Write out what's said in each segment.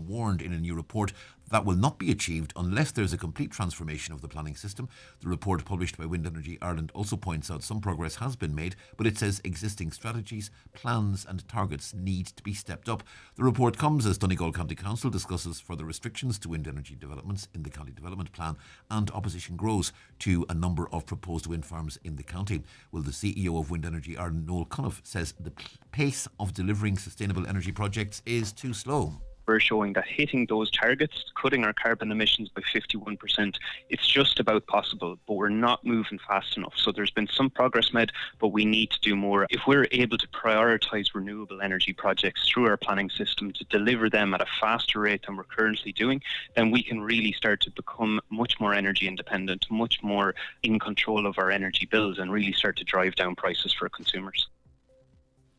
warned in a new report that will not be achieved unless there's a complete transformation of the planning system. The report published by Wind Energy Ireland also points out some progress has been made, but it says existing strategies, plans and targets need to be stepped up. The report comes as Donegal County Council discusses further restrictions to wind energy developments in the county development plan, and opposition grows to a number of proposed wind farms in the county. Well, the CEO of Wind Energy Ireland, Noel Cunniff, says the pace of delivering sustainable energy projects is too slow. We're showing that hitting those targets, cutting our carbon emissions by 51%, it's just about possible, but we're not moving fast enough. So there's been some progress made, but we need to do more. If we're able to prioritise renewable energy projects through our planning system to deliver them at a faster rate than we're currently doing, then we can really start to become much more energy independent, much more in control of our energy bills, and really start to drive down prices for consumers.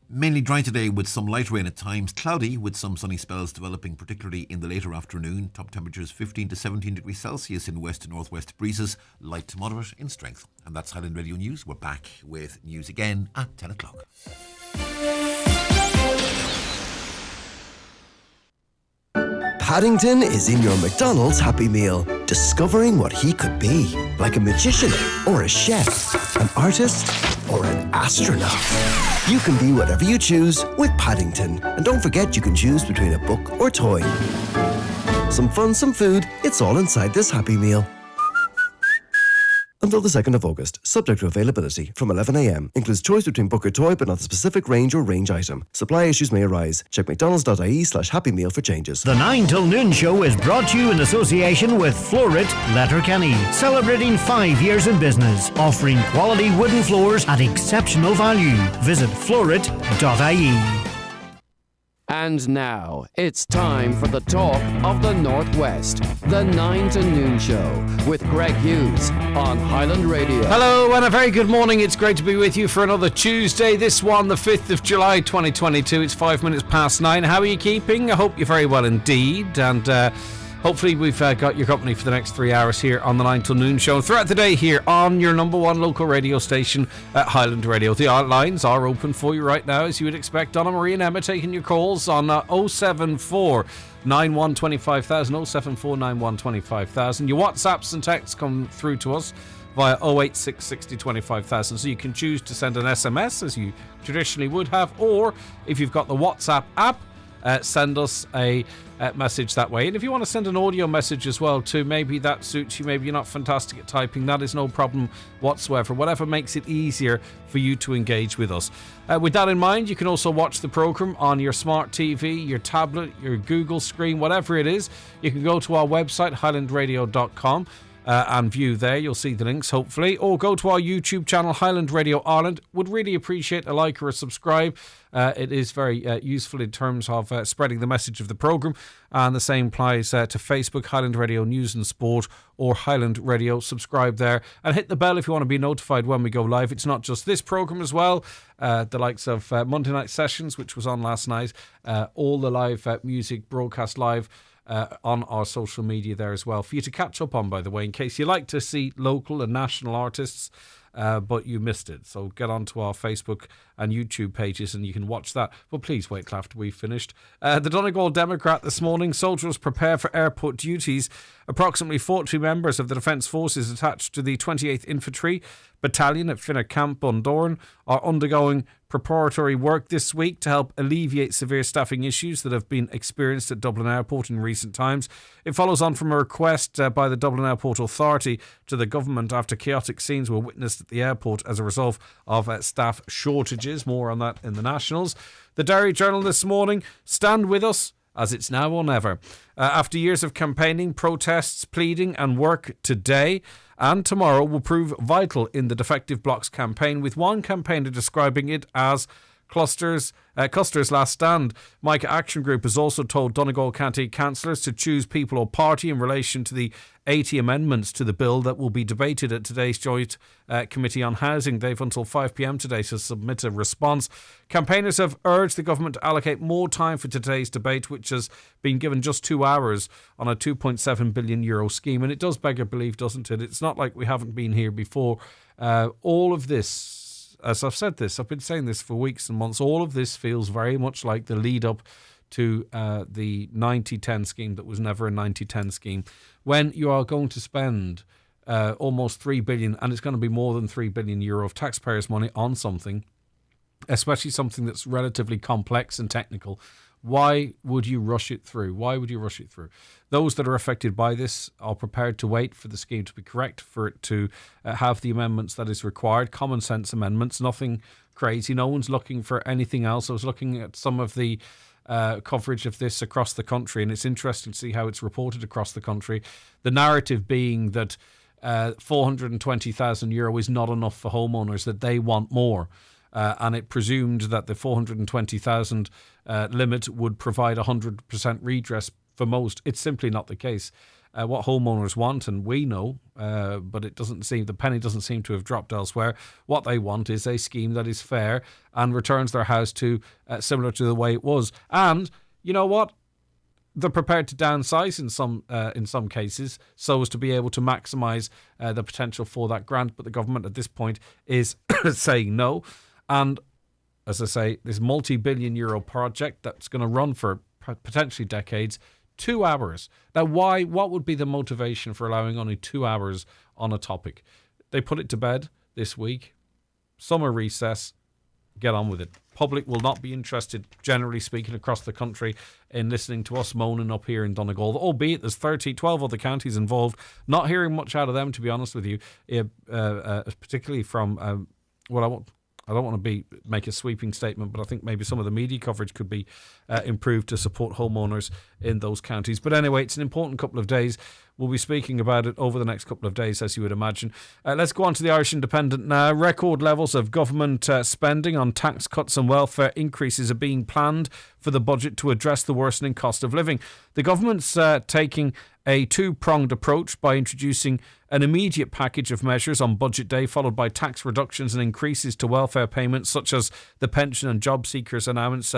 Mainly dry today with some light rain at times, cloudy with some sunny spells developing particularly in the later afternoon. Top temperatures 15 to 17 degrees Celsius in west to northwest breezes, light to moderate in strength. And that's Highland Radio News. We're back with news again at 10 o'clock. Paddington is in your McDonald's Happy Meal, discovering what he could be, like a magician or a chef, an artist or an astronaut. You can be whatever you choose with Paddington. And don't forget you can choose between a book or toy. Some fun, some food, it's all inside this Happy Meal. Until the 2nd of August, subject to availability from 11 a.m. Includes choice between book or toy, but not the specific range or range item. Supply issues may arise. Check mcdonalds.ie/Happy Meal for changes. The 9 till noon show is brought to you in association with Florit Letterkenny, celebrating 5 years in business, offering quality wooden floors at exceptional value. Visit florit.ie. And now, it's time for the talk of the Northwest, the 9 to noon show with Greg Hughes on Highland Radio. Hello and a very good morning. It's great to be with you for another Tuesday. This one, the 5th of July 2022. It's 5 minutes past 9. How are you keeping? I hope you're very well indeed. And hopefully we've got your company for the next 3 hours here on the 9 till noon show. Throughout the day here on your number one local radio station at Highland Radio. The lines are open for you right now, as you would expect. Donna Marie and Emma taking your calls on 074 91 25000, 074 91 25000. Your WhatsApps and texts come through to us via 086 60 25000. So you can choose to send an SMS as you traditionally would have, or if you've got the WhatsApp app, send us a message that way. And if you want to send an audio message as well too, maybe that suits you, maybe you're not fantastic at typing, that is no problem whatsoever. Whatever makes it easier for you to engage with us. With that in mind, you can also watch the programme on your smart TV, your tablet, your Google screen, whatever it is. You can go to our website, highlandradio.com, and view there. You'll see the links, hopefully. Or go to our YouTube channel, Highland Radio Ireland. Would really appreciate a like or a subscribe. It is very useful in terms of spreading the message of the programme. And the same applies to Facebook, Highland Radio News and Sport, or Highland Radio. Subscribe there and hit the bell if you want to be notified when we go live. It's not just this programme as well. The likes of Monday Night Sessions, which was on last night. All the live music broadcast live on our social media there as well for you to catch up on, by the way, in case you like to see local and national artists but you missed it. So get onto our Facebook and YouTube pages and you can watch that. But please wait till after we've finished. The Donegal Democrat this morning: soldiers prepare for airport duties. Approximately 40 members of the Defence Forces attached to the 28th Infantry Battalion at Finna Camp, Bundoran, are undergoing preparatory work this week to help alleviate severe staffing issues that have been experienced at Dublin Airport in recent times. It follows on from a request by the Dublin Airport Authority to the government after chaotic scenes were witnessed at the airport as a result of staff shortages. More on that in the Nationals. The Derry Journal this morning: stand with us, as it's now or never. After years of campaigning, protests, pleading and work, today and tomorrow will prove vital in the Defective Bloc's campaign, with one campaigner describing it as Custer's last stand. Micah Action Group has also told Donegal County councillors to choose people or party in relation to the 80 amendments to the bill that will be debated at today's Joint Committee on Housing. They've until 5 p.m. today to submit a response. Campaigners have urged the government to allocate more time for today's debate, which has been given just 2 hours on a €2.7 billion scheme. And it does beg your belief, doesn't it? It's not like we haven't been here before. All of this, as I've said this, I've been saying this for weeks and months, all of this feels very much like the lead up to the 90-10 scheme that was never a 90-10 scheme, when you are going to spend almost 3 billion, and it's going to be more than 3 billion euro of taxpayers' money on something, especially something that's relatively complex and technical. Why would you rush it through? Why would you rush it through? Those that are affected by this are prepared to wait for the scheme to be correct, for it to have the amendments that is required, common sense amendments, nothing crazy. No one's looking for anything else. I was looking at some of the coverage of this across the country, and it's interesting to see how it's reported across the country. The narrative being that €420,000 is not enough for homeowners, that they want more. And it presumed that the 420,000 limit would provide 100% redress for most. It's simply not the case. What homeowners want, and we know, but the penny doesn't seem to have dropped elsewhere. What they want is a scheme that is fair and returns their house to similar to the way it was. And you know what? They're prepared to downsize in some cases so as to be able to maximise the potential for that grant. But the government at this point is saying no. And as I say, this multi-billion euro project that's going to run for potentially decades, 2 hours. Now, what would be the motivation for allowing only 2 hours on a topic? They put it to bed this week. Summer recess. Get on with it. Public will not be interested, generally speaking, across the country in listening to us moaning up here in Donegal, albeit there's 12 other counties involved. Not hearing much out of them, to be honest with you, particularly from I don't want to make a sweeping statement, but I think maybe some of the media coverage could be improved to support homeowners in those counties. But anyway, it's an important couple of days. We'll be speaking about it over the next couple of days, as you would imagine. Let's go on to the Irish Independent now. Record levels of government spending on tax cuts and welfare increases are being planned for the budget to address the worsening cost of living. The government's taking a two-pronged approach by introducing an immediate package of measures on budget day, followed by tax reductions and increases to welfare payments, such as the pension and job seekers allowance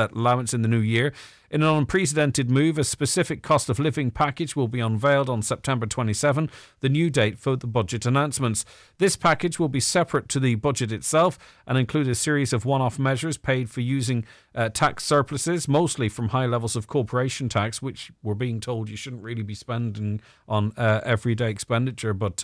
in the new year. In an unprecedented move, a specific cost of living package will be unveiled on September 27, the new date for the budget announcements. This package will be separate to the budget itself and include a series of one-off measures paid for using tax surpluses, mostly from high levels of corporation tax, which we're being told you shouldn't really be spending on everyday expenditure, but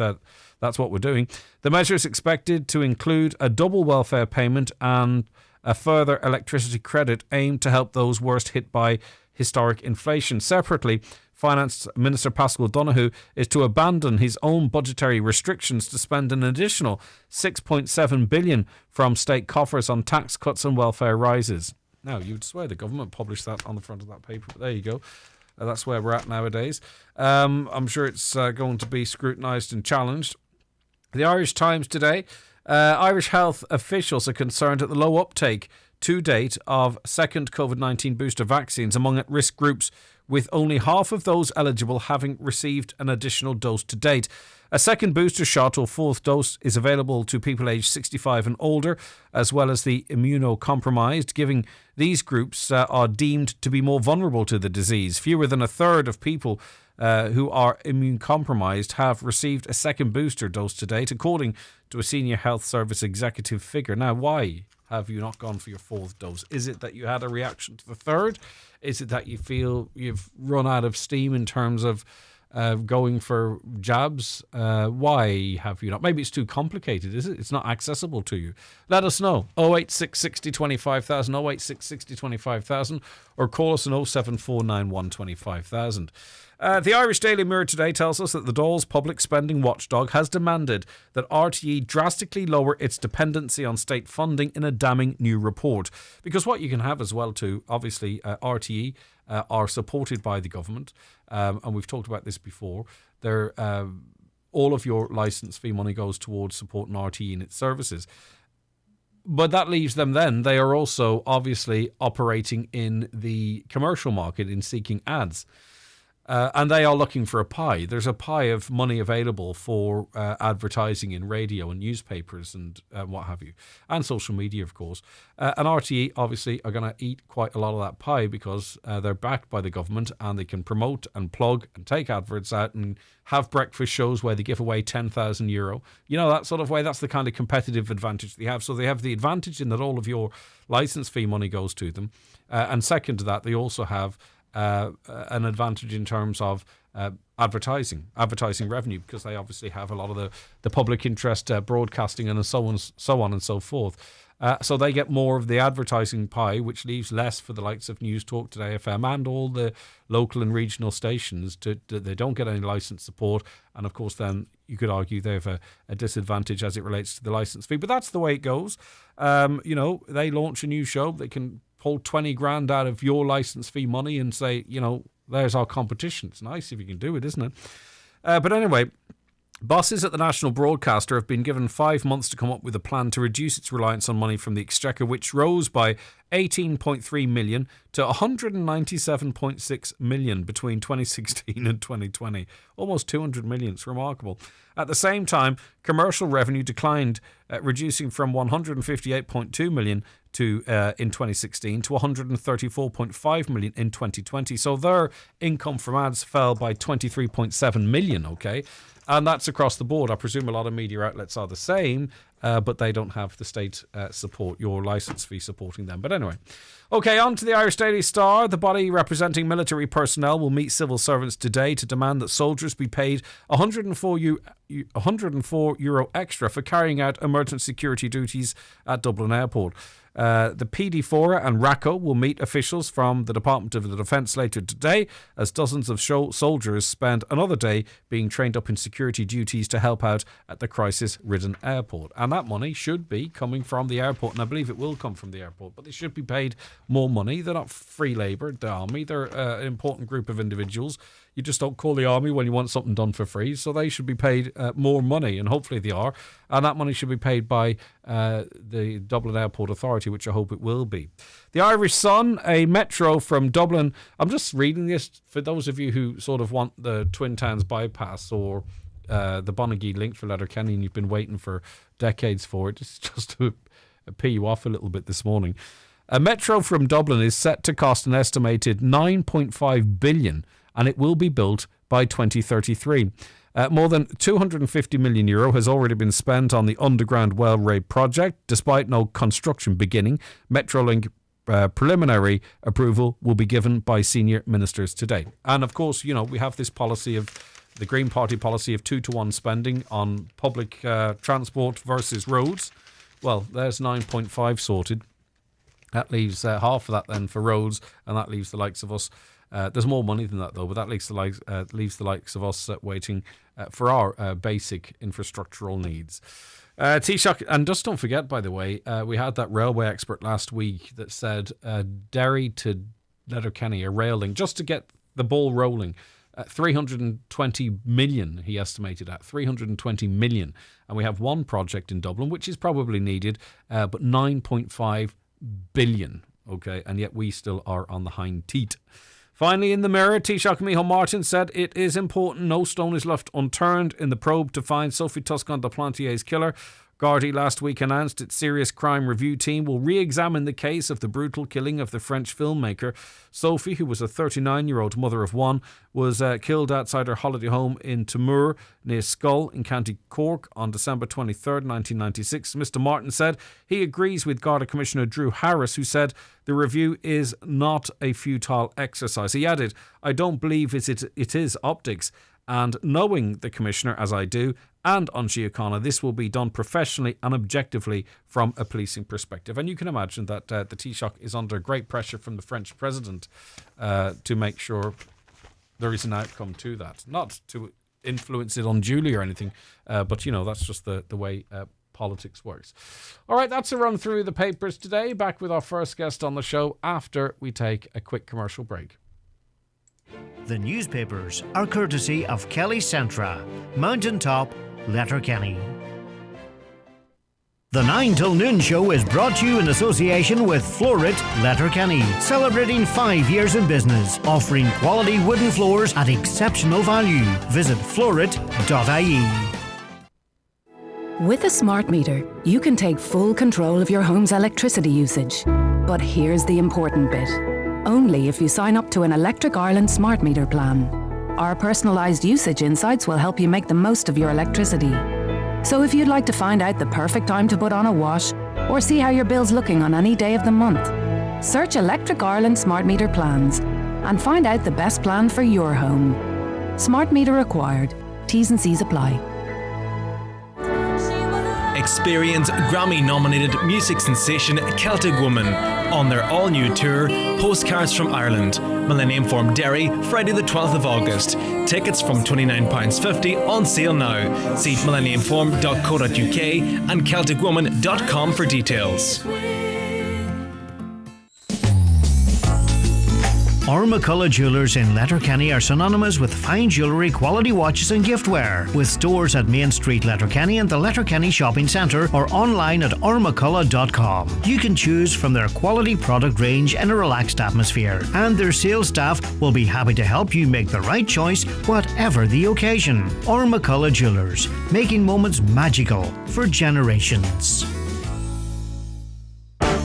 that's what we're doing. The measure is expected to include a double welfare payment and a further electricity credit aimed to help those worst hit by historic inflation. Separately, Finance Minister Paschal Donohoe is to abandon his own budgetary restrictions to spend an additional $6.7 billion from state coffers on tax cuts and welfare rises. Now, you'd swear the government published that on the front of that paper, but there you go. That's where we're at nowadays. I'm sure it's going to be scrutinised and challenged. The Irish Times today. Irish health officials are concerned at the low uptake to date of second COVID-19 booster vaccines among at-risk groups, with only half of those eligible having received an additional dose to date. A second booster shot or fourth dose is available to people aged 65 and older, as well as the immunocompromised, giving these groups are deemed to be more vulnerable to the disease. Fewer than a third of people who are immune compromised have received a second booster dose to date, according to a senior health service executive figure. Now, why have you not gone for your fourth dose? Is it that you had a reaction to the third? Is it that you feel you've run out of steam in terms of going for jabs? Why have you not? Maybe it's too complicated, is it? It's not accessible to you. Let us know. 086 60 25,000, 086 60 25,000, or call us on 07491 25,000. The Irish Daily Mirror today tells us that the Dáil's public spending watchdog has demanded that RTE drastically lower its dependency on state funding in a damning new report. Because what you can have as well too, obviously RTE are supported by the government, and we've talked about this before. They're, all of your licence fee money goes towards supporting RTE in its services. But that leaves them then. They are also obviously operating in the commercial market in seeking ads. And they are looking for a pie. There's a pie of money available for advertising in radio and newspapers and what have you, and social media, of course. And RTE obviously are going to eat quite a lot of that pie because they're backed by the government and they can promote and plug and take adverts out and have breakfast shows where they give away €10,000. You know, that sort of way. That's the kind of competitive advantage they have. So they have the advantage in that all of your license fee money goes to them. And second to that, they also have an advantage in terms of advertising revenue, because they obviously have a lot of the public interest broadcasting and so on and so forth. So they get more of the advertising pie, which leaves less for the likes of News Talk Today FM and all the local and regional stations. They don't get any license support, and of course then you could argue they have a disadvantage as it relates to the license fee. But that's the way it goes. You know, they launch a new show, they can pull 20 grand out of your license fee money and say, you know, there's our competition. It's nice if you can do it, isn't it? But anyway, bosses at the national broadcaster have been given 5 months to come up with a plan to reduce its reliance on money from the Exchequer, which rose by 18.3 million to 197.6 million between 2016 and 2020. Almost 200 million. It's remarkable. At the same time, commercial revenue declined, reducing from 158.2 million in 2016 to 134.5 million in 2020. So their income from ads fell by 23.7 million, okay? And that's across the board. I presume a lot of media outlets are the same, but they don't have the state support, your licence fee supporting them. But anyway. Okay, on to the Irish Daily Star. The body representing military personnel will meet civil servants today to demand that soldiers be paid €104 extra for carrying out emergency security duties at Dublin Airport. The PD4 and RACO will meet officials from the Department of the Defence later today as dozens of soldiers spend another day being trained up in security duties to help out at the crisis-ridden airport. And that money should be coming from the airport, and I believe it will come from the airport, but they should be paid more money. They're not free labour, the army. They're an important group of individuals. You just don't call the army when you want something done for free. So they should be paid more money, and hopefully they are. And that money should be paid by the Dublin Airport Authority, which I hope it will be. The Irish Sun, a metro from Dublin. I'm just reading this for those of you who sort of want the Twin Towns bypass or the Bonagee link for Letterkenny, and you've been waiting for decades for it. Just to pee you off a little bit this morning. A metro from Dublin is set to cost an estimated €9.5 billion, and it will be built by 2033. More than €250 million has already been spent on the Underground Railway project. Despite no construction beginning, Metrolink preliminary approval will be given by senior ministers today. And of course, you know, we have this policy of the Green Party policy of 2-to-1 spending on public transport versus roads. Well, there's 9.5 sorted. That leaves half of that then for roads, and that leaves the likes of us. There's more money than that, though, but that leaves the likes of us waiting for our basic infrastructural needs. Taoiseach, and just don't forget, by the way, we had that railway expert last week that said Derry to Letterkenny, a rail link, just to get the ball rolling. 320 million, he estimated at 320 million. And we have one project in Dublin, which is probably needed, but 9.5 billion. Okay, and yet we still are on the hind teat. Finally, in the Mirror, Taoiseach Micheál Martin said it is important no stone is left unturned in the probe to find Sophie Toscan de Plantier's killer. Garda last week announced its serious crime review team will re-examine the case of the brutal killing of the French filmmaker. Sophie, who was a 39-year-old mother of one, was killed outside her holiday home in Timur, near Schull in County Cork on December 23rd, 1996. Mr Martin said he agrees with Garda Commissioner Drew Harris, who said the review is not a futile exercise. He added, I don't believe it is optics. And knowing the Commissioner, as I do, and Anshia Khanna, this will be done professionally and objectively from a policing perspective. And you can imagine that the Taoiseach is under great pressure from the French President to make sure there is an outcome to that. Not to influence it unduly or anything, but, you know, that's just the way politics works. All right, that's a run through the papers today. Back with our first guest on the show after we take a quick commercial break. The newspapers are courtesy of Kelly Centra, Mountaintop, Letterkenny. The 9 till noon show is brought to you in association with Florit, Letterkenny, celebrating 5 years in business, offering quality wooden floors at exceptional value. Visit florit.ie. With a smart meter, you can take full control of your home's electricity usage. But here's the important bit. Only if you sign up to an Electric Ireland smart meter plan. Our personalised usage insights will help you make the most of your electricity. So if you'd like to find out the perfect time to put on a wash or see how your bill's looking on any day of the month, search Electric Ireland smart meter plans and find out the best plan for your home. Smart meter required. T's and C's apply. Experience Grammy-nominated music sensation Celtic Woman on their all-new tour, Postcards from Ireland, Millennium Forum Derry, Friday the 12th of August. Tickets from £29.50 on sale now. See millenniumforum.co.uk and celticwoman.com for details. McCullough Jewellers in Letterkenny are synonymous with fine jewellery, quality watches and giftware. With stores at Main Street, Letterkenny and the Letterkenny Shopping Centre or online at ormccullough.com. You can choose from their quality product range in a relaxed atmosphere, and their sales staff will be happy to help you make the right choice whatever the occasion. McCullough Jewellers, making moments magical for generations.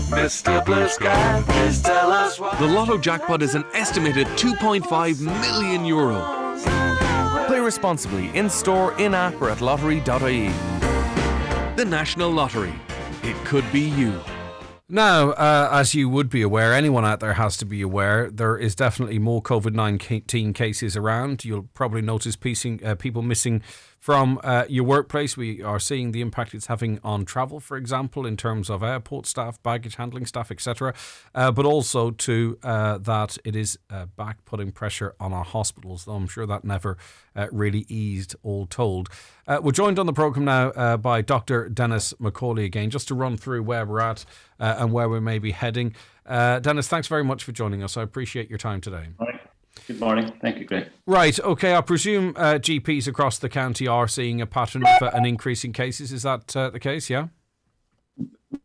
Mr. Blue Sky, please tell us why. The Lotto jackpot is an estimated €2.5 million. Play responsibly in store, in app, or at lottery.ie. The National Lottery. It could be you. Now, as you would be aware, anyone out there has to be aware, there is definitely more COVID-19 cases around. You'll probably notice people missing from your workplace. We are seeing the impact it's having on travel, for example, in terms of airport staff, baggage handling staff, etc. But also to that it is back putting pressure on our hospitals, though I'm sure that never really eased, all told. We're joined on the programme now by Dr. Dennis McCauley again, just to run through where we're at and where we may be heading. Dennis, thanks very much for joining us. I appreciate your time today. All right. Good morning. Thank you, Greg. Right. Okay. I presume GPs across the county are seeing a pattern of an increase in cases. Is that the case? Yeah.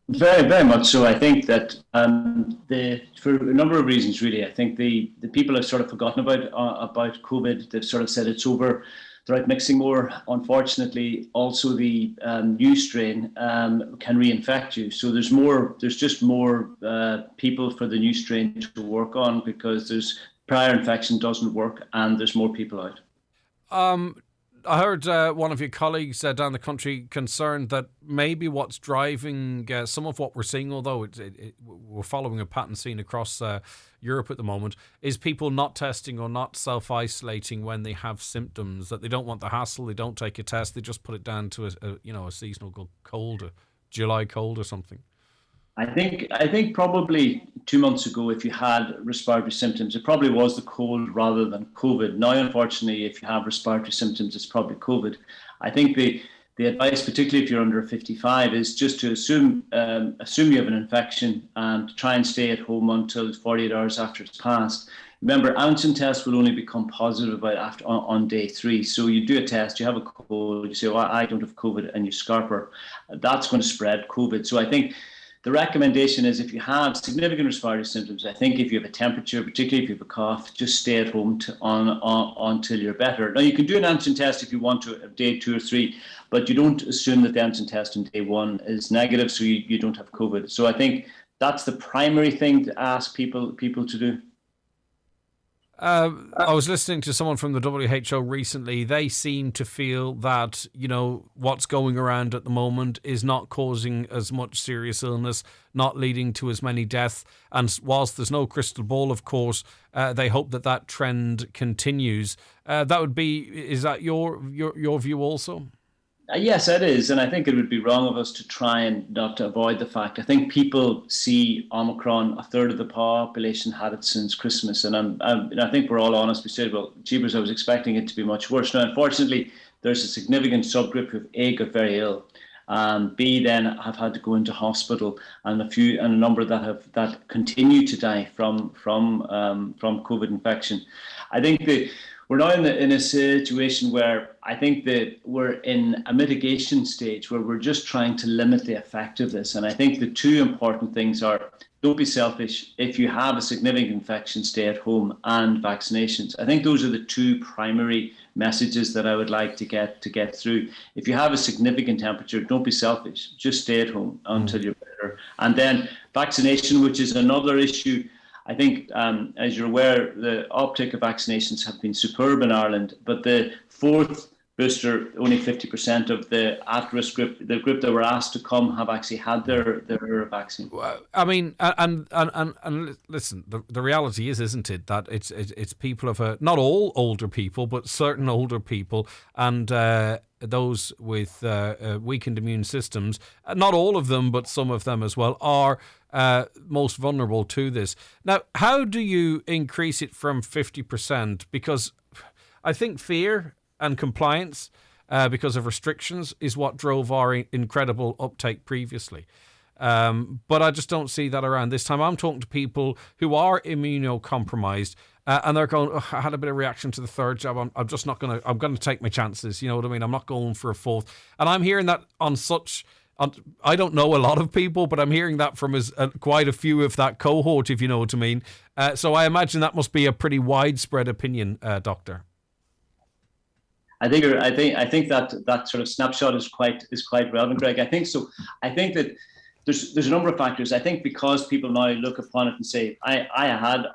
Very, very much so. I think that for a number of reasons, really. I think the people have sort of forgotten about COVID. They've sort of said it's over. They're out mixing more. Unfortunately, also the new strain can reinfect you. So there's just more people for the new strain to work on because there's prior infection doesn't work and there's more people out. I heard one of your colleagues down the country concerned that maybe what's driving some of what we're seeing, although we're following a pattern seen across Europe at the moment, is people not testing or not self-isolating when they have symptoms, that they don't want the hassle, they don't take a test, they just put it down to a seasonal cold, a July cold or something. I think probably 2 months ago, if you had respiratory symptoms, it probably was the cold rather than COVID. Now, unfortunately, if you have respiratory symptoms, it's probably COVID. I think the advice, particularly if you're under 55, is just to assume you have an infection and try and stay at home until 48 hours after it's passed. Remember, antigen tests will only become positive on day 3. So you do a test, you have a cold, you say, "Well, I don't have COVID," and you scarper. That's going to spread COVID. So I think the recommendation is if you have significant respiratory symptoms, I think if you have a temperature, particularly if you have a cough, just stay at home until you're better. Now, you can do an antigen test if you want to at day 2 or 3, but you don't assume that the antigen test on day 1 is negative, so you don't have COVID. So I think that's the primary thing to ask people to do. I was listening to someone from the WHO recently. They seem to feel that, what's going around at the moment is not causing as much serious illness, not leading to as many deaths. And whilst there's no crystal ball, of course, they hope that trend continues. Is that your view also? Yes, it is. And I think it would be wrong of us to try and not to avoid the fact. I think people see Omicron, a third of the population had it since Christmas. And I think we're all honest. We said, well, jeepers, I was expecting it to be much worse. Now, unfortunately, there's a significant subgroup who A, got very ill, B, then have had to go into hospital, and a number that continue to die from COVID infection. I think we're now in a situation where I think that we're in a mitigation stage where we're just trying to limit the effect of this. And I think the two important things are, don't be selfish. If you have a significant infection, stay at home, and vaccinations. I think those are the two primary messages that I would like to get through. If you have a significant temperature, don't be selfish. Just stay at home until you're better. And then vaccination, which is another issue. I think, as you're aware, the uptake of vaccinations have been superb in Ireland, but the fourth booster, only 50% of the at-risk group, the group that were asked to come, have actually had their vaccine. I mean, and listen, the reality is, isn't it, that it's people of not all older people, but certain older people, and those with weakened immune systems, not all of them, but some of them as well, are most vulnerable to this. Now, how do you increase it from 50%? Because I think fear and compliance, because of restrictions, is what drove our incredible uptake previously. But I just don't see that around this time. I'm talking to people who are immunocompromised, and they're going, I had a bit of reaction to the third jab. I'm just not going to, I'm going to take my chances. You know what I mean? I'm not going for a fourth. And I'm hearing that I don't know a lot of people, but I'm hearing that from quite a few of that cohort, if you know what I mean. So I imagine that must be a pretty widespread opinion, Doctor. I think that sort of snapshot is quite relevant, Greg. I think so. I think that there's a number of factors. I think because people now look upon it and say, I had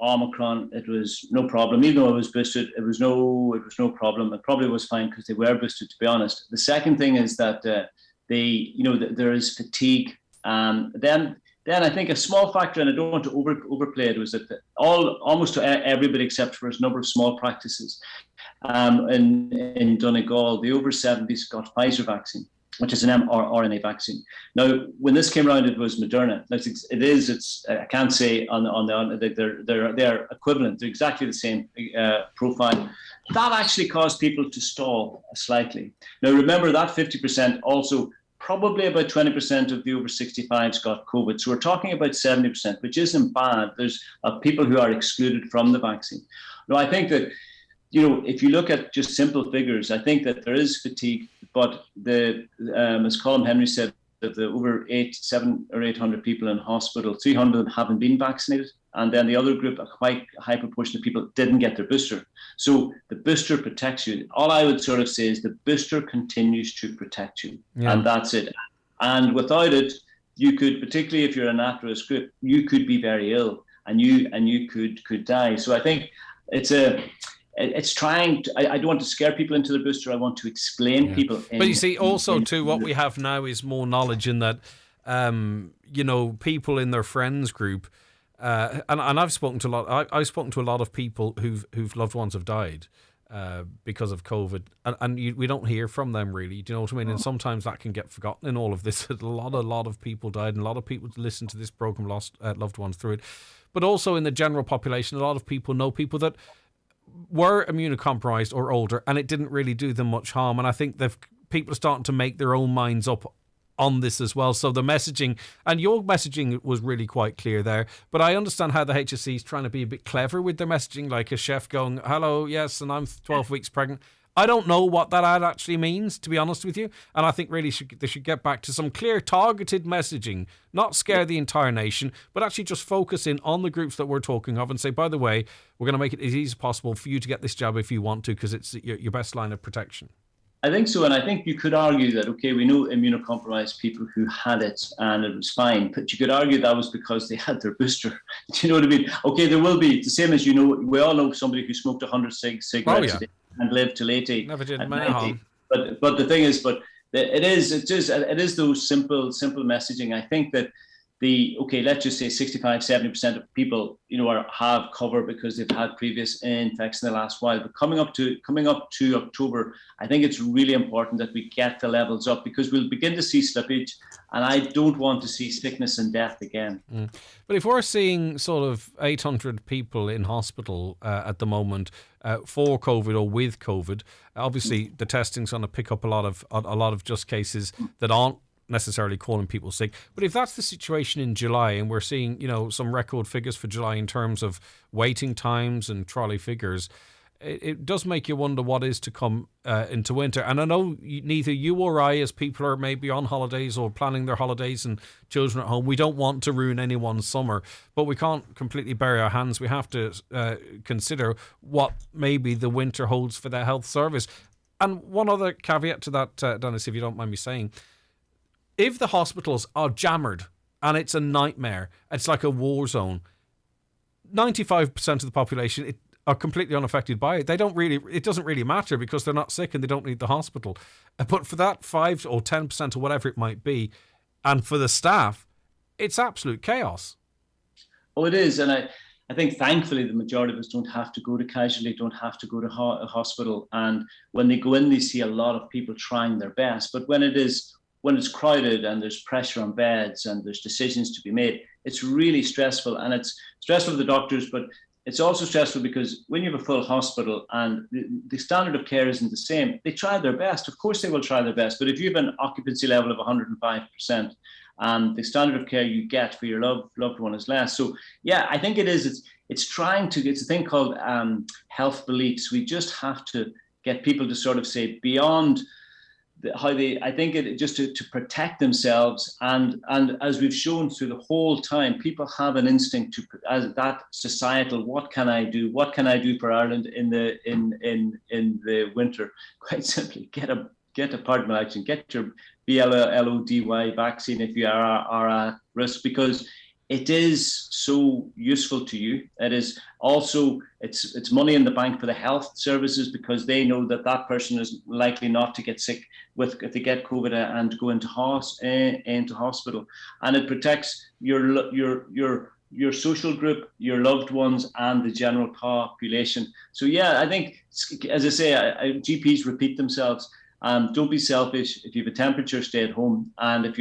Omicron, it was no problem. Even though I was boosted, it was no problem. It probably was fine because they were boosted, to be honest. The second thing is that there is fatigue. Then I think a small factor, and I don't want to overplay it, was that almost everybody except for a number of small practices in Donegal, the over 70s got Pfizer vaccine, which is an mRNA vaccine. Now, when this came around, it was Moderna. I can't say they're equivalent. They're exactly the same profile. That actually caused people to stall slightly. Now, remember that 50% also, probably about 20% of the over 65s got COVID. So we're talking about 70%, which isn't bad. There's people who are excluded from the vaccine. Now, I think that, if you look at just simple figures, I think that there is fatigue, but as Colin Henry said, that the over 700 or 800 people in hospital, 300 of them haven't been vaccinated. And then the other group, a quite high proportion of people, didn't get their booster. So the booster protects you. All I would sort of say is the booster continues to protect you. Yeah. And that's it. And without it, you could, particularly if you're an at-risk group, you could be very ill and you could die. So I think it's trying to, I don't want to scare people into the booster. I want to explain people. But you see, also too, what we have now is more knowledge in that, people in their friends group, and I've spoken to a lot. I've spoken to a lot of people who've loved ones have died because of COVID, and we don't hear from them really. Do you know what I mean? And sometimes that can get forgotten in all of this. A lot of people died, and a lot of people listen to this program lost loved ones through it. But also in the general population, a lot of people know people that were immunocompromised or older, and it didn't really do them much harm. And I think people are starting to make their own minds up on this as well. So the messaging, and your messaging was really quite clear there, but I understand how the HSE is trying to be a bit clever with their messaging, like a chef going, hello, yes, and I'm 12 weeks pregnant. I don't know what that ad actually means, to be honest with you. And I think really they should get back to some clear, targeted messaging, not scare the entire nation, but actually just focus in on the groups that we're talking of and say, by the way, we're going to make it as easy as possible for you to get this jab if you want to, because it's your best line of protection. I think so, and I think you could argue that, okay, we know immunocompromised people who had it and it was fine, but you could argue that was because they had their booster. Do you know what I mean? Okay, there will be, the same as we all know somebody who smoked 100 cigarettes a day and lived till 80. Never did harm. But the thing is, it is those simple messaging. I think that let's just say 65-70% of people, have cover because they've had previous infections in the last while. But coming up to October, I think it's really important that we get the levels up, because we'll begin to see slippage, and I don't want to see sickness and death again. But if we're seeing sort of 800 people in hospital at the moment for COVID or with COVID, obviously the testing's going to pick up a lot of just cases that aren't necessarily calling people sick. But if that's the situation in July, and we're seeing some record figures for July in terms of waiting times and trolley figures, it does make you wonder what is to come into winter. And I know neither you or I, as people are maybe on holidays or planning their holidays and children at home, we don't want to ruin anyone's summer, but we can't completely bury our hands. We have to consider what maybe the winter holds for their health service. And one other caveat to that, Dennis, if you don't mind me saying, if the hospitals are jammered and it's a nightmare, it's like a war zone, 95% of the population are completely unaffected by it. It doesn't really matter because they're not sick and they don't need the hospital. But for that 5 or 10% or whatever it might be, and for the staff, it's absolute chaos. Oh, it is. And I think thankfully the majority of us don't have to go to casualty, don't have to go to a hospital. And when they go in, they see a lot of people trying their best. But when it's crowded and there's pressure on beds and there's decisions to be made, it's really stressful. And it's stressful for the doctors, but it's also stressful because when you have a full hospital and the standard of care isn't the same, they try their best. Of course they will try their best. But if you have an occupancy level of 105%, and the standard of care you get for your loved one is less. So yeah, I think it is. It's a thing called health beliefs. We just have to get people to sort of say beyond to protect themselves, and as we've shown through the whole time, people have an instinct to, as that societal, what can I do for Ireland in the winter? Quite simply, get your BLODY vaccine if you are at risk, because it is so useful to you. It is also, it's money in the bank for the health services, because they know that person is likely not to get sick if they get COVID and go into hospital. And it protects your social group, your loved ones, and the general population. So yeah, I think, as I say, GPs repeat themselves. Don't be selfish. If you have a temperature, stay at home. And if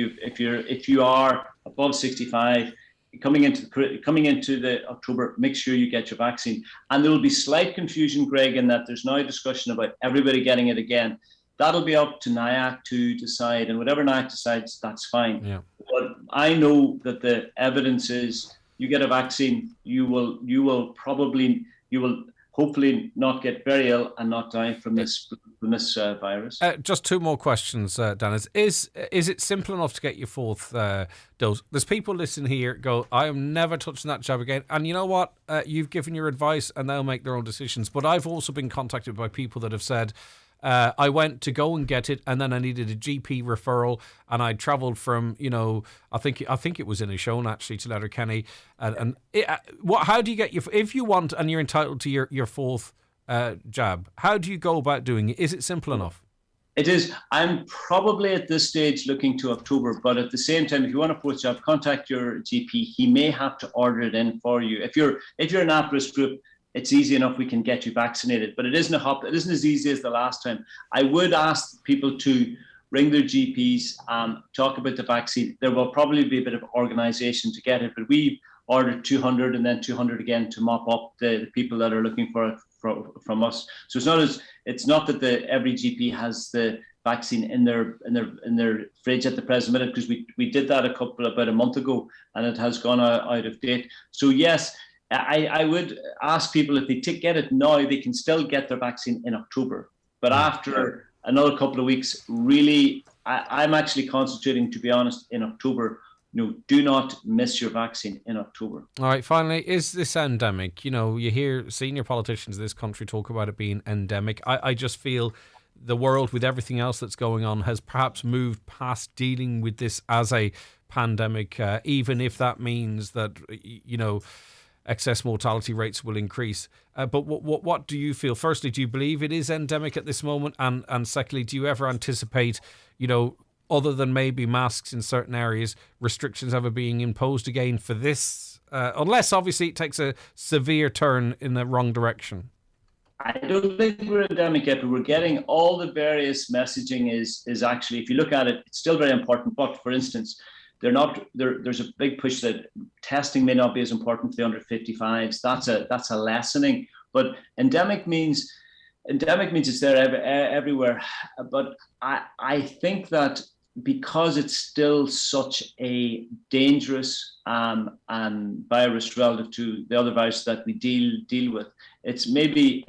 you are above 65, coming into the October, make sure you get your vaccine. And there will be slight confusion, Greg, in that there's now a discussion about everybody getting it again. That'll be up to NIAC to decide, and whatever NIAC decides, that's fine. Yeah. But I know that the evidence is, you get a vaccine, you will hopefully not get very ill and not die from this virus. Just two more questions, Dennis. Is it simple enough to get your fourth dose? There's people listening here go, I am never touching that jab again. And you know what? You've given your advice and they'll make their own decisions. But I've also been contacted by people that have said, I went to go and get it, and then I needed a GP referral, and I travelled from, I think it was in Ashone actually to Letterkenny, how do you get if you want and you're entitled to your fourth jab? How do you go about doing it? Is it simple enough? It is. I'm probably at this stage looking to October, but at the same time, if you want a fourth jab, contact your GP. He may have to order it in for you. If you're an at-risk group, it's easy enough, we can get you vaccinated, but it isn't as easy as the last time. I would ask people to ring their GPs, talk about the vaccine. There will probably be a bit of organisation to get it, but we've ordered 200 and then 200 again to mop up the people that are looking for it from us. So it's not that every GP has the vaccine in their fridge at the present minute, because we did that about a month ago and it has gone out of date. So yes, I would ask people, if they get it now, they can still get their vaccine in October. But after another couple of weeks, really, I'm actually concentrating, to be honest, in October. Do not miss your vaccine in October. All right, finally, is this endemic? You hear senior politicians in this country talk about it being endemic. I just feel the world, with everything else that's going on, has perhaps moved past dealing with this as a pandemic, even if that means that, excess mortality rates will increase. But what do you feel? Firstly, do you believe it is endemic at this moment? And secondly, do you ever anticipate, other than maybe masks in certain areas, restrictions ever being imposed again for this? Unless, obviously, it takes a severe turn in the wrong direction. I don't think we're endemic yet, but we're getting all the various messaging is actually, if you look at it, it's still very important. But for instance, there's a big push that testing may not be as important for the under 55s. That's a lessening. But endemic means it's there everywhere. But I think that because it's still such a dangerous virus relative to the other viruses that we deal with, it's maybe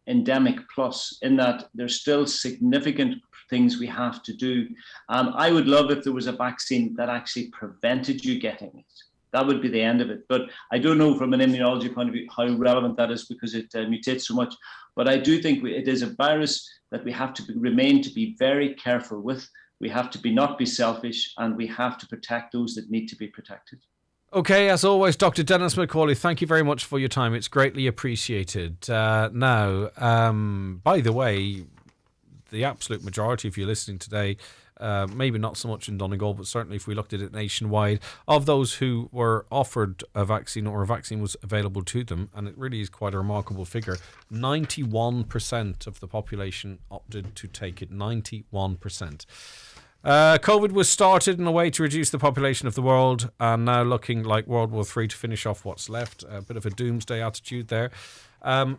endemic plus, in that there's still significant things we have to do. I would love if there was a vaccine that actually prevented you getting it. That would be the end of it. But I don't know from an immunology point of view how relevant that is, because it mutates so much. But I do think it is a virus that we have to remain to be very careful with. We have to not be selfish, and we have to protect those that need to be protected. Okay, as always, Dr. Dennis McCauley, thank you very much for your time. It's greatly appreciated. Now, by the way, the absolute majority of you listening today, maybe not so much in Donegal, but certainly if we looked at it nationwide, of those who were offered a vaccine or a vaccine was available to them, and it really is quite a remarkable figure, 91% of the population opted to take it. 91%. COVID was started in a way to reduce the population of the world, and now looking like World War III to finish off what's left. A bit of a doomsday attitude there. For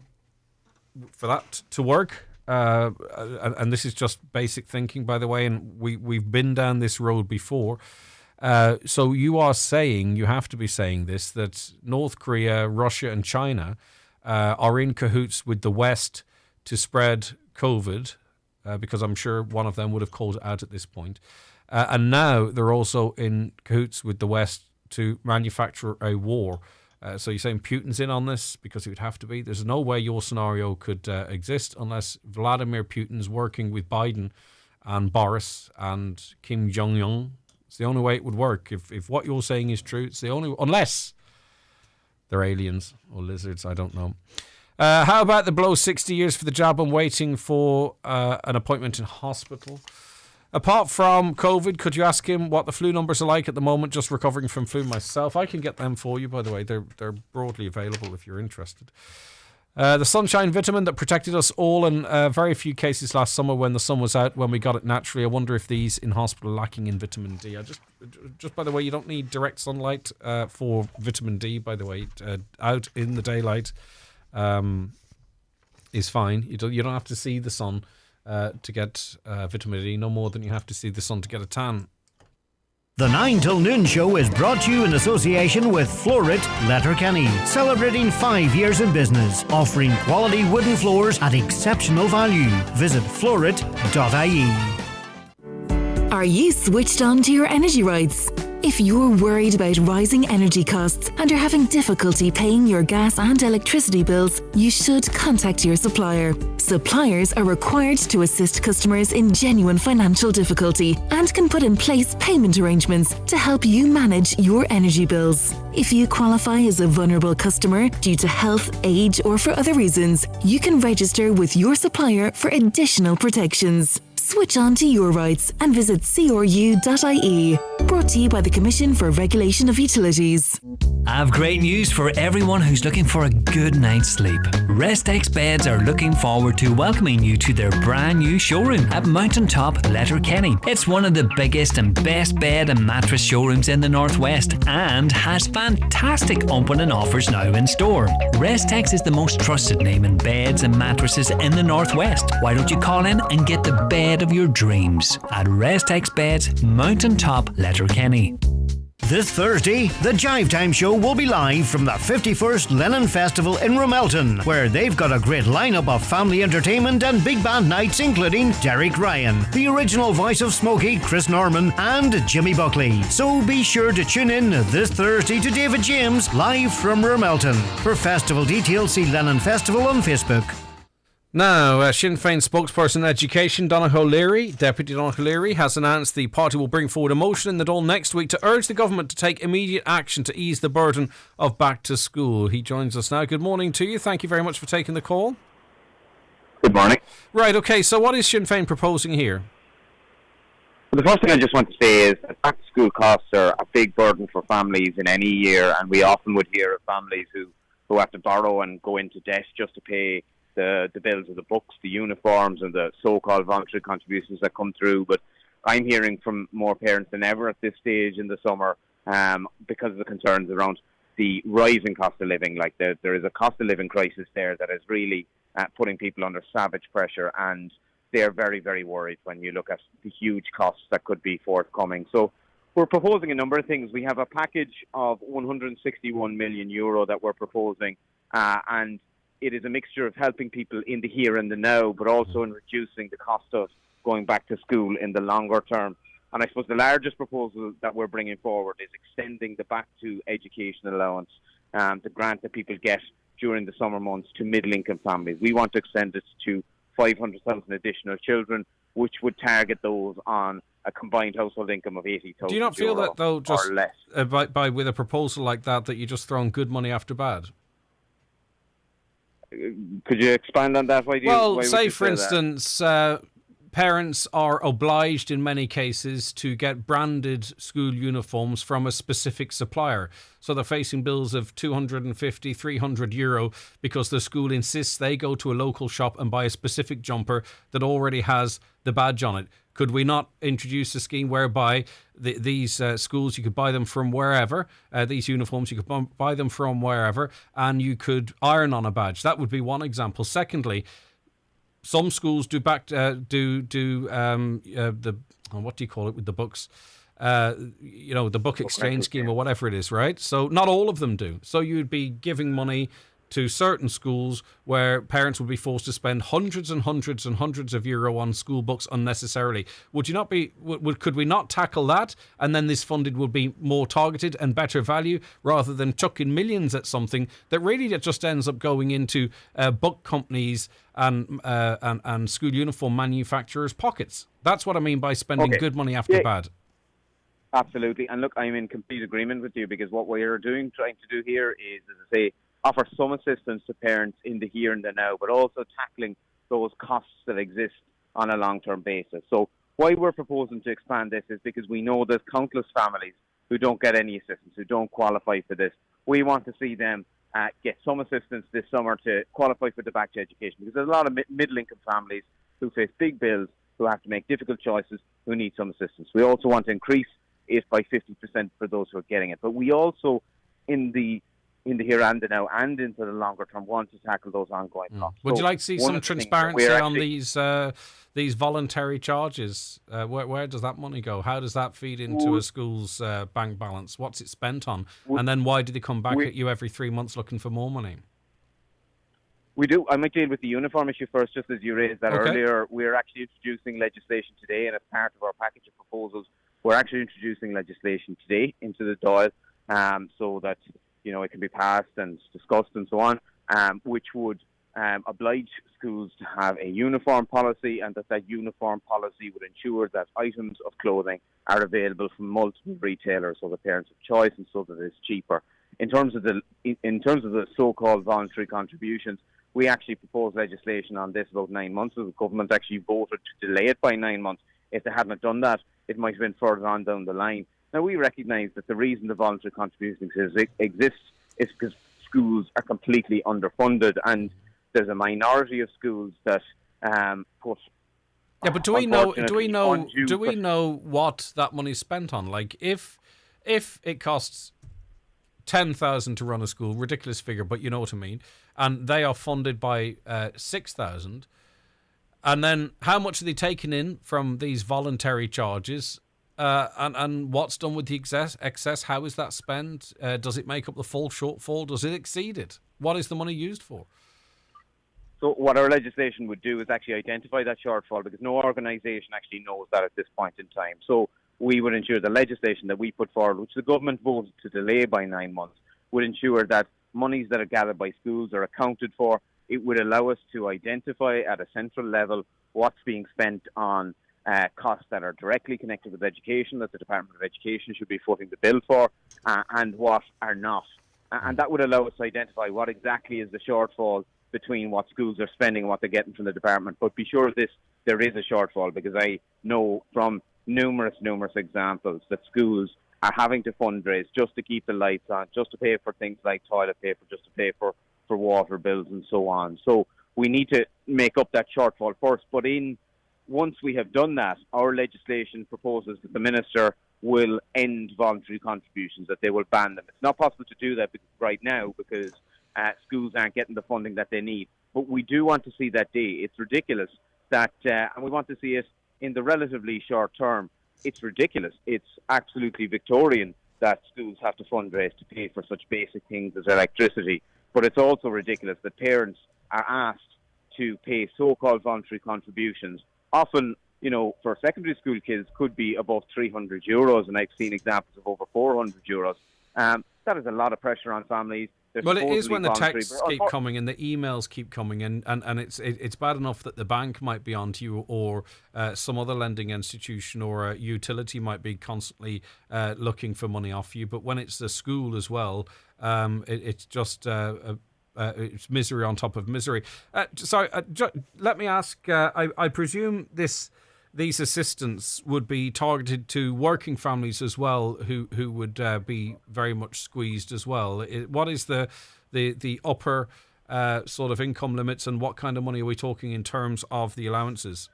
that to work, and this is just basic thinking, by the way, and we've been down this road before. So you are saying, you have to be saying this, that North Korea, Russia and China are in cahoots with the West to spread COVID, because I'm sure one of them would have called it out at this point. And now they're also in cahoots with the West to manufacture a war. So you're saying Putin's in on this because he would have to be? There's no way your scenario could exist unless Vladimir Putin's working with Biden and Boris and Kim Jong-un. It's the only way it would work. If what you're saying is true, it's the only... Unless they're aliens or lizards, I don't know. How about the below 60 years for the jab and waiting for an appointment in hospital? Apart from COVID, could you ask him what the flu numbers are like at the moment? Just recovering from flu myself. I can get them for you, by the way. They're broadly available if you're interested. The sunshine vitamin that protected us all in very few cases last summer when the sun was out, when we got it naturally. I wonder if these in hospital are lacking in vitamin D. Just by the way, you don't need direct sunlight for vitamin D, by the way. Out in the daylight is fine. You don't have to see the sun to get vitamin D, no more than you have to see the sun to get a tan. The 9 till noon show is brought to you in association with Florit Letterkenny, celebrating 5 years in business, offering quality wooden floors at exceptional value. Visit florit.ie. Are you switched on to your energy rights? If you're worried about rising energy costs and are having difficulty paying your gas and electricity bills, you should contact your supplier. Suppliers are required to assist customers in genuine financial difficulty and can put in place payment arrangements to help you manage your energy bills. If you qualify as a vulnerable customer due to health, age, or for other reasons, you can register with your supplier for additional protections. Switch on to your rights and visit cru.ie. Brought to you by the Commission for Regulation of Utilities. I've great news for everyone who's looking for a good night's sleep. Restex Beds are looking forward to welcoming you to their brand new showroom at Mountaintop, Letterkenny. It's one of the biggest and best bed and mattress showrooms in the Northwest and has fantastic opening offers now in store. Restex is the most trusted name in beds and mattresses in the Northwest. Why don't you call in and get the bed of your dreams at Restex Beds, Mountaintop, Letterkenny. This Thursday, the Jive Time Show will be live from the 51st Lennon Festival in Ramelton, where they've got a great lineup of family entertainment and big band nights, including Derek Ryan, the original voice of Smokey, Chris Norman, and Jimmy Buckley. So be sure to tune in this Thursday to David James, live from Ramelton. For festival details, see Lennon Festival on Facebook. Now, Sinn Féin spokesperson Education, Donogh O'Leary, Deputy Donogh O'Leary, has announced the party will bring forward a motion in the Dáil next week to urge the government to take immediate action to ease the burden of back to school. He joins us now. Good morning to you. Thank you very much for taking the call. Good morning. Right, okay, so what is Sinn Féin proposing here? Well, the first thing I just want to say is that back to school costs are a big burden for families in any year, and we often would hear of families who have to borrow and go into debt just to pay the bills of the books, the uniforms, and the so-called voluntary contributions that come through. But I'm hearing from more parents than ever at this stage in the summer because of the concerns around the rising cost of living. Like there is a cost of living crisis there that is really putting people under savage pressure, and they're very, very worried when you look at the huge costs that could be forthcoming. So we're proposing a number of things. We have a package of €161 million that we're proposing, and it is a mixture of helping people in the here and the now, but also in reducing the cost of going back to school in the longer term. And I suppose the largest proposal that we're bringing forward is extending the back to education allowance, the grant that people get during the summer months to middle-income families. We want to extend it to 500,000 additional children, which would target those on a combined household income of 80,000. Do you not feel that, though, just less? With a proposal like that you're just throwing good money after bad? Could you expand on that? Well, say, for instance, parents are obliged in many cases to get branded school uniforms from a specific supplier. So they're facing bills of €250, €300 because the school insists they go to a local shop and buy a specific jumper that already has the badge on it. Could we not introduce a scheme whereby these schools, you could buy them from wherever, these uniforms, you could buy them from wherever, and you could iron on a badge? That would be one example. Secondly, some schools do the what do you call it with the books? The book exchange scheme or whatever it is, right? So not all of them do. So you'd be giving money to certain schools where parents would be forced to spend hundreds and hundreds and hundreds of euro on school books unnecessarily. Would you not be? Could we not tackle that? And then this funding would be more targeted and better value, rather than chucking millions at something that really just ends up going into book companies and school uniform manufacturers' pockets. That's what I mean by spending good money after bad. Absolutely. And look, I'm in complete agreement with you, because what we're trying to do here is, as I say, offer some assistance to parents in the here and the now, but also tackling those costs that exist on a long-term basis. So why we're proposing to expand this is because we know there's countless families who don't get any assistance, who don't qualify for this. We want to see them get some assistance this summer to qualify for the back to education, because there's a lot of middle-income families who face big bills, who have to make difficult choices, who need some assistance. We also want to increase it by 50% for those who are getting it. But we also, in the here and the now and into the longer term, want to tackle those ongoing costs. Would you like to see some transparency on these voluntary charges? Where does that money go? How does that feed into a school's bank balance? What's it spent on? And then why do they come back at you every 3 months looking for more money? We do. I might deal with the uniform issue first, just as you raised that earlier. We're actually introducing legislation today, and as part of our package of proposals, we're actually introducing legislation today into the Dáil, so that it can be passed and discussed and so on, which would oblige schools to have a uniform policy, and that uniform policy would ensure that items of clothing are available from multiple retailers, so the parents have choice and so that it's cheaper. In terms of the so-called voluntary contributions, we actually proposed legislation on this about 9 months ago. The government actually voted to delay it by 9 months. If they hadn't done that, it might have been further on down the line. Now, we recognise that the reason the voluntary contributions exist is because schools are completely underfunded, and there's a minority of schools that put. Yeah, but do we know what that money is spent on? Like, if it costs 10,000 to run a school, ridiculous figure, but you know what I mean, and they are funded by 6,000, and then how much are they taking in from these voluntary charges? And what's done with the excess? How is that spent? Does it make up the full shortfall? Does it exceed it? What is the money used for? So what our legislation would do is actually identify that shortfall, because no organisation actually knows that at this point in time. So we would ensure the legislation that we put forward, which the government voted to delay by 9 months, would ensure that monies that are gathered by schools are accounted for. It would allow us to identify at a central level what's being spent on costs that are directly connected with education, that the Department of Education should be footing the bill for, and what are not. And that would allow us to identify what exactly is the shortfall between what schools are spending and what they're getting from the department. But be sure there is a shortfall, because I know from numerous examples that schools are having to fundraise just to keep the lights on, just to pay for things like toilet paper, just to pay for water bills and so on. So we need to make up that shortfall first. But once we have done that, our legislation proposes that the Minister will end voluntary contributions, that they will ban them. It's not possible to do that right now because schools aren't getting the funding that they need. But we do want to see that day. It's ridiculous that, and we want to see it in the relatively short term. It's ridiculous. It's absolutely Victorian that schools have to fundraise to pay for such basic things as electricity. But it's also ridiculous that parents are asked to pay so-called voluntary contributions. Often, for secondary school kids, could be above €300, and I've seen examples of over €400. That is a lot of pressure on families. Well, it is when the texts keep coming and the emails keep coming, and it's bad enough that the bank might be on to you, or some other lending institution or a utility might be constantly looking for money off you. But when it's the school as well, it's just it's misery on top of misery. Let me ask. I presume these assistance would be targeted to working families as well, who would be very much squeezed as well. What is the upper sort of income limits, and what kind of money are we talking in terms of the allowances?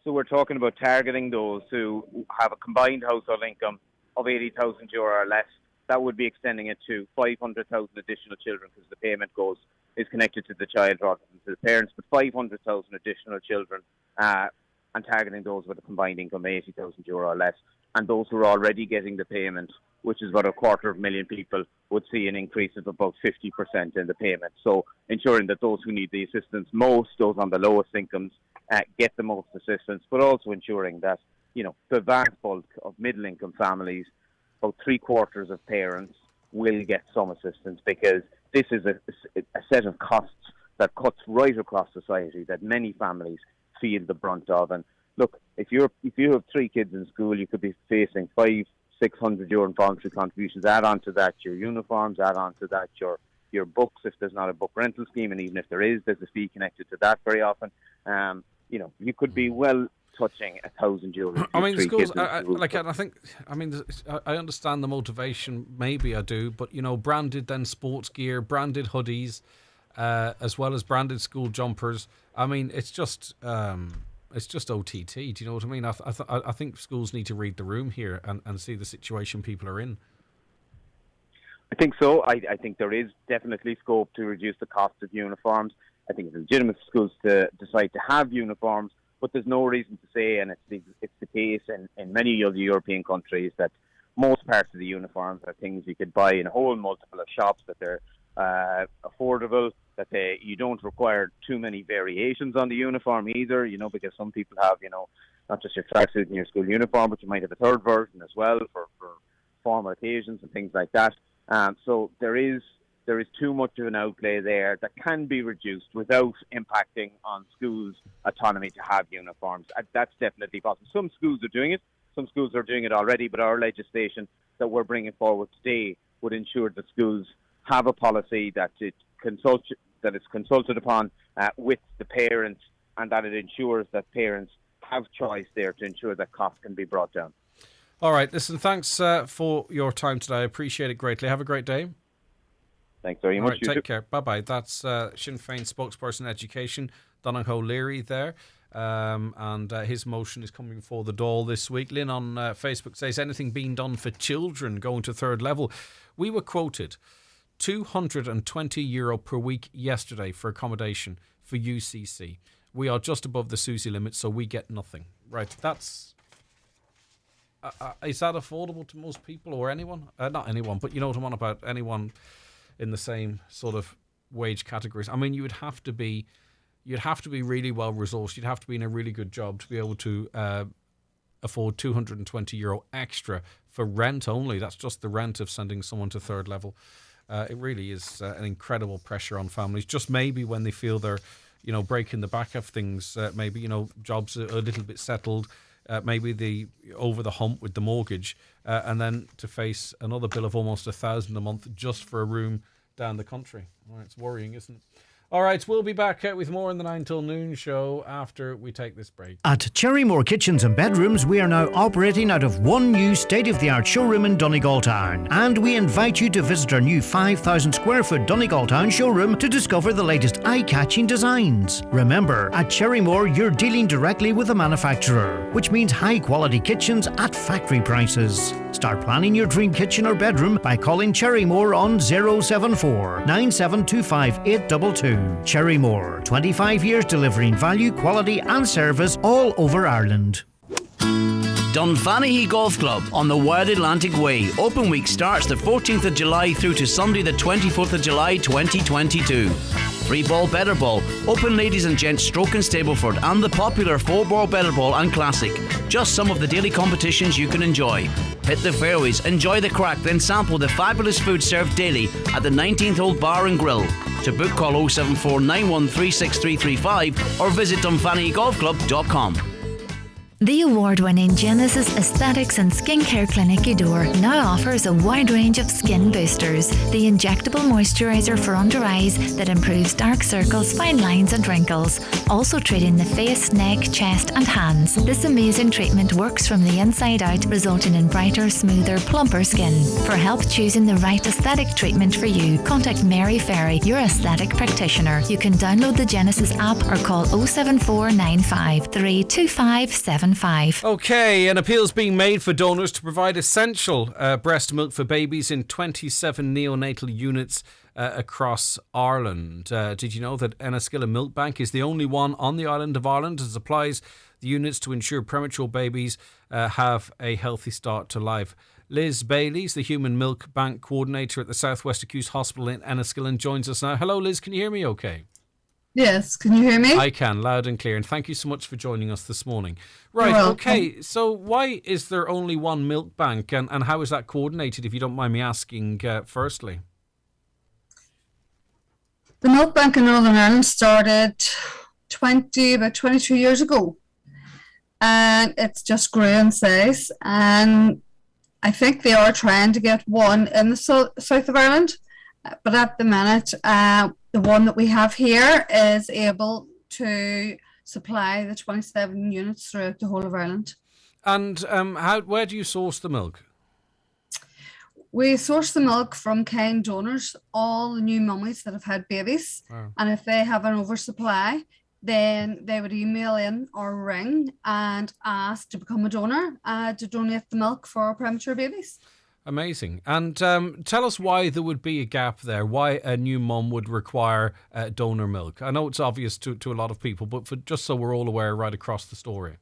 So we're talking about targeting those who have a combined household income of €80,000 or less. That would be extending it to 500,000 additional children, because the payment is connected to the child rather than to the parents, but 500,000 additional children, and targeting those with a combined income of €80,000 or less. And those who are already getting the payment, which is about 250,000 people, would see an increase of about 50% in the payment. So ensuring that those who need the assistance most, those on the lowest incomes, get the most assistance, but also ensuring that, the vast bulk of middle-income families, about 3/4 of parents, will get some assistance, because this is a set of costs that cuts right across society that many families feel the brunt of. And look, if you have 3 kids in school, you could be facing €500-600 in voluntary contributions. Add on to that your uniforms, add on to that your books if there's not a book rental scheme, and even if there is, there's a fee connected to that very often. You could be well touching €1,000. I mean, schools, I understand the motivation, maybe I do, but branded then sports gear, branded hoodies, as well as branded school jumpers. I mean, it's just OTT. Do you know what I mean? I think schools need to read the room here and see the situation people are in. I think so. I think there is definitely scope to reduce the cost of uniforms. I think it's legitimate for schools to decide to have uniforms, but there's no reason to say, and it's the case in many of the European countries, that most parts of the uniforms are things you could buy in a whole multiple of shops, that they're affordable, that you don't require too many variations on the uniform either, because some people have, not just your tracksuit and your school uniform, but you might have a third version as well for formal occasions and things like that. So there is too much of an outlay there that can be reduced without impacting on schools' autonomy to have uniforms. That's definitely possible. Some schools are doing it. Some schools are doing it already, but our legislation that we're bringing forward today would ensure that schools have a policy that is consulted upon with the parents, and that it ensures that parents have choice there to ensure that costs can be brought down. All right, listen, thanks for your time today. I appreciate it greatly. Have a great day. Thanks very much. All right, take care. Bye-bye. That's Sinn Féin spokesperson education, Donogh O'Leary there. And his motion is coming for the Dáil this week. Lynn on Facebook says, anything being done for children going to third level? We were quoted €220 per week yesterday for accommodation for UCC. We are just above the SUSI limit, so we get nothing. Right, that's... is that affordable to most people or anyone? Not anyone, but you know what I'm on about. Anyone in the same sort of wage categories. I mean, you'd have to be really well resourced. You'd have to be in a really good job to be able to afford €220 extra for rent only. That's just the rent of sending someone to third level. It really is an incredible pressure on families. Just maybe when they feel they're, breaking the back of things, maybe, jobs are a little bit settled, maybe the over the hump with the mortgage, and then to face another bill of almost $1,000 a month just for a room down the country. Well, it's worrying, isn't it? All right, we'll be back with more in the 9 till noon show after we take this break. At Cherrymore Kitchens and Bedrooms, we are now operating out of one new state-of-the-art showroom in Donegal Town. And we invite you to visit our new 5,000 square foot Donegal Town showroom to discover the latest eye-catching designs. Remember, at Cherrymore, you're dealing directly with the manufacturer, which means high-quality kitchens at factory prices. Start planning your dream kitchen or bedroom by calling Cherrymore on 074 9725 822. Cherrymore, 25 years delivering value, quality and service all over Ireland. Dunfanaghy Golf Club on the Wild Atlantic Way. Open week starts the 14th of July through to Sunday the 24th of July 2022. 3-ball better ball, open ladies and gents stroke in Stableford, and the popular 4-ball better ball and classic. Just some of the daily competitions you can enjoy. Hit the fairways, enjoy the crack, then sample the fabulous food served daily at the 19th Hole Bar and Grill. To book, call 07491363335 or visit dunfanagygolfclub.com. The award-winning Genesis Aesthetics and Skincare Clinic Udor now offers a wide range of skin boosters. The injectable moisturiser for under eyes that improves dark circles, fine lines and wrinkles. Also treating the face, neck, chest and hands. This amazing treatment works from the inside out, resulting in brighter, smoother, plumper skin. For help choosing the right aesthetic treatment for you, contact Mary Ferry, your aesthetic practitioner. You can download the Genesis app or call 07495 32575. Okay, an appeal's being made for donors to provide essential breast milk for babies in 27 neonatal units across Ireland. Did you know that Enniskillen Milk Bank is the only one on the island of Ireland that supplies the units to ensure premature babies have a healthy start to life? Liz Bailey's the Human Milk Bank Coordinator at the South West Accused Hospital in Enniskillen, joins us now. Hello, Liz, can you hear me okay? Yes, can you hear me? I can, loud and clear, and thank you so much for joining us this morning. Right, okay, so why is there only one milk bank, and how is that coordinated, if you don't mind me asking, firstly? The milk bank in Northern Ireland started about 22 years ago, and it's just grew in size, and I think they are trying to get one in the south of Ireland, but at the minute, the one that we have here is able to supply the 27 units throughout the whole of Ireland. And where do you source the milk? We source the milk from kind donors, all the new mummies that have had babies. Wow. And if they have an oversupply, then they would email in or ring and ask to become a donor to donate the milk for premature babies. Amazing. And tell us why there would be a gap there, why a new mum would require donor milk. I know it's obvious to a lot of people, but just so we're all aware right across the story.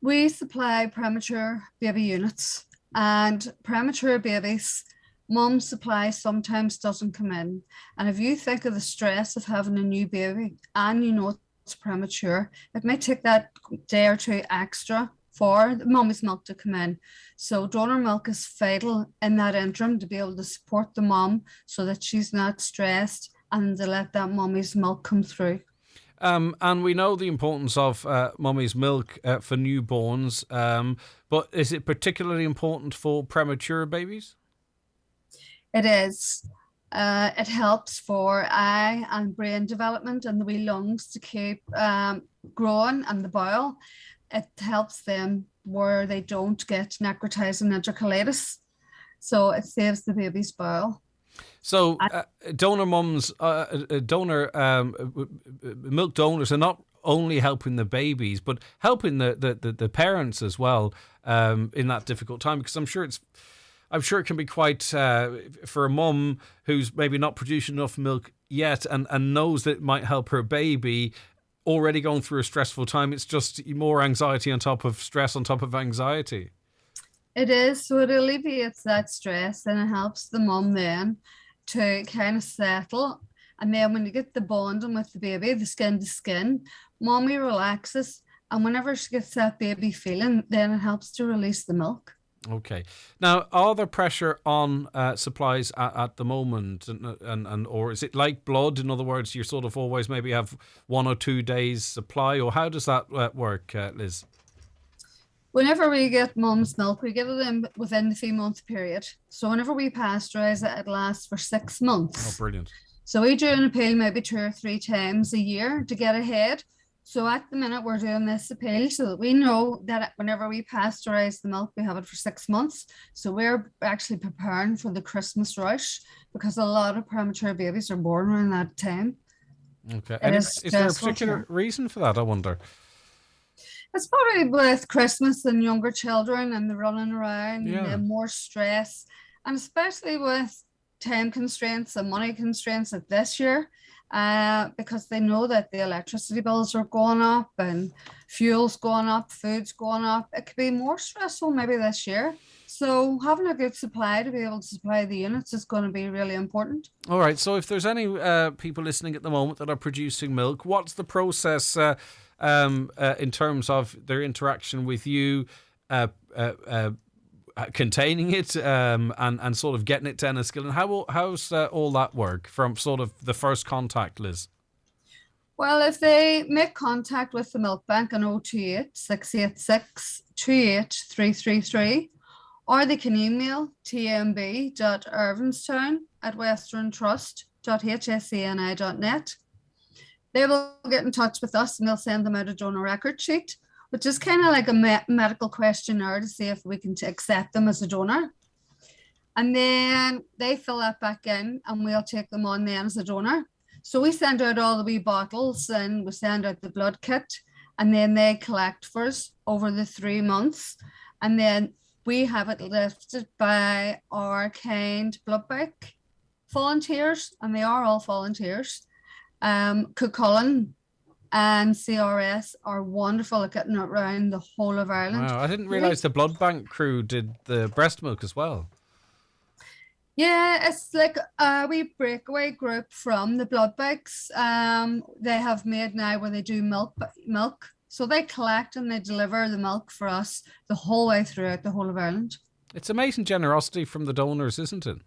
We supply premature baby units, and premature babies, mum's supply sometimes doesn't come in. And if you think of the stress of having a new baby and you know it's premature, it may take that day or two extra for the mummy's milk to come in. So donor milk is vital in that interim to be able to support the mum so that she's not stressed and to let that mummy's milk come through. And we know the importance of mummy's milk for newborns, but is it particularly important for premature babies? It is. It helps for eye and brain development and the wee lungs to keep growing, and the bowel. It helps them where they don't get necrotizing enterocolitis. So it saves the baby's bowel. So donor mums, milk donors are not only helping the babies, but helping the parents as well in that difficult time, because I'm sure it can be quite for a mum who's maybe not producing enough milk yet and knows that it might help her baby, already going through a stressful time. It's just more anxiety on top of stress on top of anxiety. It is. So it alleviates that stress and it helps the mum then to kind of settle. And then when you get the bonding with the baby, the skin to skin, mommy relaxes. And whenever she gets that baby feeling, then it helps to release the milk. Okay. Now, are there pressure on supplies at the moment, and or is it like blood? In other words, you sort of always maybe have 1 or 2 days supply, or how does that work, Liz? Whenever we get mum's milk, we get it in within the 3-month period. So whenever we pasteurize it, it lasts for 6 months. Oh, brilliant. So we do an appeal maybe 2 or 3 times a year to get ahead. So at the minute, we're doing this appeal so that we know that whenever we pasteurize the milk, we have it for 6 months. So we're actually preparing for the Christmas rush, because a lot of premature babies are born around that time. Okay. And is there a particular reason for that, I wonder? It's probably with Christmas and younger children and the running around and more stress. And especially with time constraints and money constraints like this year, because they know that the electricity bills are going up and fuel's going up, food's going up. It could be more stressful maybe this year. So having a good supply to be able to supply the units is going to be really important. All right. So if there's any people listening at the moment that are producing milk, what's the process in terms of their interaction with you, containing it and sort of getting it to Enniskillen? How's all that work from sort of the first contact, Liz? Well, if they make contact with the milk bank on 028 686 28333, or they can email tmb.irvinstown@westerntrust.hsani.net. They will get in touch with us and we'll send them out a donor record sheet, which is kind of like a medical questionnaire to see if we can accept them as a donor. And then they fill that back in and we'll take them on then as a donor. So we send out all the wee bottles and we send out the blood kit, and then they collect for us over the 3 months. And then we have it lifted by our kind blood bank volunteers, and they are all volunteers. Cuchulainn and CRS are wonderful at getting it around the whole of Ireland. Wow, I didn't realise the blood bank crew did the breast milk as well. Yeah, it's like a wee breakaway group from the blood banks. They have made now where they do milk. So they collect and they deliver the milk for us the whole way throughout the whole of Ireland. It's amazing generosity from the donors, isn't it?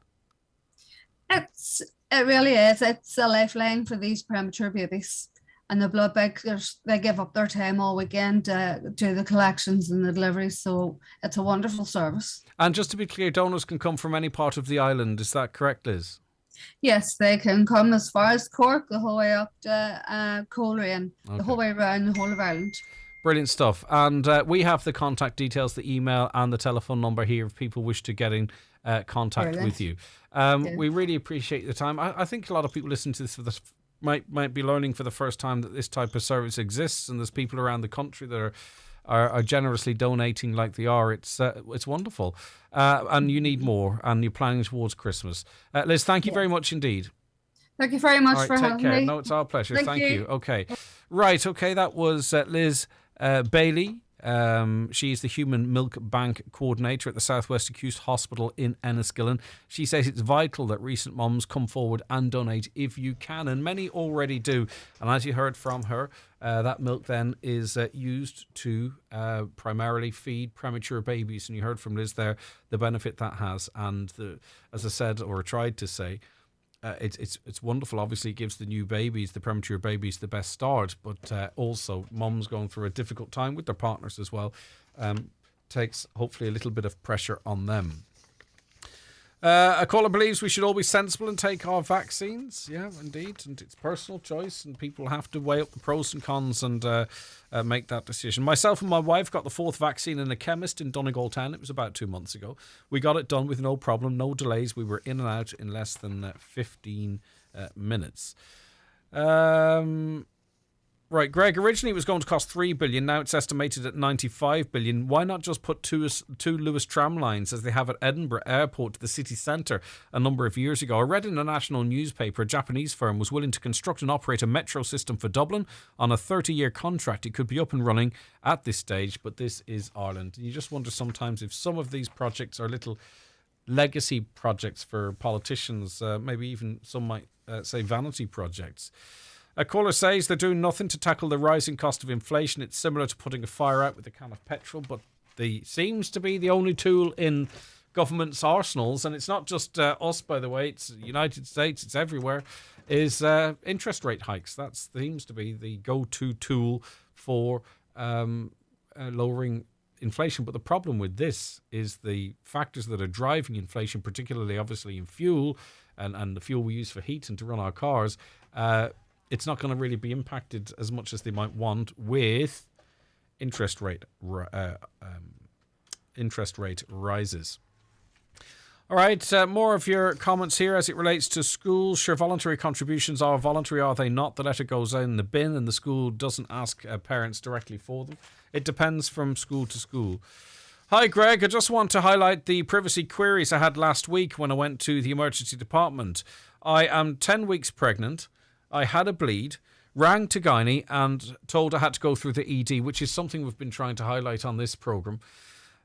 It really is. It's a lifeline for these premature babies. And the blood bankers, they give up their time all weekend to do the collections and the deliveries. So it's a wonderful service. And just to be clear, donors can come from any part of the island. Is that correct, Liz? Yes, they can come as far as Cork, the whole way up to Coleraine, the whole way around the whole of Ireland. Brilliant stuff. And we have the contact details, the email and the telephone number here if people wish to get in contact with you. We really appreciate the time. I think a lot of people listening to this might be learning for the first time that this type of service exists, and there's people around the country that are generously donating like they are. It's wonderful. And you need more, and you're planning towards Christmas. Liz, thank you very much indeed. Thank you very much for take having care. me. No, it's our pleasure. Thank you. you. Okay. Right. Okay. That was Liz Bailey. She's the Human Milk Bank Coordinator at the Southwest Accused Hospital in Enniskillen. She says it's vital that recent mums come forward and donate if you can, and many already do. And as you heard from her, that milk then is used to primarily feed premature babies. And you heard from Liz there the benefit that has. And as I said, or tried to say, it's wonderful. Obviously, it gives the new babies, the premature babies, the best start, but also mums going through a difficult time with their partners as well takes hopefully a little bit of pressure on them. A caller believes we should all be sensible and take our vaccines. Yeah, indeed. And it's personal choice, and people have to weigh up the pros and cons and make that decision. Myself and my wife got the 4th vaccine in a chemist in Donegal Town. It was about 2 months ago. We got it done with no problem, no delays. We were in and out in less than 15 minutes. Right, Greg, originally it was going to cost $3 billion. Now it's estimated at $95 billion. Why not just put two Lewis tram lines, as they have at Edinburgh Airport, to the city centre a number of years ago? I read in a national newspaper a Japanese firm was willing to construct and operate a metro system for Dublin on a 30-year contract. It could be up and running at this stage, but this is Ireland. You just wonder sometimes if some of these projects are little legacy projects for politicians, maybe even some might say vanity projects. A caller says they're doing nothing to tackle the rising cost of inflation. It's similar to putting a fire out with a can of petrol, but seems to be the only tool in government's arsenals, and it's not just us, by the way, it's the United States, it's everywhere, is interest rate hikes. That seems to be the go-to tool for lowering inflation. But the problem with this is the factors that are driving inflation, particularly obviously in fuel and the fuel we use for heat and to run our cars, it's not going to really be impacted as much as they might want with interest rate rises. All right, more of your comments here as it relates to schools. Sure, voluntary contributions are voluntary, are they not? The letter goes in the bin and the school doesn't ask parents directly for them. It depends from school to school. Hi, Greg. I just want to highlight the privacy queries I had last week when I went to the emergency department. I am 10 weeks pregnant. I had a bleed, rang to gynae and told I had to go through the ED, which is something we've been trying to highlight on this programme.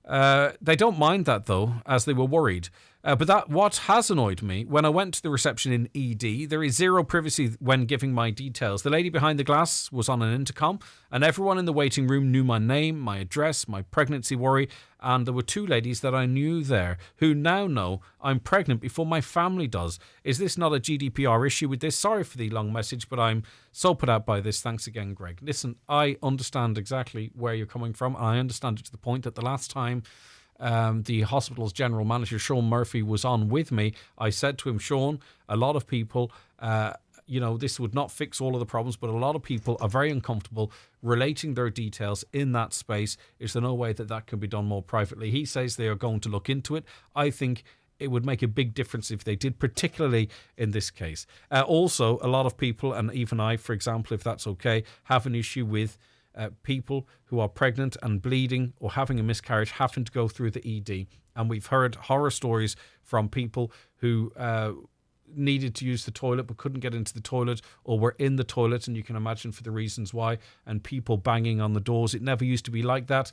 They don't mind that, though, as they were worried. But what has annoyed me, when I went to the reception in ED, there is zero privacy when giving my details. The lady behind the glass was on an intercom, and everyone in the waiting room knew my name, my address, my pregnancy worry, and there were 2 ladies that I knew there who now know I'm pregnant before my family does. Is this not a GDPR issue with this? Sorry for the long message, but I'm so put out by this. Thanks again, Greg. Listen, I understand exactly where you're coming from. I understand it to the point that the last time the hospital's general manager, Sean Murphy, was on with me, I said to him, Sean, a lot of people, this would not fix all of the problems, but a lot of people are very uncomfortable relating their details in that space. Is there no way that can be done more privately? He says they are going to look into it. I think it would make a big difference if they did, particularly in this case. Also, a lot of people, and even I, for example, if that's okay, have an issue with people who are pregnant and bleeding or having a miscarriage having to go through the ED. And we've heard horror stories from people who needed to use the toilet but couldn't get into the toilet, or were in the toilet, and you can imagine for the reasons why, and people banging on the doors. It never used to be like that.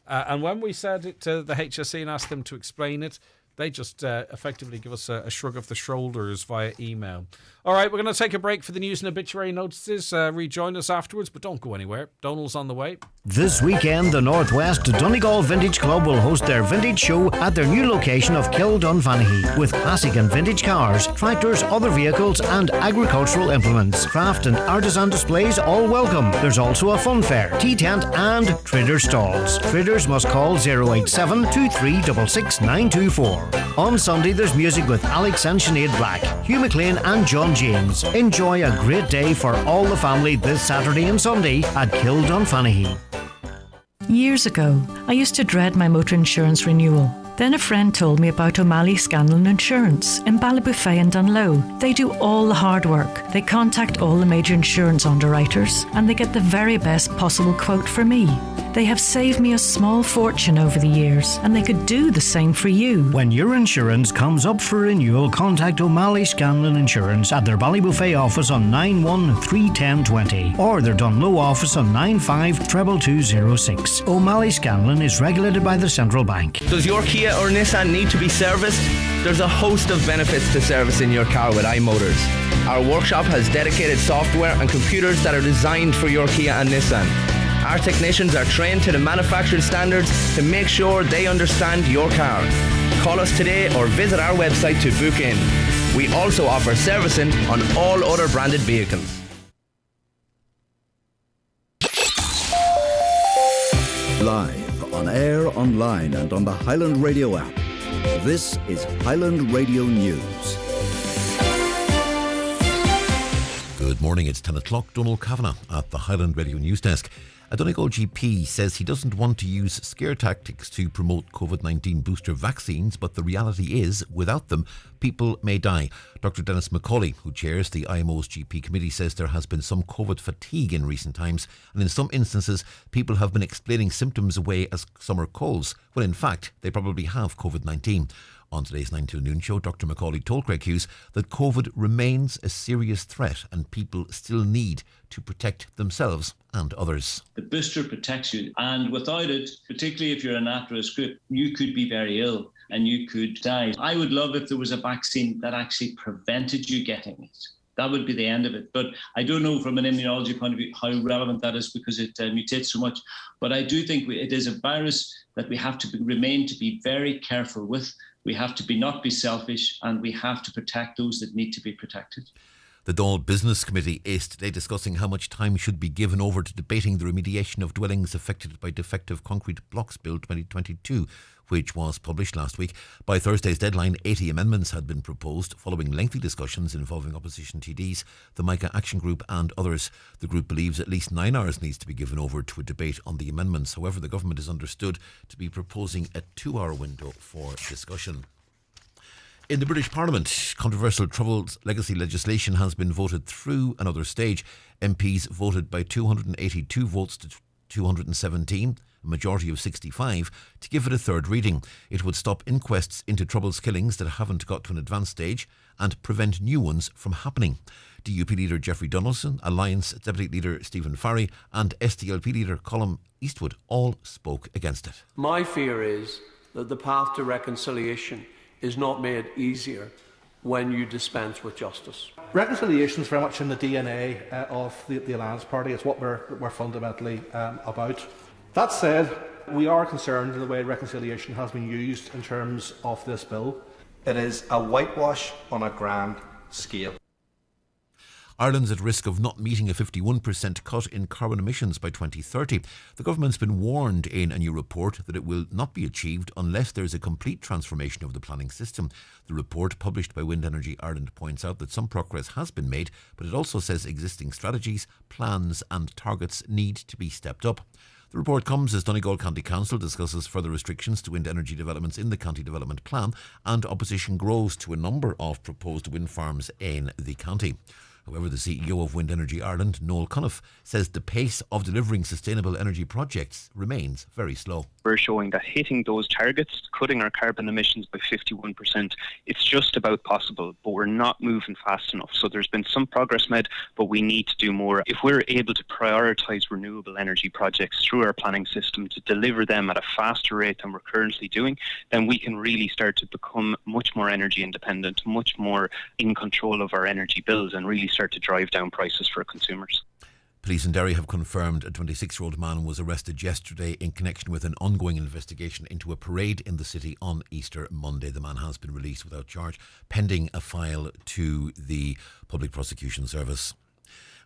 And when we said it to the HSE and asked them to explain it, they just effectively give us a shrug of the shoulders via email. All right, we're going to take a break for the news and obituary notices. Rejoin us afterwards, but don't go anywhere. Donald's on the way. This weekend, the Northwest Donegal Vintage Club will host their vintage show at their new location of Kildunfanaghy, with classic and vintage cars, tractors, other vehicles and agricultural implements. Craft and artisan displays all welcome. There's also a fun fair, tea tent and trader stalls. Traders must call 087 2366 924. On Sunday, there's music with Alex and Sinead Black, Hugh McLean and John James. Enjoy a great day for all the family this Saturday and Sunday at Kildunfanaghy. Years ago, I used to dread my motor insurance renewal. Then a friend told me about O'Malley Scanlon Insurance in Ballybofey and Dunlow. They do all the hard work. They contact all the major insurance underwriters and they get the very best possible quote for me. They have saved me a small fortune over the years, and they could do the same for you. When your insurance comes up for renewal, contact O'Malley Scanlon Insurance at their Ballybofey office on 9131020 or their Dunlow office on 952206. O'Malley Scanlon is regulated by the Central Bank. Does your Kia or Nissan need to be serviced? There's a host of benefits to servicing your car with iMotors. Our workshop has dedicated software and computers that are designed for your Kia and Nissan. Our technicians are trained to the manufactured standards to make sure they understand your car. Call us today or visit our website to book in. We also offer servicing on all other branded vehicles. Live, on air, online and on the Highland Radio app. This is Highland Radio News. Good morning, it's 10 o'clock. Donald Kavanagh at the Highland Radio News Desk. A Donegal GP says he doesn't want to use scare tactics to promote COVID-19 booster vaccines, but the reality is, without them, people may die. Dr. Dennis McCauley, who chairs the IMO's GP committee, says there has been some COVID fatigue in recent times, and in some instances, people have been explaining symptoms away as summer colds, when in fact, they probably have COVID-19. On today's 9 to Noon show, Dr. McCauley told Greg Hughes that COVID remains a serious threat and people still need to protect themselves and others. The booster protects you, and without it, particularly if you're an at-risk group, you could be very ill and you could die. I would love if there was a vaccine that actually prevented you getting it. That would be the end of it. But I don't know from an immunology point of view how relevant that is because it mutates so much. But I do think it is a virus that we have to remain to be very careful with. We have to not be selfish, and we have to protect those that need to be protected. The Dáil Business Committee is today discussing how much time should be given over to debating the remediation of dwellings affected by Defective Concrete Blocks Bill 2022, which was published last week. By Thursday's deadline, 80 amendments had been proposed, following lengthy discussions involving opposition TDs, the MICA Action Group and others. The group believes at least 9 hours needs to be given over to a debate on the amendments. However, the government is understood to be proposing a 2-hour window for discussion. In the British Parliament, controversial Troubles legacy legislation has been voted through another stage. MPs voted by 282 votes to 217. a majority of 65, to give it a third reading. It would stop inquests into troubles killings that haven't got to an advanced stage and prevent new ones from happening. DUP leader Jeffrey Donaldson, Alliance Deputy Leader Stephen Farry and SDLP leader Colm Eastwood all spoke against it. My fear is that the path to reconciliation is not made easier when you dispense with justice. Reconciliation is very much in the DNA of the Alliance Party. It's what we're fundamentally about. That said, we are concerned in the way reconciliation has been used in terms of this bill. It is a whitewash on a grand scale. Ireland's at risk of not meeting a 51% cut in carbon emissions by 2030. The government's been warned in a new report that it will not be achieved unless there is a complete transformation of the planning system. The report, published by Wind Energy Ireland, points out that some progress has been made, but it also says existing strategies, plans and targets need to be stepped up. The report comes as Donegal County Council discusses further restrictions to wind energy developments in the County Development Plan, and opposition grows to a number of proposed wind farms in the county. However, the CEO of Wind Energy Ireland, Noel Cunniff, says the pace of delivering sustainable energy projects remains very slow. We're showing that hitting those targets, cutting our carbon emissions by 51%, it's just about possible, but we're not moving fast enough. So there's been some progress made, but we need to do more. If we're able to prioritise renewable energy projects through our planning system to deliver them at a faster rate than we're currently doing, then we can really start to become much more energy independent, much more in control of our energy bills, and really start to drive down prices for consumers. Police in Derry have confirmed a 26-year-old man was arrested yesterday in connection with an ongoing investigation into a parade in the city on Easter Monday. The man has been released without charge, pending a file to the Public Prosecution Service.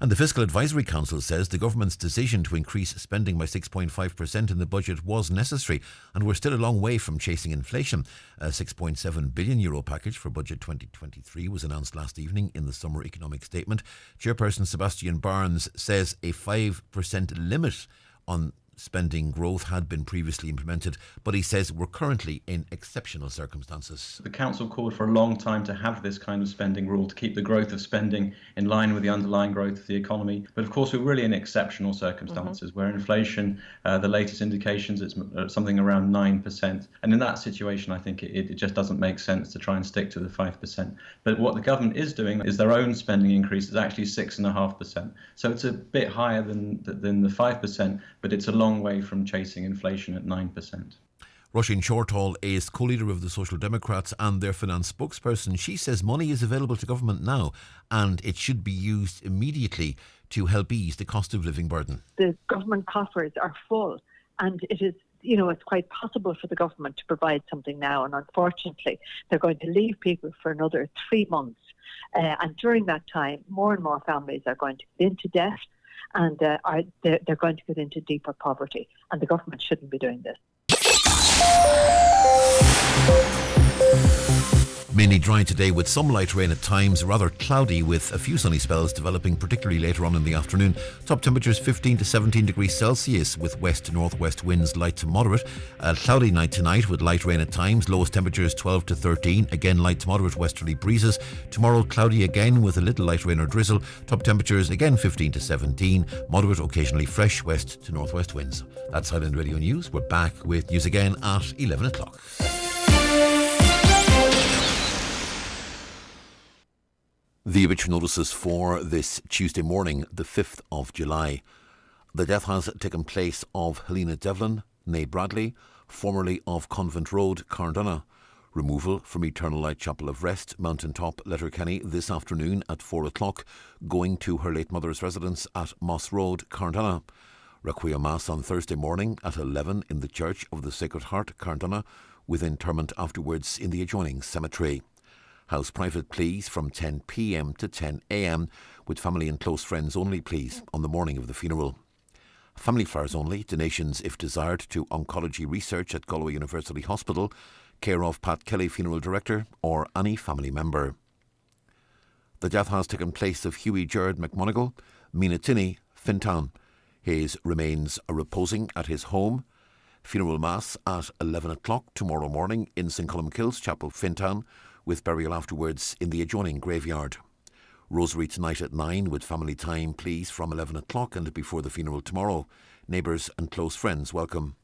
And the Fiscal Advisory Council says the government's decision to increase spending by 6.5% in the budget was necessary, and we're still a long way from chasing inflation. A €6.7 billion package for budget 2023 was announced last evening in the summer economic statement. Chairperson Sebastian Barnes says a 5% limit on spending growth had been previously implemented, but he says we're currently in exceptional circumstances. The council called for a long time to have this kind of spending rule to keep the growth of spending in line with the underlying growth of the economy. But of course, we're really in exceptional circumstances where inflation, the latest indications, it's something around 9%. And in that situation, I think it just doesn't make sense to try and stick to the 5%. But what the government is doing is their own spending increase is actually 6.5%. So it's a bit higher than the 5%, but it's a long way from chasing inflation at 9%. Roisin Shortall is co-leader of the Social Democrats and their finance spokesperson. She says money is available to government now and it should be used immediately to help ease the cost of living burden. The government coffers are full, and it is, it's quite possible for the government to provide something now, and unfortunately they're going to leave people for another 3 months. And during that time, more and more families are going to get into debt, and they're going to get into deeper poverty, and the government shouldn't be doing this. Mainly dry today with some light rain at times, rather cloudy with a few sunny spells developing particularly later on in the afternoon. Top temperatures 15 to 17 degrees Celsius with west to northwest winds light to moderate. A cloudy night tonight with light rain at times. Lowest temperatures 12 to 13, again light to moderate westerly breezes. Tomorrow cloudy again with a little light rain or drizzle. Top temperatures again 15 to 17, moderate occasionally fresh west to northwest winds. That's Highland Radio News. We're back with news again at 11 o'clock. The obituary notices for this Tuesday morning, the 5th of July. The death has taken place of Helena Devlin, née Bradley, formerly of Convent Road, Carndonagh. Removal from Eternal Light Chapel of Rest, Mountain Top, Letterkenny, this afternoon at 4 o'clock, going to her late mother's residence at Moss Road, Carndonagh. Requiem Mass on Thursday morning at 11 in the Church of the Sacred Heart, Carndonagh, with interment afterwards in the adjoining cemetery. House private please from 10 p.m. to 10 a.m. with family and close friends only please on the morning of the funeral. Family flowers only, donations if desired to oncology research at Galway University Hospital, care of Pat Kelly, funeral director, or any family member. The death has taken place of Hughie Gerard McMonigal, Mina Tinney, Fintown. His remains are reposing at his home. Funeral Mass at 11 o'clock tomorrow morning in St Columkills Chapel, Fintown, with burial afterwards in the adjoining graveyard. Rosary tonight at 9 with family time please from 11 o'clock and before the funeral tomorrow. Neighbours and close friends welcome.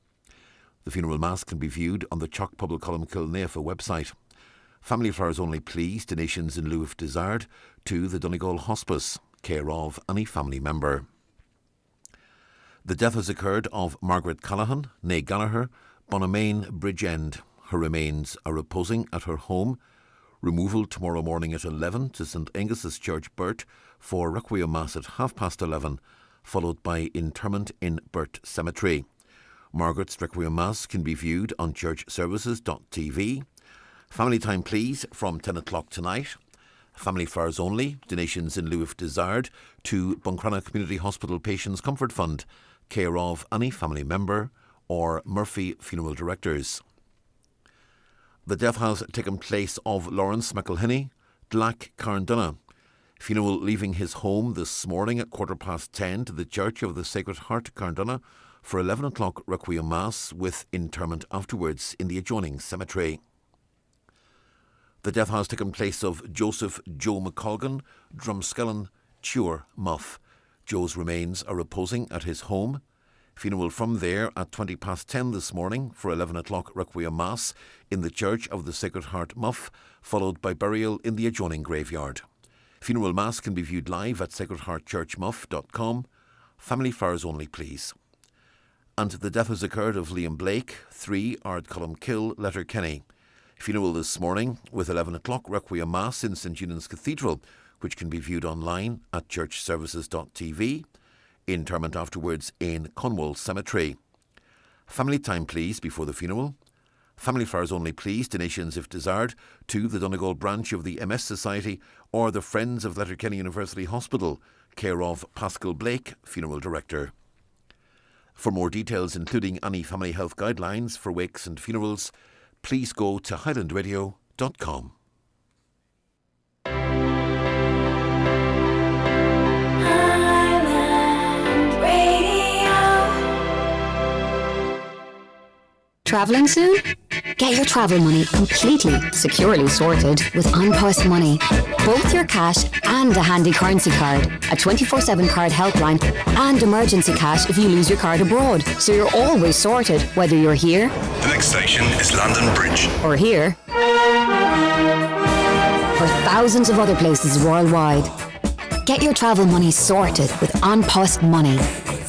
The funeral mass can be viewed on the Choc Pobl Colmcille Nefa website. Family flowers only please, donations in lieu if desired, to the Donegal Hospice, care of any family member. The death has occurred of Margaret Callahan, née Gallagher, Bonamain Bridge End. Her remains are reposing at her home. Removal tomorrow morning at 11 to St Angus's Church, Burt, for Requiem Mass at 11:30, followed by interment in Burt Cemetery. Margaret's Requiem Mass can be viewed on churchservices.tv. Family time please from 10 o'clock tonight. Family flowers only, donations in lieu if desired, to Buncrana Community Hospital Patients Comfort Fund, care of any family member or Murphy Funeral Directors. The death has taken place of Lawrence McElhinney, Dlac Carndunna. Funeral leaving his home this morning at 10:15 to the Church of the Sacred Heart, Carndunna, for 11 o'clock Requiem Mass, with interment afterwards in the adjoining cemetery. The death has taken place of Joseph Joe McColgan, Drumskellen, Tuer, Muff. Joe's remains are reposing at his home. Funeral from there at 10:20 this morning for 11 o'clock Requiem Mass in the Church of the Sacred Heart, Muff, followed by burial in the adjoining graveyard. Funeral Mass can be viewed live at sacredheartchurchmuff.com. Family flowers only, please. And the death has occurred of Liam Blake, 3 Ardcolumkill, Letterkenny. Funeral this morning with 11 o'clock Requiem Mass in St Eunan's Cathedral, which can be viewed online at churchservices.tv. Interment afterwards in Conwall Cemetery. Family time please before the funeral. Family flowers only please, donations if desired, to the Donegal branch of the MS Society or the Friends of Letterkenny University Hospital, care of Pascal Blake, Funeral Director. For more details, including any family health guidelines for wakes and funerals, please go to highlandradio.com. Travelling soon? Get your travel money completely, securely sorted with An Post Money. Both your cash and a handy currency card, a 24/7 card helpline, and emergency cash if you lose your card abroad. So you're always sorted, whether you're here. The next station is London Bridge. Or here. Or thousands of other places worldwide. Get your travel money sorted with An Post Money.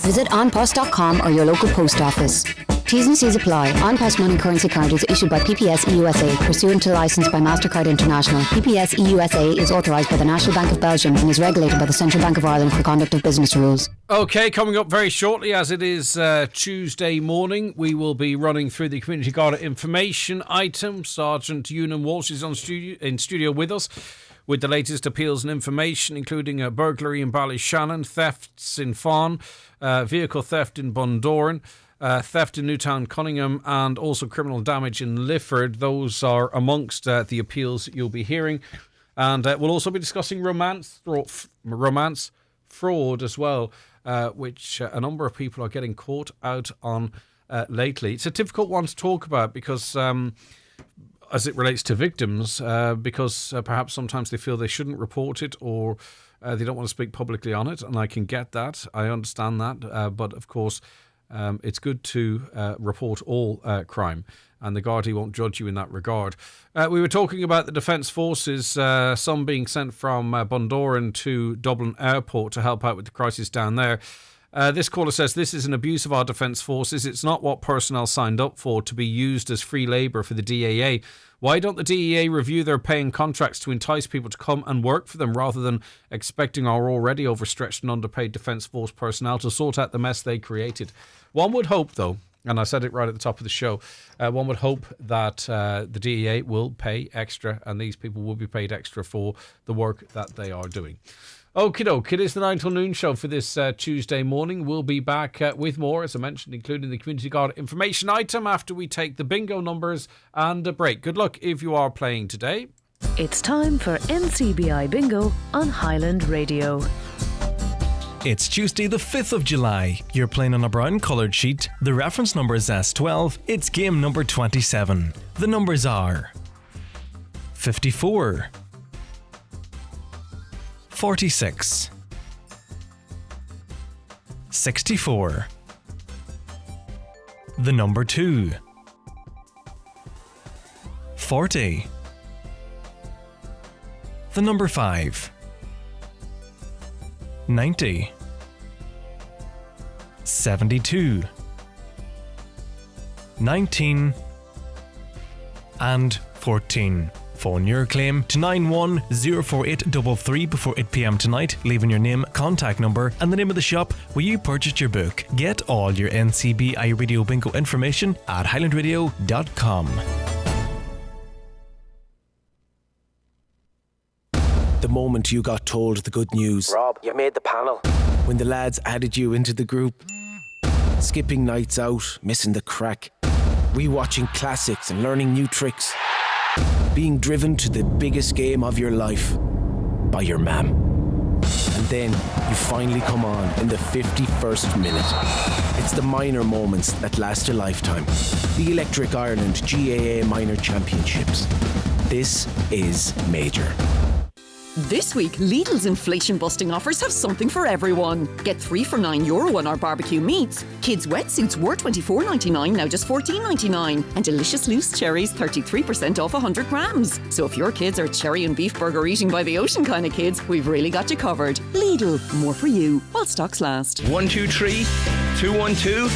Visit anpost.com or your local post office. T's and C's apply. An Post Money currency card is issued by PPS EUSA, pursuant to licence by MasterCard International. PPS EUSA is authorised by the National Bank of Belgium and is regulated by the Central Bank of Ireland for conduct of business rules. OK, coming up very shortly, as it is Tuesday morning, we will be running through the Community Garda information item. Sergeant Ewan Walsh is in studio with us with the latest appeals and information, including a burglary in Ballyshannon, thefts in Fawn, vehicle theft in Bundoran, theft in Newtown Cunningham, and also criminal damage in Lifford. Those are amongst the appeals that you'll be hearing. And we'll also be discussing romance fraud as well, which a number of people are getting caught out on lately. It's a difficult one to talk about because as it relates to victims, because perhaps sometimes they feel they shouldn't report it, or they don't want to speak publicly on it, and I can get that. I understand that. But of course, it's good to report all crime, and the Gardaí won't judge you in that regard. We were talking about the Defence Forces, some being sent from Bundoran to Dublin Airport to help out with the crisis down there. This caller says, this is an abuse of our Defence Forces. It's not what personnel signed up for, to be used as free labour for the DAA. Why don't the DEA review their pay and contracts to entice people to come and work for them, rather than expecting our already overstretched and underpaid Defence Force personnel to sort out the mess they created? One would hope, though, and I said it right at the top of the show, one would hope that the DEA will pay extra, and these people will be paid extra for the work that they are doing. Okie doke, it is the 9 till noon show for this Tuesday morning. We'll be back with more, as I mentioned, including the Community Garda information item after we take the bingo numbers and a break. Good luck if you are playing today. It's time for NCBI Bingo on Highland Radio. It's Tuesday the 5th of July. You're playing on a brown coloured sheet. The reference number is S12. It's game number 27. The numbers are 54, 46, 64, the number 2, 40. The number 5. 90. 72. 19. And 14. Phone your claim to 9104833 before 8 p.m. tonight, leaving your name, contact number and the name of the shop where you purchased your book. Get all your NCBI Radio Bingo information at highlandradio.com. The moment you got told the good news. Rob, you made the panel. When the lads added you into the group. Skipping nights out, missing the crack. Rewatching classics and learning new tricks. Being driven to the biggest game of your life by your mam. And then you finally come on in the 51st minute. It's the minor moments that last a lifetime. The Electric Ireland GAA Minor Championships. This is major. This week, Lidl's inflation-busting offers have something for everyone. Get 3 for €9 on our barbecue meats. Kids' wetsuits were $24.99, now just $14.99. And delicious loose cherries, 33% off 100 grams. So if your kids are cherry and beef burger eating by the ocean kind of kids, we've really got you covered. Lidl, more for you, while stocks last. 123 212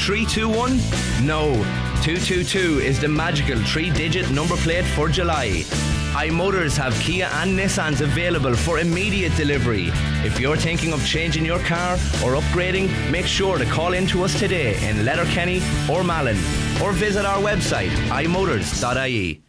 321? No, 222 is the magical 3-digit number plate for July. iMotors have Kia and Nissans available for immediate delivery. If you're thinking of changing your car or upgrading, make sure to call in to us today in Letterkenny or Malin, or visit our website imotors.ie.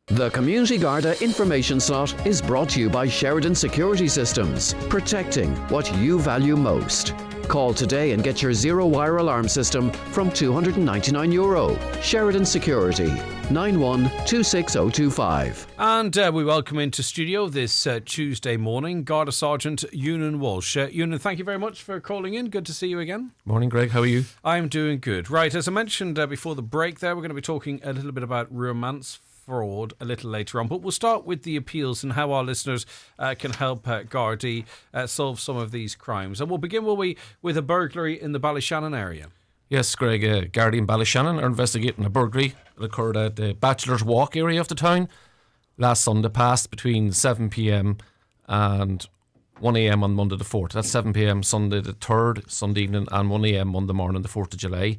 The Community Garda information slot is brought to you by Sheridan Security Systems, protecting what you value most. Call today and get your zero-wire alarm system from €299. Sheridan Security, 91-26025. And we welcome into studio this Tuesday morning Garda Sergeant Ewan Walsh. Ewan, thank you very much for calling in. Good to see you again. Morning, Greg. How are you? I'm doing good. Right, as I mentioned before the break there, we're going to be talking a little bit about romance fraud a little later on, but we'll start with the appeals and how our listeners can help Gardaí solve some of these crimes. And we'll begin, will we, with a burglary in the Ballyshannon area? Yes, Greg. Gardaí in Ballyshannon are investigating a burglary that occurred at the Bachelor's Walk area of the town last Sunday past between 7 p.m. and 1 a.m. on Monday the 4th. That's 7 p.m. Sunday the 3rd, Sunday evening, and 1 a.m. Monday morning the 4th of July.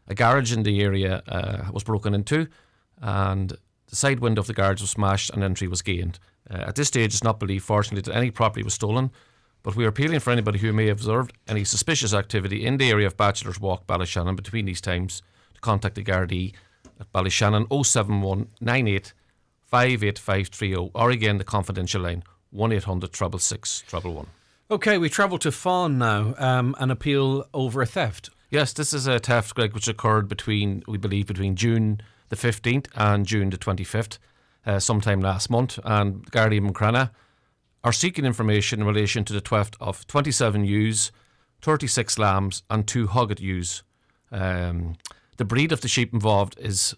A garage in the area was broken into, and the side window of the garage was smashed and entry was gained. At this stage, it's not believed, fortunately, that any property was stolen, but we are appealing for anybody who may have observed any suspicious activity in the area of Bachelor's Walk, Ballyshannon, between these times, to contact the Gardaí at Ballyshannon 071 98 58530, or again the confidential line 1800 666 111. Okay, we travel to Fawn now, an appeal over a theft. Yes, this is a theft, Greg, which occurred between June the 15th and June the 25th, sometime last month, and Gardaí in Muncrana are seeking information in relation to the theft of 27 ewes, 36 lambs and 2 hogget ewes. The breed of the sheep involved is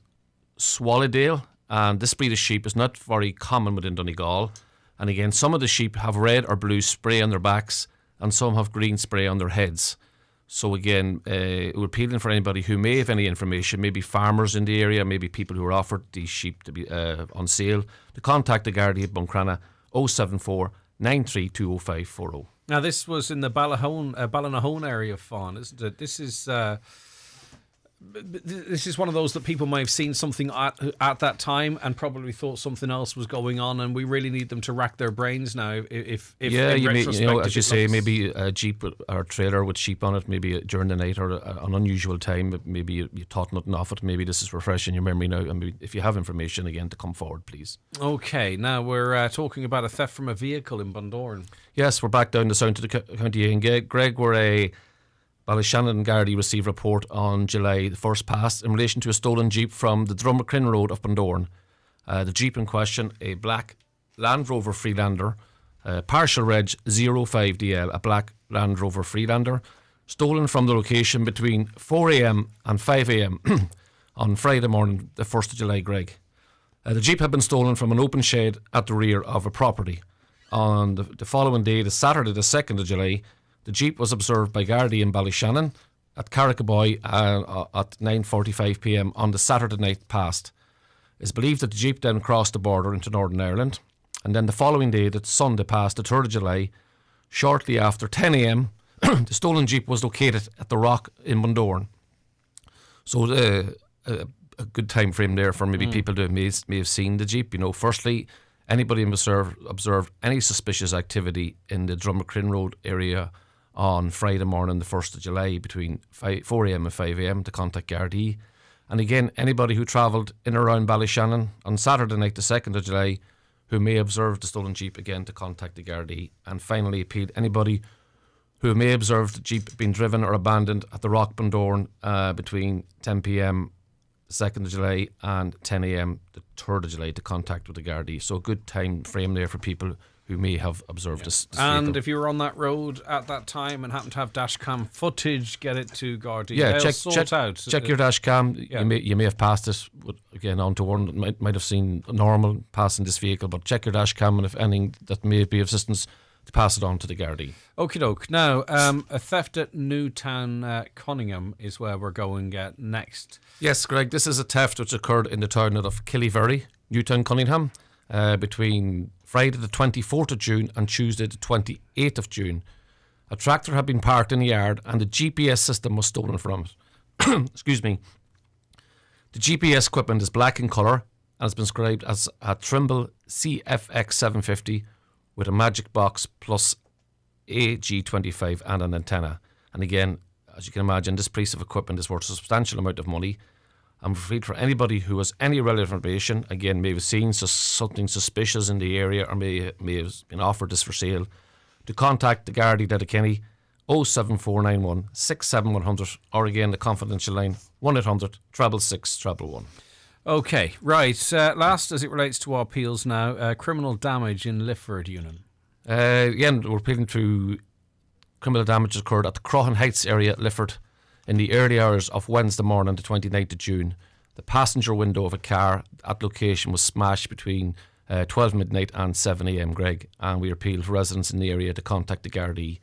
Swallowdale, and this breed of sheep is not very common within Donegal. And again, some of the sheep have red or blue spray on their backs and some have green spray on their heads. So again, we're appealing for anybody who may have any information, maybe farmers in the area, maybe people who are offered these sheep to be on sale, to contact the Gardaí at Buncrana 074 9320540. Now, this was in the Ballynahone area of Fawn, isn't it? This is one of those that people may have seen something at that time and probably thought something else was going on, and we really need them to rack their brains now. If as you say, maybe a jeep or trailer with sheep on it, maybe during the night or an unusual time, maybe you thought nothing of it. Maybe this is refreshing your memory now. And if you have information, again, to come forward, please. Okay, now we're talking about a theft from a vehicle in Bundoran. Yes, we're back down the south to the county. And Greg, we're a Ballyshannon Gardaí received a report on July the 1st past in relation to a stolen Jeep from the Drumacrin Road of Bundoran. The Jeep in question, a black Land Rover Freelander, partial reg 05DL, a black Land Rover Freelander, stolen from the location between 4 a.m. and 5 a.m. on Friday morning, the 1st of July, Greg. The Jeep had been stolen from an open shed at the rear of a property. On the following day, the Saturday the 2nd of July, the Jeep was observed by Gardaí in Ballyshannon at Carricaboy at 9:45 p.m. on the Saturday night past. It's believed that the Jeep then crossed the border into Northern Ireland, and then the following day, the Sunday past, the 3rd of July, shortly after 10 a.m, the stolen Jeep was located at the Rock in Bundoran. So a good time frame there for maybe people that may have seen the Jeep. You know, firstly, anybody observed any suspicious activity in the Drumacrin Road area on Friday morning, the 1st of July, between 4 a.m. and 5 a.m, to contact Garda. And again, anybody who travelled in or around Ballyshannon on Saturday night, the 2nd of July, who may observe the stolen Jeep, again to contact the Garda. And finally, appealed anybody who may observe the Jeep being driven or abandoned at the Rock Bundoran between 10 p.m. the 2nd of July and 10 a.m. the 3rd of July to contact with the Garda. So a good time frame there for people who may have observed this And vehicle. if you were on that road at that time and happen to have dash cam footage, get it to Garda. Yeah, They'll check your dash cam. Yeah. You may have passed it, again, on to one that might have seen normal passing this vehicle, but check your dash cam, and if anything that may be of assistance, to pass it on to the Garda. Okie doke. Now, a theft at Newtown, Cunningham is where we're going next. Yes, Greg, this is a theft which occurred in the town of Killyverry, Newtown, Cunningham, between Friday the 24th of June and Tuesday the 28th of June. A tractor had been parked in the yard and the GPS system was stolen from it. Excuse me. The GPS equipment is black in colour and has been described as a Trimble CFX 750 with a magic box plus AG25 and an antenna. And again, as you can imagine, this piece of equipment is worth a substantial amount of money. I'm afraid for anybody who has any relevant information, again, may have seen something suspicious in the area or may have been offered this for sale, to contact the Garda Letterkenny 07491 67100, or again the confidential line 1800 666 111. Okay, right. Last, as it relates to our appeals now, criminal damage in Lifford Union. Again, we're appealing to criminal damage that occurred at the Croghan Heights area at Lifford in the early hours of Wednesday morning, the 29th of June. The passenger window of a car at location was smashed between 12 midnight and 7 a.m, Greg, and we appeal for residents in the area to contact the Garda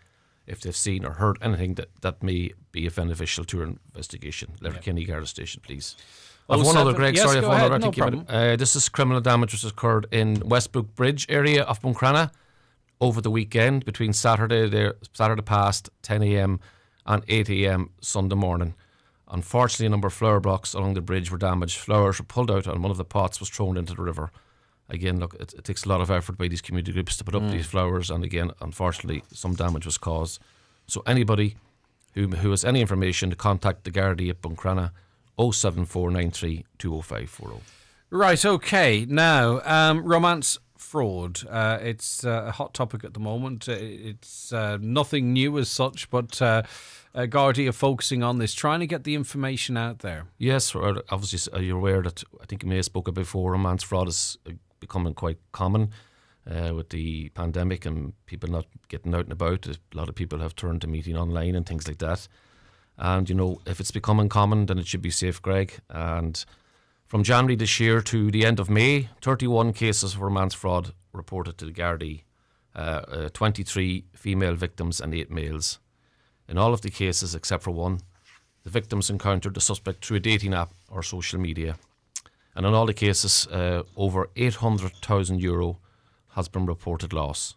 if they've seen or heard anything that may be beneficial to our investigation. Letterkenny Garda Station, please. I have one other, Greg. Yes, sorry, I have go one ahead, other. no problem. This is criminal damage which occurred in Westbrook Bridge area of Buncrana over the weekend between Saturday past 10 a.m. and 8 a.m. Sunday morning. Unfortunately, a number of flower blocks along the bridge were damaged. Flowers were pulled out and one of the pots was thrown into the river. Again, look, it takes a lot of effort by these community groups to put up these flowers, and again, unfortunately, some damage was caused. So anybody who has any information, to contact the Garda at Buncrana 07493 20540. Right, okay. Now, romance fraud. It's a hot topic at the moment. It's nothing new as such, but Garda are focusing on this, trying to get the information out there. Yes, obviously you're aware that, I think you may have spoken before, romance fraud is becoming quite common with the pandemic and people not getting out and about. A lot of people have turned to meeting online and things like that. And, you know, if it's becoming common, then it should be safe, Greg. And from January this year to the end of May, 31 cases of romance fraud reported to the Garda, 23 female victims and 8 males. In all of the cases, except for one, the victims encountered the suspect through a dating app or social media. And in all the cases, over €800,000 has been reported loss.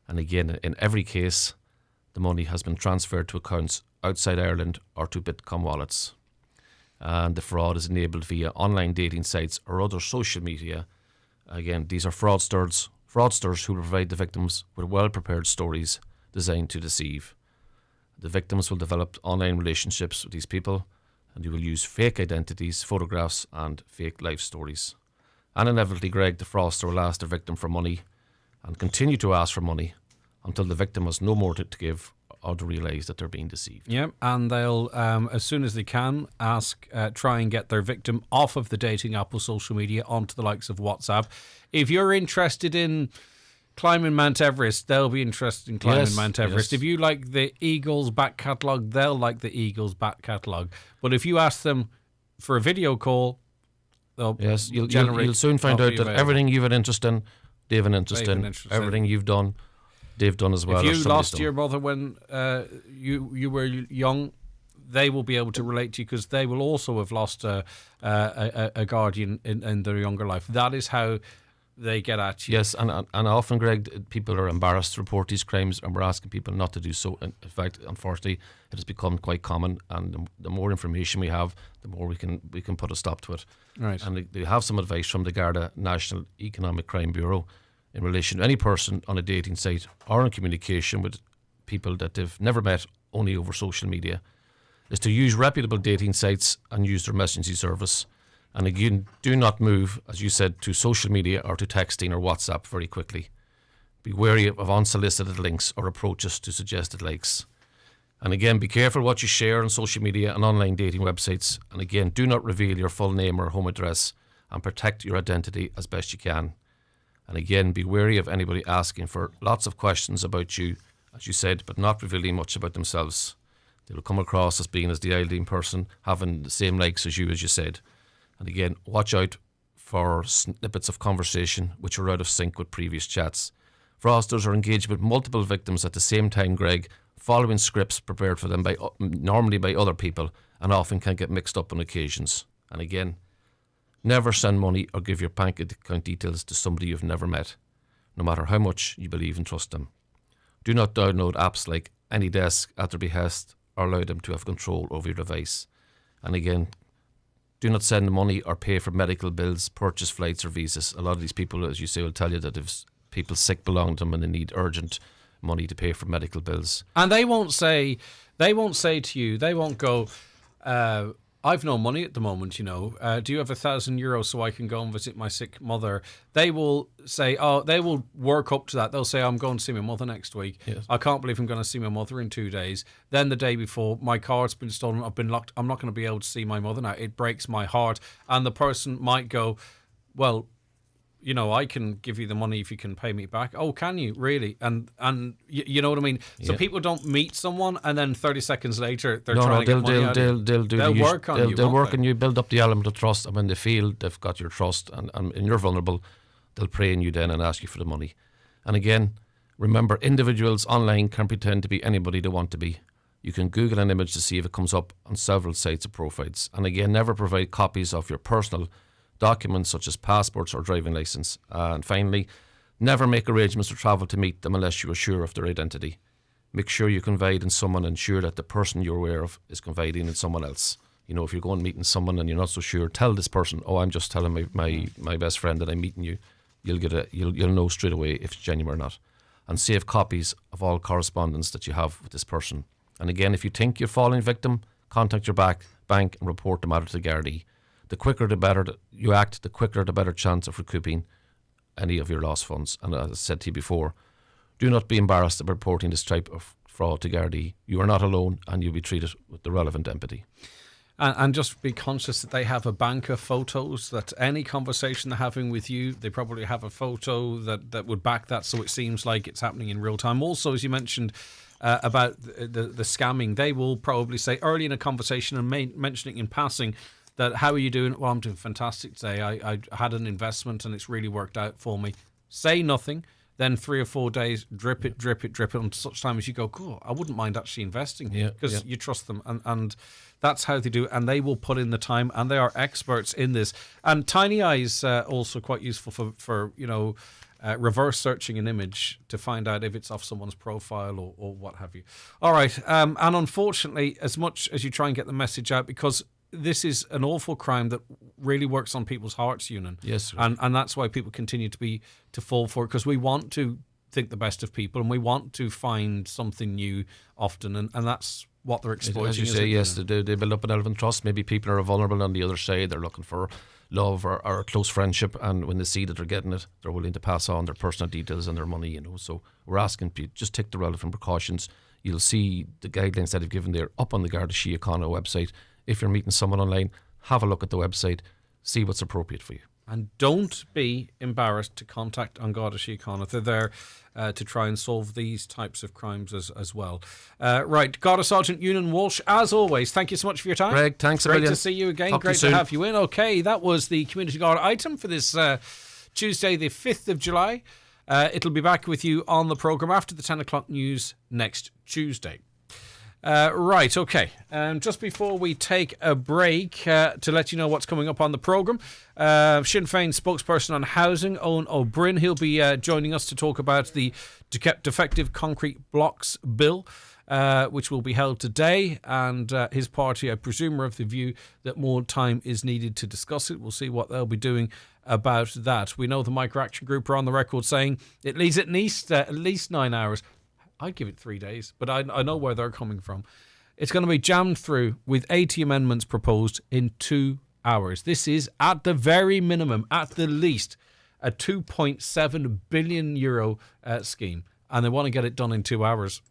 And again, in every case, the money has been transferred to accounts outside Ireland or to Bitcoin wallets. And the fraud is enabled via online dating sites or other social media. Again, these are fraudsters who provide the victims with well-prepared stories designed to deceive. The victims will develop online relationships with these people, and they will use fake identities, photographs and fake life stories. And inevitably, Greg, the fraudster will ask the victim for money and continue to ask for money until the victim has no more to give or to realise that they're being deceived. Yeah, and they'll, as soon as they can, try and get their victim off of the dating app or social media onto the likes of WhatsApp. If you're interested in climbing Mount Everest, they'll be interested in climbing Mount Everest. If you like the Eagles back catalogue, they'll like the Eagles back catalogue. But if you ask them for a video call, they'll you'll soon find out that everything you've an interest in, they have an interest in. Everything you've done, they've done as well. If you lost your mother when you were young, they will be able to relate to you because they will also have lost a guardian in their younger life. That is how they get at you. Yes, and often, Greg, people are embarrassed to report these crimes, and we're asking people not to do so. In fact, unfortunately, it has become quite common, and the more information we have, the more we can put a stop to it. Right. And they have some advice from the Garda National Economic Crime Bureau in relation to any person on a dating site or in communication with people that they've never met, only over social media, is to use reputable dating sites and use their messaging service. And again, do not move, as you said, to social media or to texting or WhatsApp very quickly. Be wary of unsolicited links or approaches to suggested likes. And again, be careful what you share on social media and online dating websites. And again, do not reveal your full name or home address, and protect your identity as best you can. And again, be wary of anybody asking for lots of questions about you, as you said, but not revealing much about themselves. They will come across as being as the ideal person, having the same likes as you said. And again, watch out for snippets of conversation which are out of sync with previous chats. Fraudsters are engaged with multiple victims at the same time, Greg, following scripts prepared for them normally by other people, and often can get mixed up on occasions. And again, never send money or give your bank account details to somebody you've never met, no matter how much you believe and trust them. Do not download apps like AnyDesk at their behest or allow them to have control over your device. And again, do not send money or pay for medical bills, purchase flights or visas. A lot of these people, as you say, will tell you that if people sick belong to them and they need urgent money to pay for medical bills. And they won't say to you, they won't go, I've no money at the moment, do you have €1,000 so I can go and visit my sick mother? They will say, they will work up to that. They'll say, I'm going to see my mother next week. Yes. I can't believe I'm going to see my mother in 2 days. Then the day before, my car's been stolen, I've been locked, I'm not going to be able to see my mother now. It breaks my heart. And the person might go, well, I can give you the money if you can pay me back. Oh, can you? Really? And you know what I mean? So people don't meet someone and then 30 seconds later they're trying to get money out of you. They'll work on you. They'll work on you, build up the element of trust, and when they feel they've got your trust and you're vulnerable, they'll prey on you then and ask you for the money. And again, remember, individuals online can pretend to be anybody they want to be. You can Google an image to see if it comes up on several sites or profiles. And again, never provide copies of your personal documents such as passports or driving licence. And finally, never make arrangements to travel to meet them unless you are sure of their identity. Make sure you confide in someone and ensure that the person you're aware of is confiding in someone else. If you're going meeting someone and you're not so sure, tell this person, I'm just telling my best friend that I'm meeting you. You'll know straight away if it's genuine or not. And save copies of all correspondence that you have with this person. And again, if you think you're falling victim, contact your bank and report the matter to the Garda. The quicker the better you act, the quicker the better chance of recouping any of your lost funds. And as I said to you before, do not be embarrassed about reporting this type of fraud to Garda. You are not alone, and you'll be treated with the relevant empathy. And just be conscious that they have a bank of photos, that any conversation they're having with you, they probably have a photo that would back that, so it seems like it's happening in real time. Also, as you mentioned about the scamming, they will probably say early in a conversation and mentioning in passing that, how are you doing? Well, I'm doing fantastic today. I had an investment and it's really worked out for me. Say nothing. Then 3 or 4 days, drip it until such time as you go, cool, I wouldn't mind actually investing, because you trust them. And that's how they do it. And they will put in the time, and they are experts in this. And Tiny Eyes also quite useful for reverse searching an image to find out if it's off someone's profile or what have you. All right. And unfortunately, as much as you try and get the message out, because this is an awful crime that really works on people's hearts, Ewan. Yes, and that's why people continue to fall for it, because we want to think the best of people and we want to find something new often, and that's what they're exploiting. As you say, yes, they build up an element of trust. Maybe people are vulnerable on the other side. They're looking for love or a close friendship, and when they see that they're getting it, they're willing to pass on their personal details and their money. So we're asking people, just take the relevant precautions. You'll see the guidelines that I've given there up on the Garda Síochána website. If you're meeting someone online, have a look at the website, see what's appropriate for you. And don't be embarrassed to contact An Garda Síochána. They're there to try and solve these types of crimes as well. Right, Garda Sergeant Ewan Walsh, as always, thank you so much for your time. Greg, thanks a million. Great to see you again. Talk Great to to have you in. Okay, that was the Community Garda item for this Tuesday, the 5th of July. It'll be back with you on the programme after the 10 o'clock news next Tuesday. Right, okay. Just before we take a break, to let you know what's coming up on the programme, Sinn Féin spokesperson on housing, Owen O'Brien, he'll be joining us to talk about the Defective Concrete Blocks Bill, which will be held today, and his party, I presume, are of the view that more time is needed to discuss it. We'll see what they'll be doing about that. We know the Micro Action Group are on the record saying it needs at least 9 hours. I'd give it 3 days, but I know where they're coming from. It's going to be jammed through with 80 amendments proposed in 2 hours. This is, at the very minimum, at the least, a €2.7 billion scheme, and they want to get it done in 2 hours.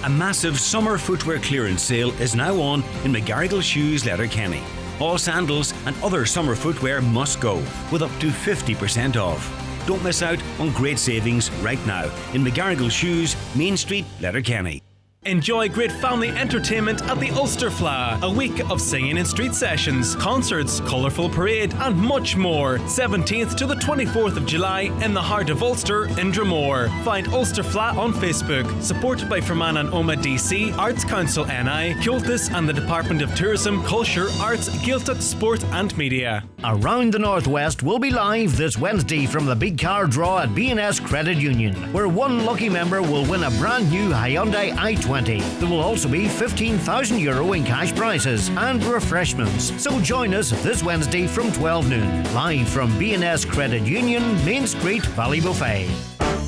A massive summer footwear clearance sale is now on in McGarrigle Shoes, Letterkenny. All sandals and other summer footwear must go, with up to 50% off. Don't miss out on great savings right now in McGarrigle Shoes, Main Street, Letterkenny. Enjoy great family entertainment at the Ulster Fla. A week of singing and street sessions, concerts, colourful parade and much more. 17th to the 24th of July in the heart of Ulster in Dromore. Find Ulster Fla on Facebook. Supported by Fermanagh and Omagh DC, Arts Council NI, Cultus and the Department of Tourism, Culture, Arts, Gaeltacht, Sport and Media. Around the Northwest will be live this Wednesday from the big car draw at B&S Credit Union, where one lucky member will win a brand new Hyundai i20. There will also be €15,000 in cash prizes and refreshments. So join us this Wednesday from 12 noon, live from B&S Credit Union, Main Street, Ballybuffet.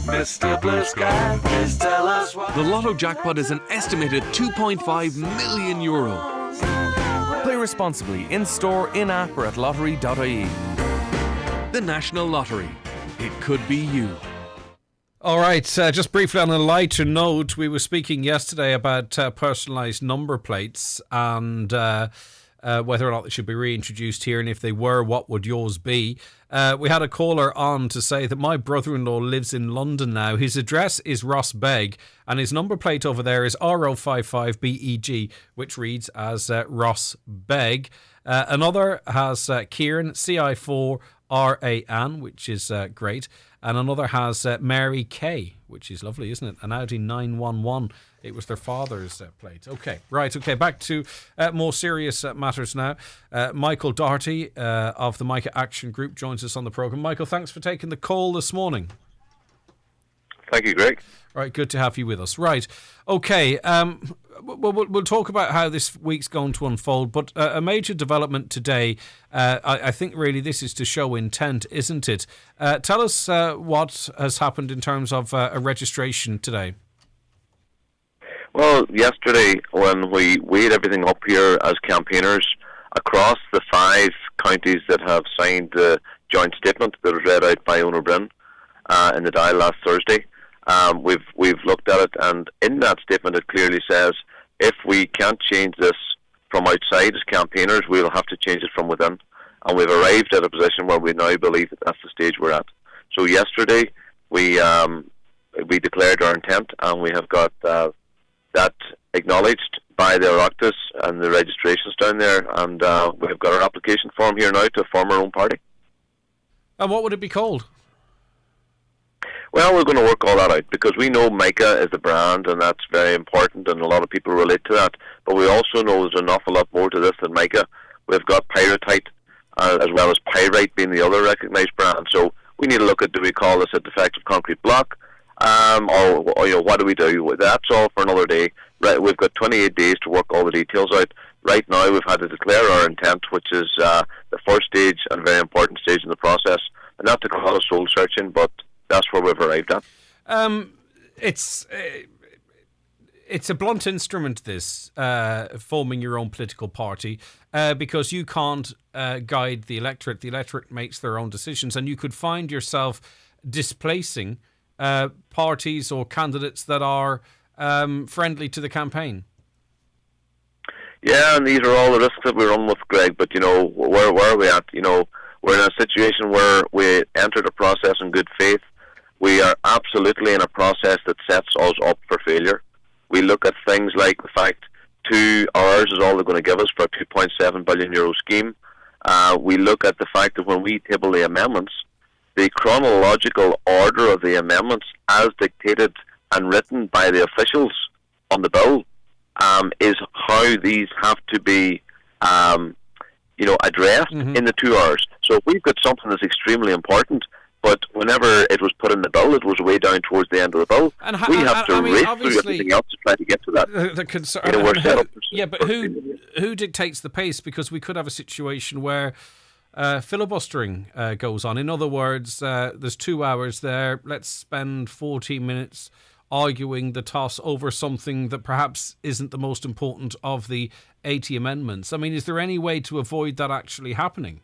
Mr. Blue Sky, please tell us what... The Lotto jackpot is an estimated €2.5 million. Play responsibly, in-store, in-app or at lottery.ie. The National Lottery. It could be you. All right, just briefly on a lighter note, we were speaking yesterday about personalised number plates and whether or not they should be reintroduced here, and if they were, what would yours be? We had a caller on to say that my brother-in-law lives in London now. His address is Ross Beg, and his number plate over there is RO55BEG, which reads as Ross Beg. Another has Kieran, CI4RAN, which is great. And another has Mary Kay, which is lovely, isn't it? An Audi 911. It was their father's plate. Okay, right. Okay, back to more serious matters now. Michael Doherty of the Micro Action Group joins us on the programme. Michael, thanks for taking the call this morning. Thank you, Greg. Right, good to have you with us. Right, okay. We'll talk about how this week's going to unfold, but a major development today, I think really this is to show intent, isn't it? Tell us what has happened in terms of a registration today. Well, yesterday when we weighed everything up here as campaigners across the 5 counties that have signed the joint statement that was read out by Owen O'Brien in the Dáil last Thursday, we've looked at it, and in that statement it clearly says if we can't change this from outside as campaigners, we'll have to change it from within. And we've arrived at a position where we now believe that that's the stage we're at. So yesterday we declared our intent, and we have got that acknowledged by the Oireachtas and the registrations down there, and we've got our application form here now to form our own party. And what would it be called? Well, we're going to work all that out, because we know Mica is the brand, and that's very important, and a lot of people relate to that. But we also know there's an awful lot more to this than Mica. We've got Pyrotite, as well as Pyrite being the other recognised brand. So we need to look at, do we call this a defective concrete block, or what do we do? That's all for another day. Right, we've got 28 days to work all the details out. Right now, we've had to declare our intent, which is the first stage and a very important stage in the process, and not to call it soul searching, but that's where we've arrived at. It's a blunt instrument, this, forming your own political party, because you can't guide the electorate. The electorate makes their own decisions, and you could find yourself displacing parties or candidates that are friendly to the campaign. Yeah, and these are all the risks that we run with, Greg, but, where are we at? We're in a situation where we entered a process in good faith. We are absolutely in a process that sets us up for failure. We look at things like the fact 2 hours is all they're going to give us for a €2.7 billion scheme. We look at the fact that when we table the amendments, the chronological order of the amendments as dictated and written by the officials on the bill is how these have to be, addressed in the 2 hours. So if we've got something that's extremely important, but whenever it was put in the bill, it was way down towards the end of the bill. We have to race through everything else to try to get to that. The concern, but who dictates the pace? Because we could have a situation where filibustering goes on. In other words, there's 2 hours there. Let's spend 14 minutes arguing the toss over something that perhaps isn't the most important of the 80 amendments. I mean, is there any way to avoid that actually happening?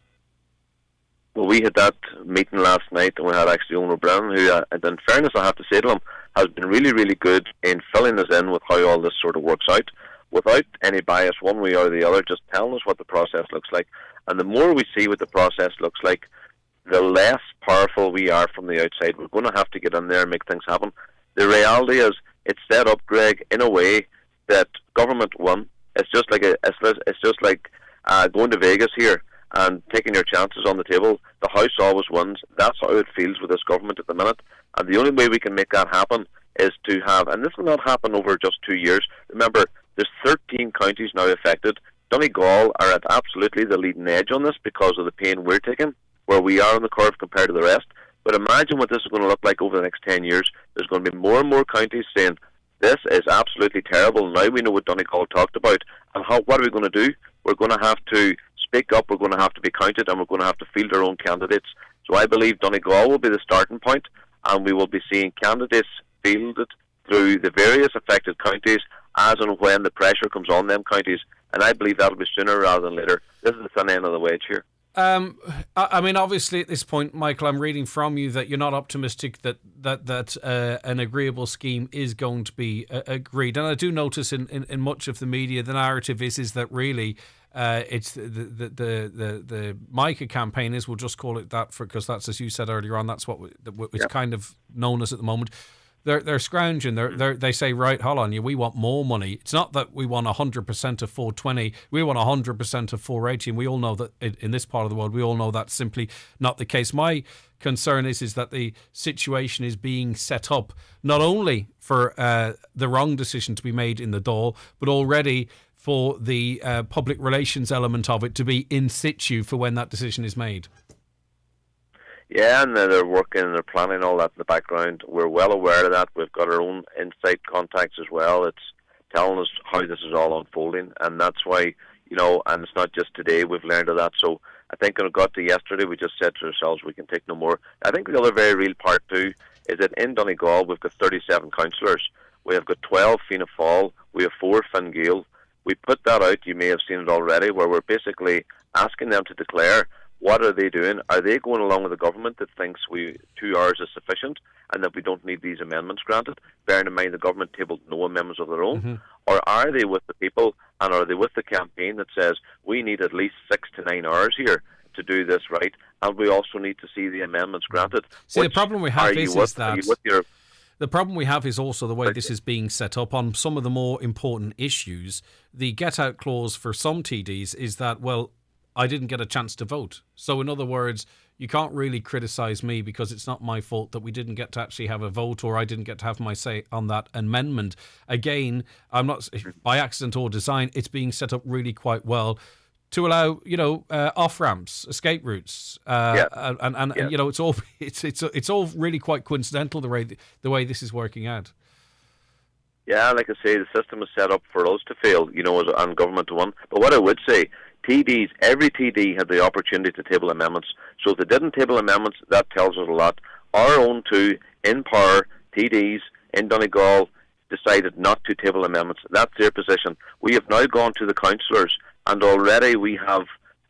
Well, we had that meeting last night, and we had actually Owner Brown, who, in fairness, I have to say to him, has been really, really good in filling us in with how all this sort of works out, without any bias one way or the other, just telling us what the process looks like. And the more we see what the process looks like, the less powerful we are from the outside. We're going to have to get in there and make things happen. The reality is, it's set up, Greg, in a way that government won. It's just like going to Vegas here and taking your chances on the table. The House always wins. That's how it feels with this government at the minute. And the only way we can make that happen is to have, and this will not happen over just 2 years. Remember, there's 13 counties now affected. Donegal are at absolutely the leading edge on this because of the pain we're taking, where we are on the curve compared to the rest. But imagine what this is going to look like over the next 10 years. There's going to be more and more counties saying, this is absolutely terrible. Now we know what Donegal talked about. And what are we going to do? We're going to have to speak up, we're going to have to be counted, and we're going to have to field our own candidates. So I believe Donegal will be the starting point, and we will be seeing candidates fielded through the various affected counties as and when the pressure comes on them counties. And I believe that'll be sooner rather than later. This is the thin end of the wedge here. I mean, obviously at this point, Michael, I'm reading from you that you're not optimistic that an agreeable scheme is going to be agreed. And I do notice in much of the media, the narrative is that really it's the Micah campaigners, we'll just call it that because that's, as you said earlier on, that's what it's kind of known as at the moment. They're scrounging. They say, right, hold on, we want more money. It's not that we want 100% of 420. We want 100% of 480. And we all know that in this part of the world, we all know that's simply not the case. My concern is that the situation is being set up not only for the wrong decision to be made in the Dáil, but already for the public relations element of it to be in situ for when that decision is made. Yeah, and they're working and they're planning all that in the background. We're well aware of that. We've got our own inside contacts as well. It's telling us how this is all unfolding, and that's why, and it's not just today we've learned of that. So I think when it got to yesterday, we just said to ourselves, we can take no more. I think the other very real part too is that in Donegal we've got 37 councillors. We have got 12 Fianna Fáil. We have 4 Fine Gael. We put that out, you may have seen it already, where we're basically asking them to declare what are they doing. Are they going along with the government that thinks 2 hours is sufficient and that we don't need these amendments granted, bearing in mind the government tabled no amendments of their own? Mm-hmm. Or are they with the people, and are they with the campaign that says we need at least 6 to 9 hours here to do this right, and we also need to see the amendments granted? See, the problem we have is that the problem we have is also the way this is being set up on some of the more important issues. The get-out clause for some TDs is that, well, I didn't get a chance to vote. So in other words, you can't really criticise me because it's not my fault that we didn't get to actually have a vote, or I didn't get to have my say on that amendment. Again, I'm not by accident or design. It's being set up really quite well to allow, off ramps, escape routes, and it's all really quite coincidental the way this is working out. Yeah, like I say, the system is set up for us to fail, and government to win. But what I would say, TDs, every TD had the opportunity to table amendments. So if they didn't table amendments, that tells us a lot. Our own 2 in power TDs in Donegal decided not to table amendments. That's their position. We have now gone to the councillors, and already we have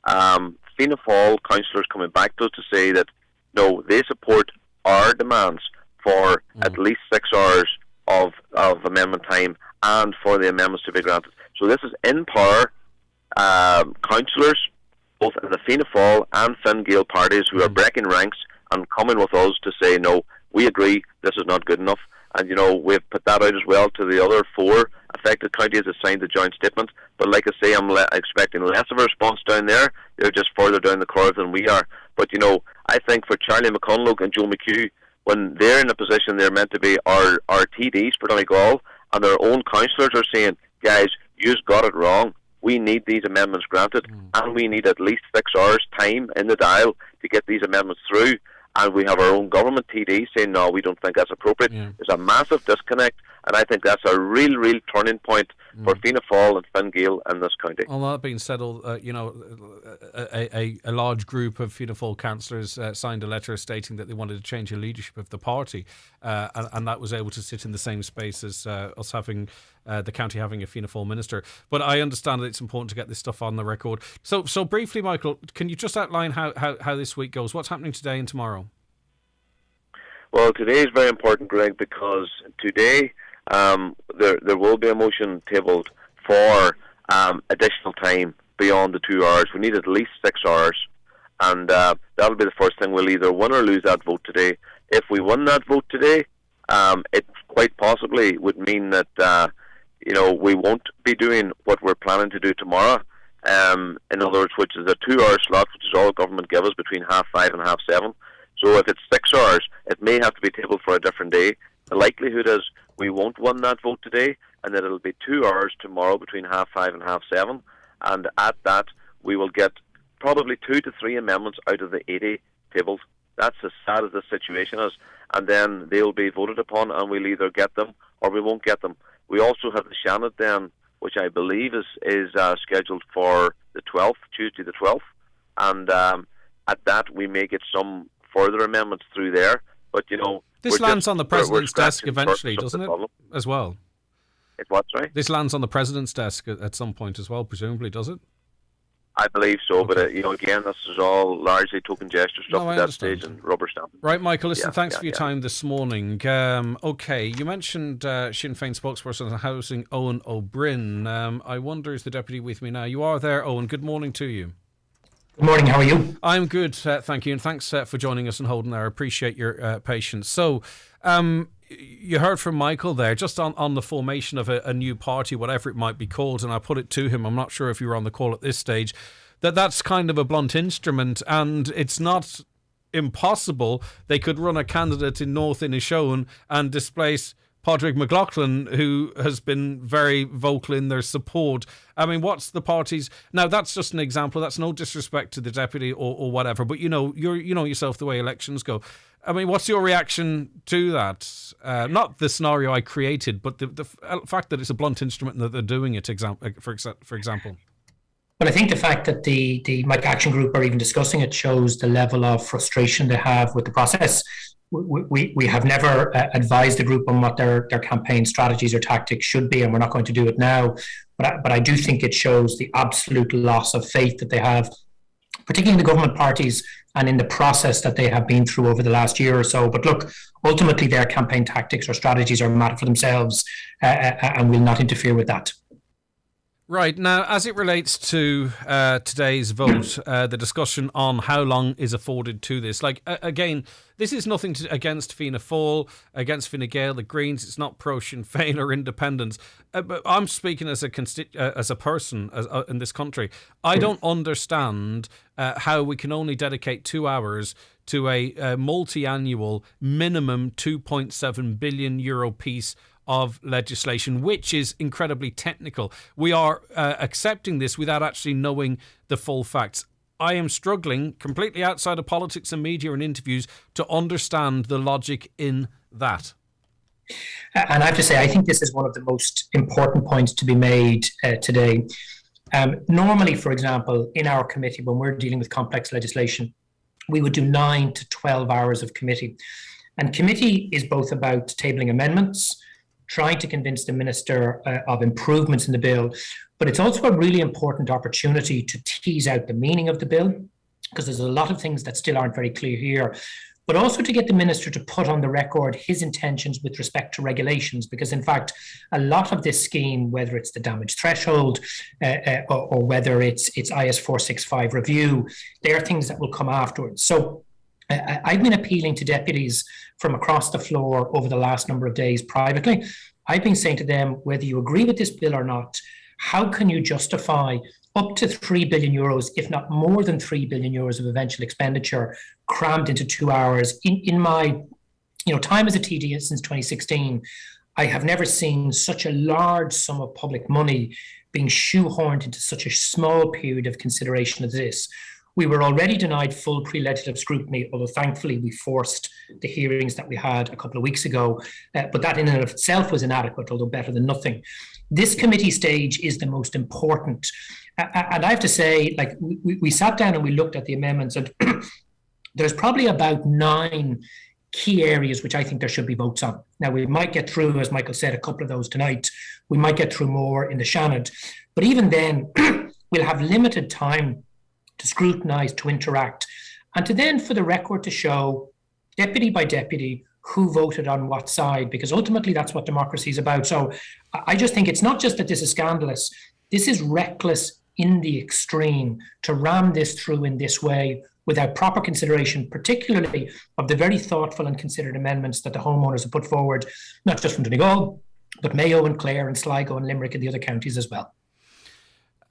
Fianna Fáil councillors coming back to us to say that, no, they support our demands for at least 6 hours of amendment time and for the amendments to be granted. So this is in power councillors, both in the Fianna Fáil and Fine Gael parties, who are breaking ranks and coming with us to say, no, we agree, this is not good enough. And, we've put that out as well to the other 4 affected counties that signed the joint statement. But like I say, I'm expecting less of a response down there. They're just further down the curve than we are. But, I think for Charlie McConlogue and Joe McHugh, when they're in a position they're meant to be our TDs for Donegal, and their own councillors are saying, guys, you've got it wrong. We need these amendments granted, and we need at least 6 hours time in the dial to get these amendments through. And we have our own government TD saying, no, we don't think that's appropriate. There's a massive disconnect, and I think that's a real turning point for Fianna Fáil and Fine Gael in this county. Well, that being said, a large group of Fianna Fáil councillors signed a letter stating that they wanted to change the leadership of the party, and that was able to sit in the same space as us having the county having a Fianna Fáil minister. But I understand that it's important to get this stuff on the record. So briefly, Michael, can you just outline how this week goes? What's happening today and tomorrow? Well, today is very important, Greg, because today there will be a motion tabled for additional time beyond the 2 hours. We need at least 6 hours, and that'll be the first thing. We'll either win or lose that vote today. If we win that vote today, it quite possibly would mean that we won't be doing what we're planning to do tomorrow. In other words, which is a 2 hour slot, which is all government gives us between 5:30 and 7:30. So if it's 6 hours, it may have to be tabled for a different day. The likelihood is we won't win that vote today, and that it'll be 2 hours tomorrow between 5:30 and 7:30. And at that, we will get probably 2 to 3 amendments out of the 80 tabled. That's as sad as the situation is. And then they'll be voted upon, and we'll either get them or we won't get them. We also have the Shannon then, which I believe is scheduled for the 12th, Tuesday the 12th. And at that, we may get some further amendments through there. But, this lands on the President's desk eventually, doesn't it, as well? It's what, sorry? This lands on the President's desk at some point as well, presumably, does it? I believe so, but again, this is all largely token gesture stuff at that stage and rubber stamp. Right, Michael, listen, thanks for your time this morning. Okay, you mentioned Sinn Féin spokesperson on housing, Owen O'Brien. I wonder, is the deputy with me now? You are there, Owen. Good morning to you. Good morning, how are you? I'm good, thank you, and thanks for joining us and holding there. I appreciate your patience. So, you heard from Michael there, just on the formation of a new party, whatever it might be called, and I put it to him, I'm not sure if you were on the call at this stage, that's kind of a blunt instrument, and it's not impossible they could run a candidate in North Inishowen and displace Padraig McLaughlin, who has been very vocal in their support. I mean, what's the party's... Now, that's just an example. That's no disrespect to the deputy or whatever, but you know yourself the way elections go. I mean, what's your reaction to that? Not the scenario I created, but the fact that it's a blunt instrument and that they're doing it, for example. Well, I think the fact that the Mike Action Group are even discussing it shows the level of frustration they have with the process. We have never advised the group on what their campaign strategies or tactics should be, and we're not going to do it now. But I do think it shows the absolute loss of faith that they have, particularly in the government parties and in the process that they have been through over the last year or so. But look, ultimately their campaign tactics or strategies are a matter for themselves, and we'll not interfere with that. Right, now, as it relates to today's vote, the discussion on how long is afforded to this, again, this is nothing against Fianna Fáil, against Fine Gael, the Greens. It's not pro Sinn Féin or independents. But I'm speaking as a person in this country. I don't understand how we can only dedicate 2 hours to a multi-annual minimum €2.7 billion piece of legislation, which is incredibly technical. We are accepting this without actually knowing the full facts. I am struggling, completely outside of politics and media and interviews, to understand the logic in that. And I have to say, I think this is one of the most important points to be made today. Normally, for example, in our committee, when we're dealing with complex legislation, we would do 9 to 12 hours of committee. And committee is both about tabling amendments, trying to convince the minister of improvements in the bill, but it's also a really important opportunity to tease out the meaning of the bill, because there's a lot of things that still aren't very clear here, but also to get the minister to put on the record his intentions with respect to regulations, because in fact, a lot of this scheme, whether it's the damage threshold or whether it's IS 465 review, they are things that will come afterwards. So I've been appealing to deputies from across the floor over the last number of days privately. I've been saying to them, whether you agree with this bill or not, how can you justify up to €3 billion, if not more than €3 billion of eventual expenditure crammed into 2 hours? In my time as a TD since 2016, I have never seen such a large sum of public money being shoehorned into such a small period of consideration as this. We were already denied full pre-legislative scrutiny, although thankfully we forced the hearings that we had a couple of weeks ago. But that in and of itself was inadequate, although better than nothing. This committee stage is the most important. And I have to say, like, we sat down and we looked at the amendments, and there's probably about 9 key areas which I think there should be votes on. Now, we might get through, as Michael said, a couple of those tonight. We might get through more in the Shannon. But even then, we'll have limited time to scrutinise, to interact, and to then, for the record, to show, deputy by deputy, who voted on what side, because ultimately that's what democracy is about. So I just think it's not just that this is scandalous, this is reckless in the extreme to ram this through in this way without proper consideration, particularly of the very thoughtful and considered amendments that the homeowners have put forward, not just from Donegal, but Mayo and Clare and Sligo and Limerick and the other counties as well.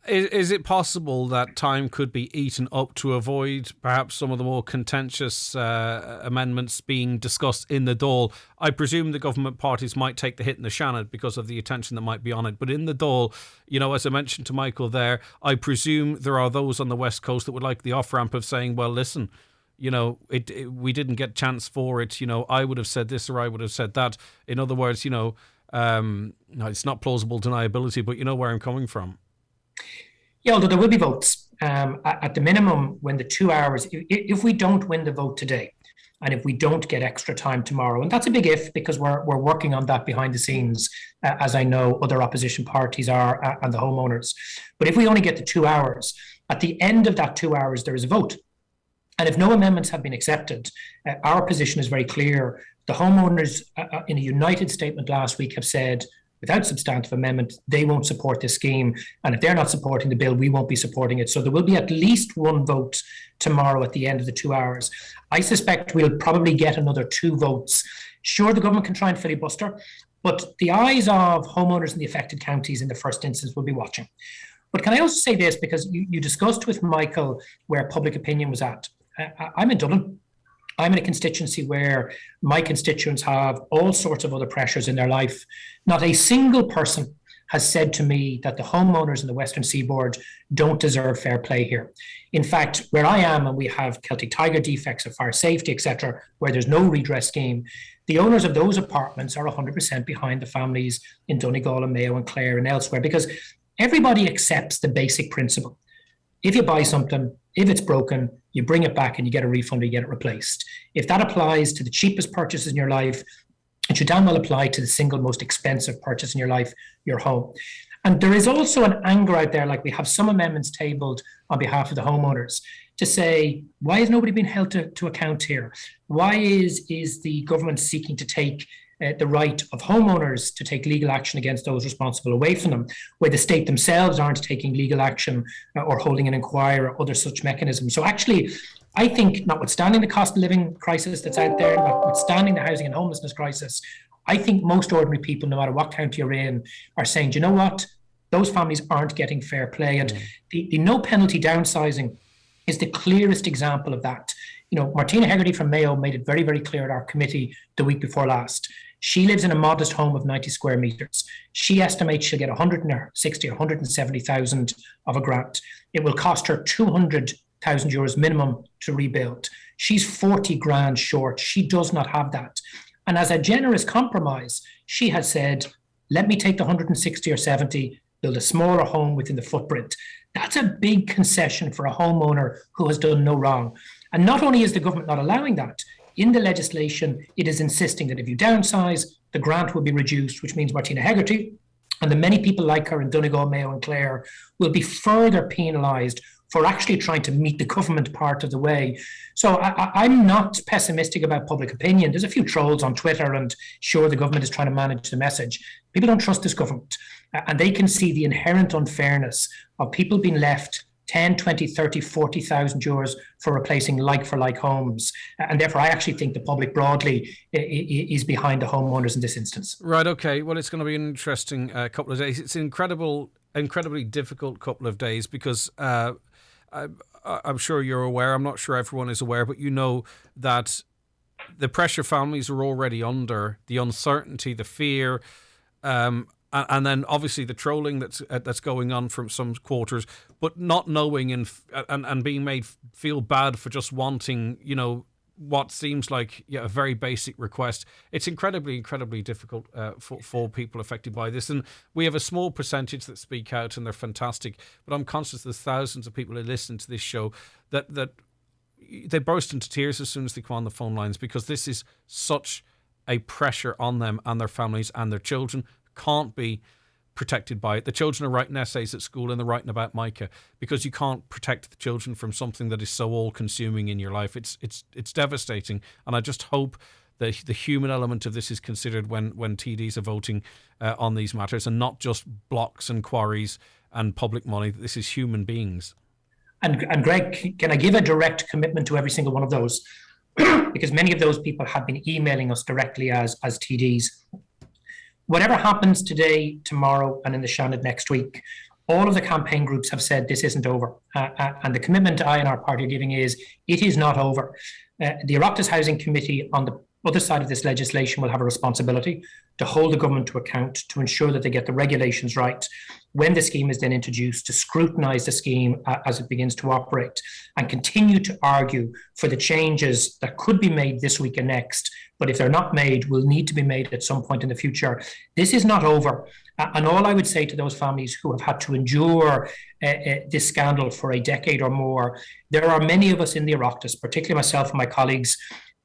Is it possible that time could be eaten up to avoid perhaps some of the more contentious amendments being discussed in the Dáil? I presume the government parties might take the hit in the Shannon because of the attention that might be on it. But in the Dáil, you know, as I mentioned to Michael there, I presume there are those on the West Coast that would like the off-ramp of saying, well, listen, you know, we didn't get chance for it. You know, I would have said this or I would have said that. In other words, you know, no, it's not plausible deniability, but you know where I'm coming from. Yeah, although there will be votes. At the minimum, when the 2 hours, if we don't win the vote today, and if we don't get extra time tomorrow, and that's a big if, because we're working on that behind the scenes, as I know other opposition parties are and the homeowners. But if we only get the 2 hours, at the end of that 2 hours, there is a vote. And if no amendments have been accepted, our position is very clear. The homeowners, in a united statement last week, have said, without substantive amendment, they won't support this scheme. And if they're not supporting the bill, we won't be supporting it. So there will be at least one vote tomorrow at the end of the 2 hours. I suspect we'll probably get another 2 votes. Sure, the government can try and filibuster, but the eyes of homeowners in the affected counties in the first instance will be watching. But can I also say this, because you discussed with Michael where public opinion was at. I'm in Dublin. I'm in a constituency where my constituents have all sorts of other pressures in their life. Not a single person has said to me that the homeowners in the Western Seaboard don't deserve fair play here. In fact, where I am, and we have Celtic Tiger defects of fire safety, etc., where there's no redress scheme, the owners of those apartments are 100% behind the families in Donegal and Mayo and Clare and elsewhere, because everybody accepts the basic principle. If you buy something, if it's broken, you bring it back and you get a refund or you get it replaced. If that applies to the cheapest purchase in your life, it should damn well apply to the single most expensive purchase in your life, your home. And there is also an anger out there, like we have some amendments tabled on behalf of the homeowners, to say, why has nobody been held to account here? Why is the government seeking to take the right of homeowners to take legal action against those responsible away from them, where the state themselves aren't taking legal action or holding an inquiry or other such mechanisms? So actually, I think, notwithstanding the cost of living crisis that's out there, notwithstanding the housing and homelessness crisis, I think most ordinary people, no matter what county you're in, are saying, do you know what? Those families aren't getting fair play. And the no penalty downsizing is the clearest example of that. You know, Martina Hegarty from Mayo made it very, very clear at our committee the week before last. She lives in a modest home of 90 square metres. She estimates she'll get 160 or 170,000 of a grant. It will cost her 200,000 euros minimum to rebuild. She's 40 grand short. She does not have that. And as a generous compromise, she has said, let me take the 160 or 70, build a smaller home within the footprint. That's a big concession for a homeowner who has done no wrong. And not only is the government not allowing that, in the legislation, it is insisting that if you downsize, the grant will be reduced, which means Martina Hegarty and the many people like her in Donegal, Mayo and Clare will be further penalised for actually trying to meet the government part of the way. So I'm not pessimistic about public opinion. There's a few trolls on Twitter, and sure, the government is trying to manage the message. People don't trust this government, and they can see the inherent unfairness of people being left 10, 20, 30, 40,000 euros for replacing like-for-like homes. And therefore, I actually think the public broadly is behind the homeowners in this instance. Right, okay. Well, it's going to be an interesting couple of days. It's an incredibly difficult couple of days because I'm sure you're aware, I'm not sure everyone is aware, but you know that the pressure families are already under, the uncertainty, the fear, and then obviously the trolling that's going on from some quarters, but not knowing and being made feel bad for just wanting, what seems like a very basic request. It's incredibly difficult for people affected by this, and we have a small percentage that speak out, and they're fantastic. But I'm conscious there's thousands of people who listen to this show that they burst into tears as soon as they come on the phone lines, because this is such a pressure on them and their families, and their children can't be protected by it. The children are writing essays at school and they're writing about Micah, because you can't protect the children from something that is so all-consuming in your life. It's devastating, and I just hope that the human element of this is considered when TDs are voting on these matters, and not just blocks and quarries and public money. This is human beings. And Greg, can I give a direct commitment to every single one of those? Because many of those people have been emailing us directly as TDs. Whatever happens today, tomorrow, and in the Shannon next week, all of the campaign groups have said this isn't over. And the commitment I and our party are giving is it is not over. The Oireachtas Housing Committee on the other side of this legislation will have a responsibility to hold the government to account, to ensure that they get the regulations right when the scheme is then introduced, to scrutinise the scheme as it begins to operate, and continue to argue for the changes that could be made this week and next, but if they're not made, will need to be made at some point in the future. This is not over. And all I would say to those families who have had to endure this scandal for a decade or more, there are many of us in the Oireachtas, particularly myself and my colleagues,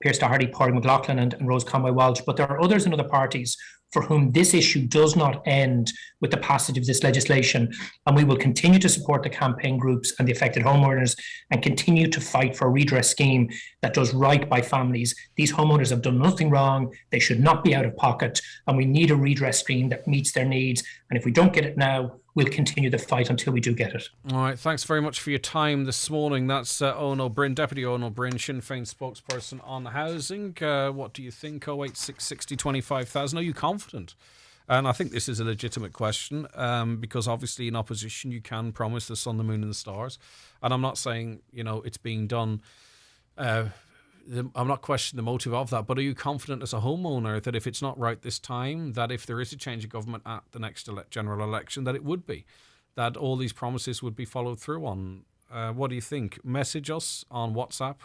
Pierce Doherty, Padraig McLaughlin and Rose Conway Walsh, but there are others in other parties for whom this issue does not end with the passage of this legislation. And we will continue to support the campaign groups and the affected homeowners and continue to fight for a redress scheme that does right by families. These homeowners have done nothing wrong. They should not be out of pocket. And we need a redress scheme that meets their needs. And if we don't get it now, we'll continue the fight until we do get it. All right, thanks very much for your time this morning. That's Owen O'Brien, Deputy Owen O'Brien, Sinn Féin spokesperson on housing. What do you think? 086 60 25,000. Are you confident? And I think this is a legitimate question, because obviously in opposition you can promise the sun, the moon and the stars. And I'm not saying, it's being done. I'm not questioning the motive of that, but are you confident as a homeowner that if it's not right this time, that if there is a change of government at the next general election, that it would be, that all these promises would be followed through on? What do you think? Message us on WhatsApp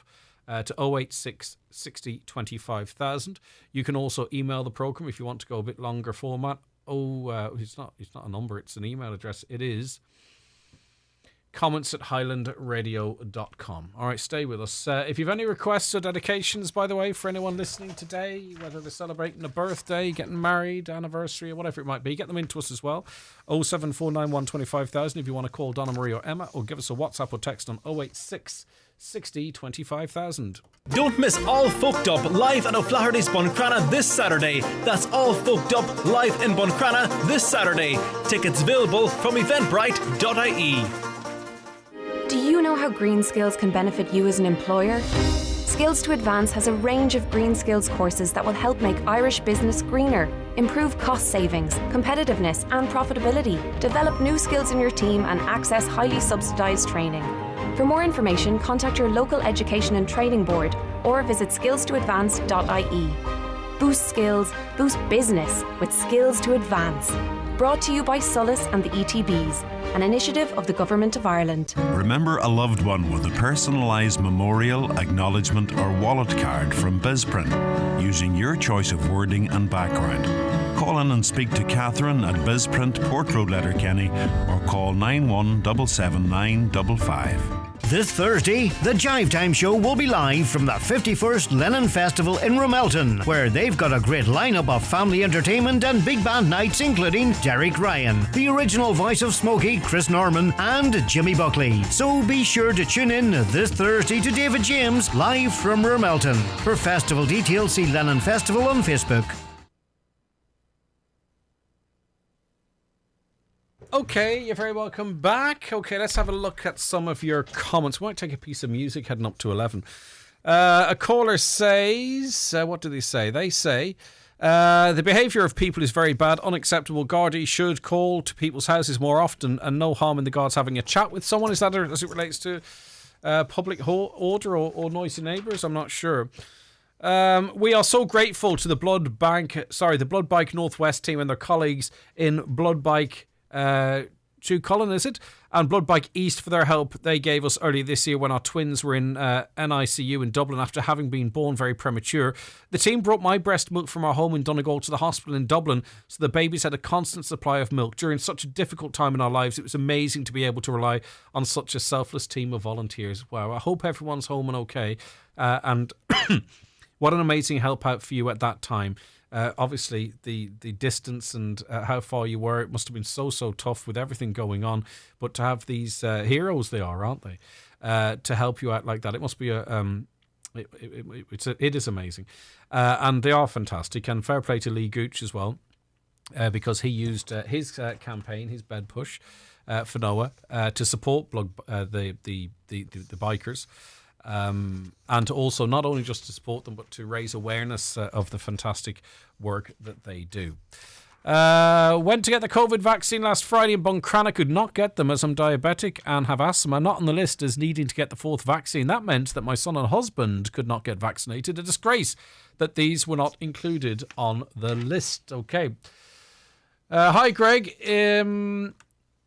to 086 60 25,000. You can also email the programme if you want to go a bit longer format. It's not a number, it's an email address. It is comments@highlandradio.com. All right, stay with us. If you've any requests or dedications, by the way, for anyone listening today, whether they're celebrating a birthday, getting married, anniversary, or whatever it might be, get them into us as well. 07491 25,000 if you want to call Donna Marie or Emma, or give us a WhatsApp or text on 086 60 25,000. Don't miss All Folked Up live at O'Flaherty's Buncrana this Saturday. That's All Folked Up live in Buncrana this Saturday. Tickets available from eventbrite.ie. Do you know how Green Skills can benefit you as an employer? Skills to Advance has a range of green skills courses that will help make Irish business greener, improve cost savings, competitiveness and profitability, develop new skills in your team and access highly subsidised training. For more information, contact your local education and training board or visit skillstoadvance.ie. Boost skills, boost business with Skills to Advance. Brought to you by Sulis and the ETBs, an initiative of the Government of Ireland. Remember a loved one with a personalised memorial, acknowledgement or wallet card from BizPrint, using your choice of wording and background. Call in and speak to Catherine at BizPrint, Port Road, Letterkenny, or call 9177955. This Thursday, the Jive Time Show will be live from the 51st Lennon Festival in Romelton, where they've got a great lineup of family entertainment and big band nights, including Derek Ryan, the original voice of Smokey, Chris Norman, and Jimmy Buckley. So be sure to tune in this Thursday to David James, live from Romelton. For festival details, see Lennon Festival on Facebook. Okay, you're very welcome back. Okay, let's have a look at some of your comments. We might take a piece of music heading up to 11. A caller says, what do they say? They say, the behaviour of people is very bad, unacceptable. Garda should call to people's houses more often, and no harm in the guards having a chat with someone. Is that as it relates to public order or noisy neighbours? I'm not sure. We are so grateful to the Blood Bike Northwest team and their colleagues in Blood Bike True Colin, is it? And Blood Bike East for their help they gave us earlier this year when our twins were in NICU in Dublin after having been born very premature. The team brought my breast milk from our home in Donegal to the hospital in Dublin so the babies had a constant supply of milk. During such a difficult time in our lives, it was amazing to be able to rely on such a selfless team of volunteers. Wow, I hope everyone's home and okay. And what an amazing help out for you at that time. Obviously, the distance and how far you were, it must have been so tough with everything going on. But to have these heroes, they are, aren't they? To help you out like that, it must be it is amazing, and they are fantastic. And fair play to Lee Gooch as well, because he used his campaign, his bed push, for Noah to support the bikers. And also not only just to support them, but to raise awareness of the fantastic work that they do. Went to get the COVID vaccine last Friday in Buncrana, could not get them as I'm diabetic and have asthma, not on the list as needing to get the fourth vaccine. That meant that my son and husband could not get vaccinated. A disgrace that these were not included on the list. Okay. Hi, Greg.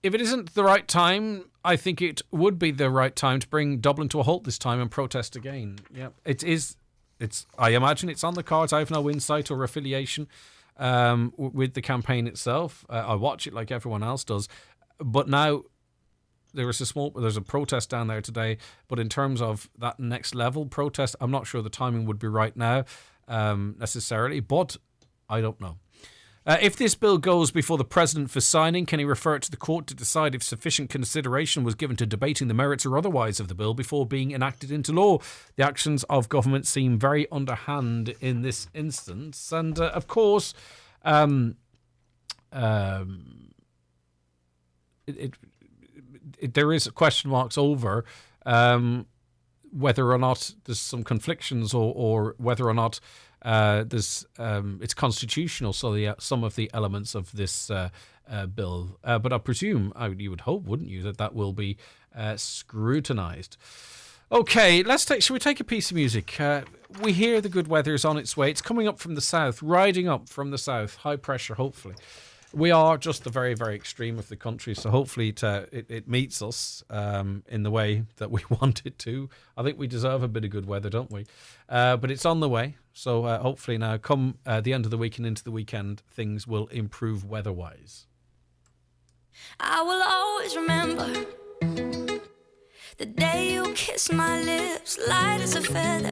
If it isn't the right time, I think it would be the right time to bring Dublin to a halt this time and protest again. Yeah, it is. I imagine it's on the cards. I have no insight or affiliation with the campaign itself. I watch it like everyone else does. But now there's a protest down there today. But in terms of that next level protest, I'm not sure the timing would be right now necessarily. But I don't know. If this bill goes before the President for signing, can he refer it to the court to decide if sufficient consideration was given to debating the merits or otherwise of the bill before being enacted into law? The actions of government seem very underhand in this instance. And, of course, there is question marks over whether or not there's some conflictions or whether or not it's constitutional, so some of the elements of this bill. But I presume, you would hope, wouldn't you, that will be scrutinised. Okay, should we take a piece of music? We hear the good weather is on its way. It's coming up from the south, riding up from the south, high pressure, hopefully. We are just the very, very extreme of the country, so hopefully it meets us in the way that we want it to. I think we deserve a bit of good weather, don't we? But it's on the way, so hopefully now, come the end of the week and into the weekend, things will improve weather-wise. I will always remember the day you kissed my lips, light as a feather.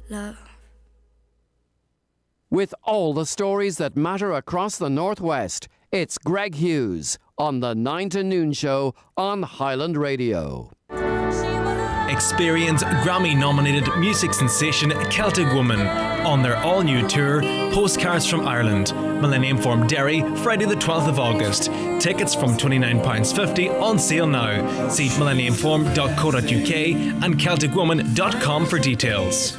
love. With all the stories that matter across the Northwest, it's Greg Hughes on the 9 to Noon Show on Highland Radio. Experience Grammy-nominated music sensation Celtic Woman on their all-new tour, Postcards from Ireland, Millennium Forum Derry, Friday the 12th of August. Tickets from £29.50 on sale now. See millenniumforum.co.uk and CelticWoman.com for details.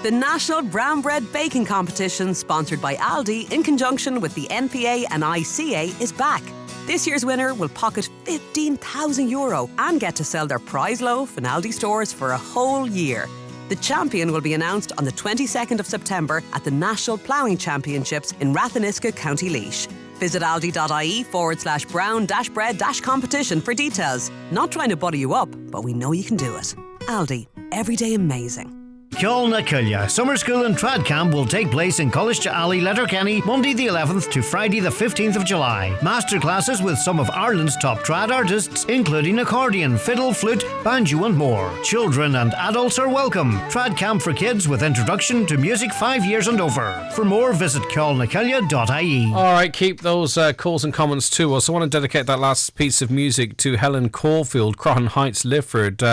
The National Brown Bread Baking Competition, sponsored by Aldi in conjunction with the NPA and ICA, is back. This year's winner will pocket €15,000 and get to sell their prize loaf in Aldi stores for a whole year. The champion will be announced on the 22nd of September at the National Ploughing Championships in Ratheniska, County Laois. Visit aldi.ie/brown-bread-competition for details. Not trying to butter you up, but we know you can do it. Aldi, everyday amazing. Ceol na Cuille Summer School and Trad Camp will take place in College Alley, Letterkenny, Monday the 11th to Friday the 15th of July. Masterclasses with some of Ireland's top trad artists, including accordion, fiddle, flute, banjo and more. Children and adults are welcome. Trad Camp for kids with introduction to music 5 years and over. For more, visit ceolnacuille.ie. All right, keep those calls and comments to us. I want to dedicate that last piece of music to Helen Caulfield, Crohan Heights, Lifford.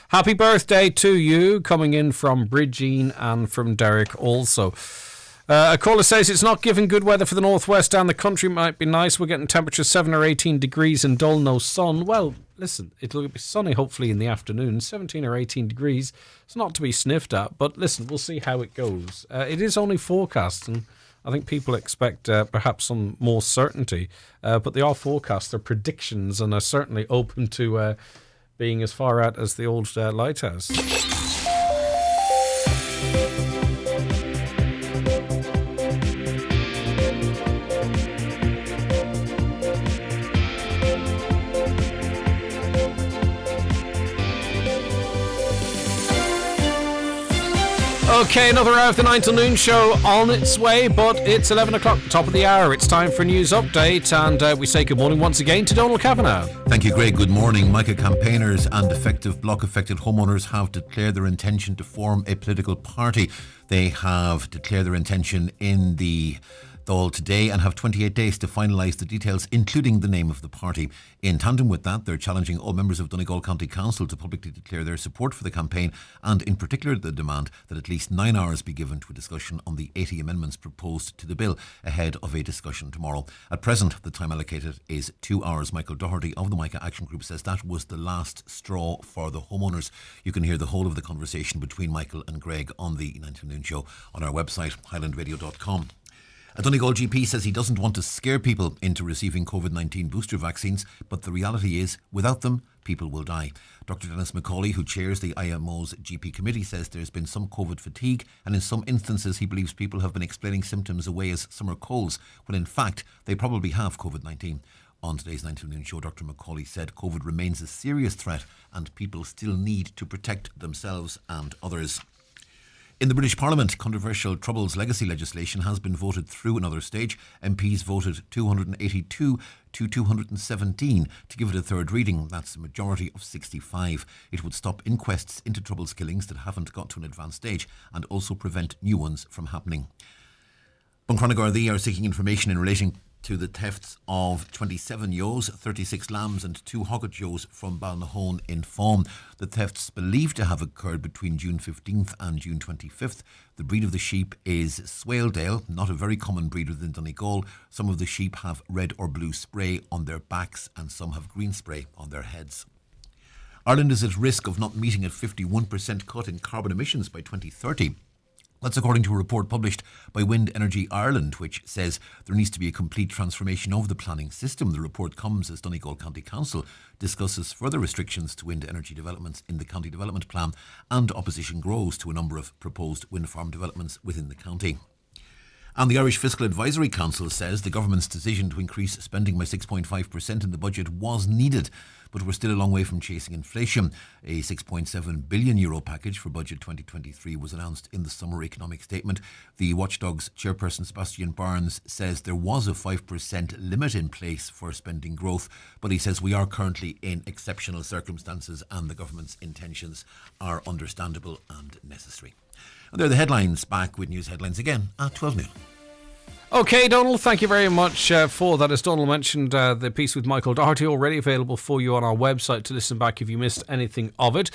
Happy birthday to you, coming in from Bridgeen and from Derek also. A caller says it's not giving good weather for the northwest and the country. Might be nice. We're getting temperatures 7 or 18 degrees and dull, no sun. Well, listen, it'll be sunny hopefully in the afternoon. 17 or 18 degrees. It's not to be sniffed at, but listen, we'll see how it goes. It is only forecast, and I think people expect perhaps some more certainty. But they are forecasts, they're predictions, and are certainly open to being as far out as the old lighthouse. Okay, another hour of the 9 till noon show on its way, but it's 11 o'clock, top of the hour. It's time for a news update, and we say good morning once again to Donald Kavanagh. Thank you, Greg. Good morning. Micah campaigners and Defective block-affected homeowners have declared their intention to form a political party. They have declared their intention in the Dáil today and have 28 days to finalise the details, including the name of the party. In tandem with that, they're challenging all members of Donegal County Council to publicly declare their support for the campaign, and in particular the demand that at least 9 hours be given to a discussion on the 80 amendments proposed to the bill ahead of a discussion tomorrow. At present, the time allocated is 2 hours. Michael Doherty of the Micah Action Group says that was the last straw for the homeowners. You can hear the whole of the conversation between Michael and Greg on the 9 to Noon show on our website, highlandradio.com. A Donegal GP says he doesn't want to scare people into receiving COVID-19 booster vaccines, but the reality is, without them, people will die. Dr. Dennis McCauley, who chairs the IMO's GP committee, says there's been some COVID fatigue, and in some instances he believes people have been explaining symptoms away as summer colds, when in fact they probably have COVID-19. On today's 9 to Noon show, Dr. McCauley said COVID remains a serious threat and people still need to protect themselves and others. In the British Parliament, controversial Troubles legacy legislation has been voted through another stage. MPs voted 282 to 217 to give it a third reading. That's a majority of 65. It would stop inquests into Troubles killings that haven't got to an advanced stage and also prevent new ones from happening. Buncrana Garda are seeking information in relation to the thefts of 27 ewes, 36 lambs and 2 hogget ewes from Balnahone in Fawn. The thefts believed to have occurred between June 15th and June 25th. The breed of the sheep is Swaledale, not a very common breed within Donegal. Some of the sheep have red or blue spray on their backs and some have green spray on their heads. Ireland is at risk of not meeting a 51% cut in carbon emissions by 2030. That's according to a report published by Wind Energy Ireland, which says there needs to be a complete transformation of the planning system. The report comes as Donegal County Council discusses further restrictions to wind energy developments in the county development plan, and opposition grows to a number of proposed wind farm developments within the county. And the Irish Fiscal Advisory Council says the government's decision to increase spending by 6.5% in the budget was needed, but we're still a long way from chasing inflation. A €6.7 billion package for budget 2023 was announced in the summer economic statement. The Watchdog's chairperson Sebastian Barnes says there was a 5% limit in place for spending growth, but he says we are currently in exceptional circumstances and the government's intentions are understandable and necessary. And there are the headlines. Back with news headlines again at 12 noon. Okay, Donald, thank you very much for that. As Donald mentioned, the piece with Michael Doherty already available for you on our website to listen back if you missed anything of it.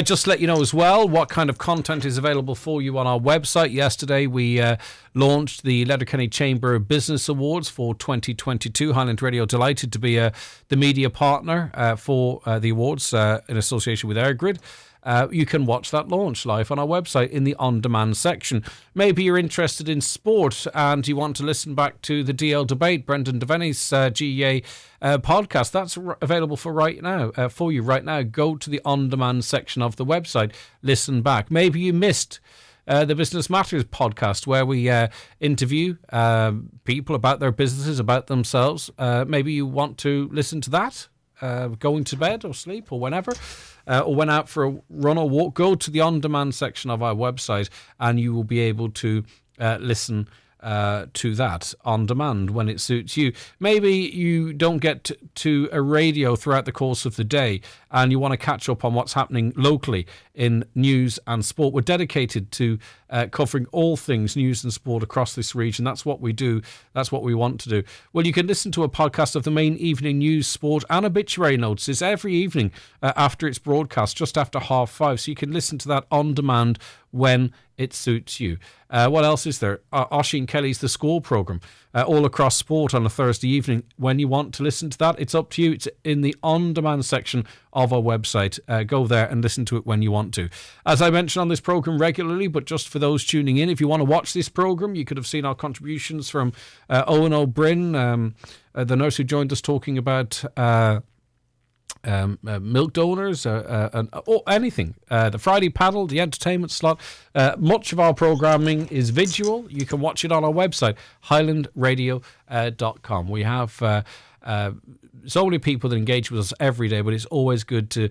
Just to let you know as well what kind of content is available for you on our website. Yesterday we launched the Letterkenny Chamber Business Awards for 2022. Highland Radio delighted to be the media partner for the awards in association with AirGrid. You can watch that launch live on our website in the on-demand section. Maybe you're interested in sport and you want to listen back to the DL debate, Brendan Devaney's GEA podcast. That's available for you right now. Go to the on-demand section of the website. Listen back. Maybe you missed the Business Matters podcast, where we interview people about their businesses, about themselves. Maybe you want to listen to that going to bed or sleep or whenever. Or went out for a run or walk, go to the on-demand section of our website and you will be able to listen to that on demand when it suits you. Maybe you don't get to a radio throughout the course of the day and you want to catch up on what's happening locally in news and sport. We're dedicated to covering all things news and sport across this region. That's what we do. That's what we want to do. Well, you can listen to a podcast of the main evening news, sport and obituary notices every evening after it's broadcast, just after 5:30. So you can listen to that on demand when it suits you. What else is there? Oisin Kelly's The Score programme, all across sport on a Thursday evening. When you want to listen to that, it's up to you. It's in the on-demand section of our website. Go there and listen to it when you want to. As I mention on this programme regularly, but just for those tuning in, if you want to watch this programme, you could have seen our contributions from Owen O'Brien, the nurse who joined us talking about milk donors, or anything. The Friday paddle, the entertainment slot. Much of our programming is visual. You can watch it on our website, highlandradio.com. We have so many people that engage with us every day, but it's always good to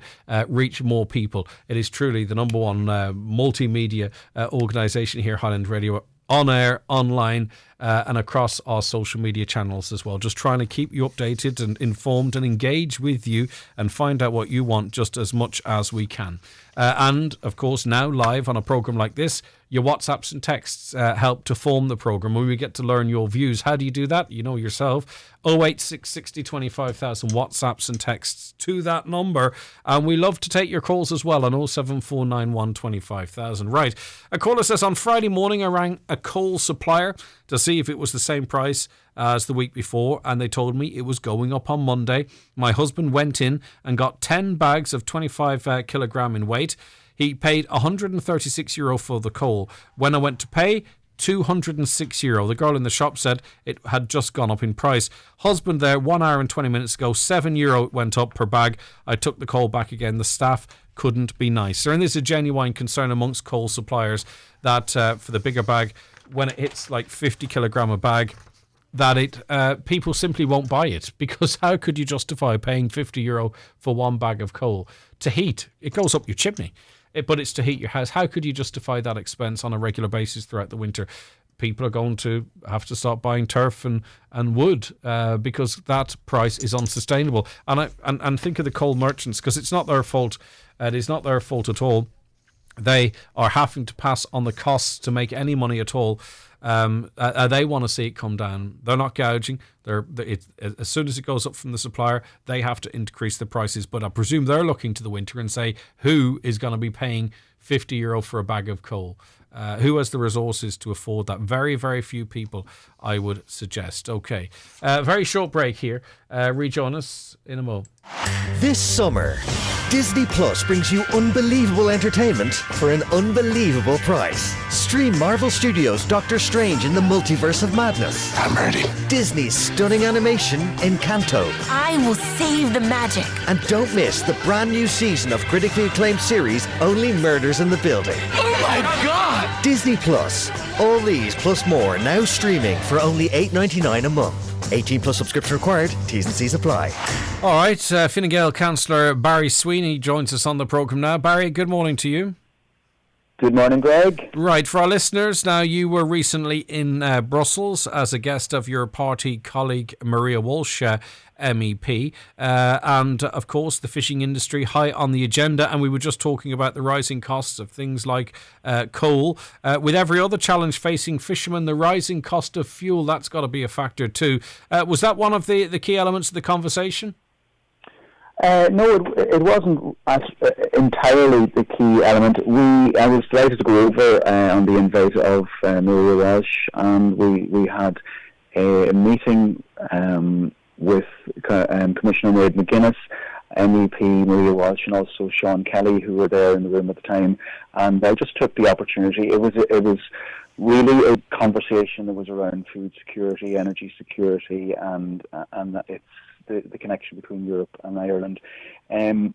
reach more people. It is truly the number one multimedia organisation here, Highland Radio, on air, online, and across our social media channels as well. Just trying to keep you updated and informed and engage with you and find out what you want just as much as we can. And, of course, now live on a programme like this, your WhatsApps and texts help to form the programme when we get to learn your views. How do you do that? You know yourself. 086 60 25,000 WhatsApps and texts to that number. And we love to take your calls as well on 07491 25,000. Right. A caller says, on Friday morning I rang a coal supplier to see if it was the same price as the week before, and they told me it was going up on Monday. My husband went in and got 10 bags of 25 kilogram in weight. He paid €136 for the coal. When I went to pay, €206. The girl in the shop said it had just gone up in price. Husband there, 1 hour and 20 minutes ago, €7 it went up per bag. I took the coal back again. The staff couldn't be nicer. And there's a genuine concern amongst coal suppliers that for the bigger bag, when it hits like 50 kilogram a bag, that people simply won't buy it, because how could you justify paying €50 for one bag of coal to heat? It goes up your chimney, but it's to heat your house. How could you justify that expense on a regular basis throughout the winter? People are going to have to start buying turf and wood because that price is unsustainable. And think of the coal merchants, because it's not their fault. It is not their fault at all. They are having to pass on the costs to make any money at all. They want to see it come down. They're not gouging. As soon as it goes up from the supplier, they have to increase the prices. But I presume they're looking to the winter and say, who is going to be paying €50 for a bag of coal? Who has the resources to afford that? Very, very few people, I would suggest. Okay, very short break here. Rejoin us in a moment. This summer, Disney Plus brings you unbelievable entertainment for an unbelievable price. Stream Marvel Studios' Doctor Strange in the Multiverse of Madness. I'm ready. Disney's stunning animation, Encanto. I will save the magic. And don't miss the brand new season of critically acclaimed series, Only Murders in the Building. Oh my God! Disney Plus. All these plus more now streaming for only $8.99 a month. 18 plus subscription required. T's and C's apply. All right, Fine Gael Councillor Barry Sweeney joins us on the programme now. Barry, good morning to you. Good morning, Greg. Right, for our listeners, now you were recently in Brussels as a guest of your party colleague Maria Walsh, MEP, and of course the fishing industry high on the agenda, and we were just talking about the rising costs of things like coal. With every other challenge facing fishermen, the rising cost of fuel, that's got to be a factor too. Was that one of the key elements of the conversation? No, it wasn't entirely the key element. I was delighted to go over on the invite of Maria Walsh, and we had a meeting with Commissioner Maid McGuinness, MEP Maria Walsh, and also Sean Kelly, who were there in the room at the time. And I just took the opportunity. It was really a conversation that was around food security, energy security, and it's the connection between Europe and Ireland. I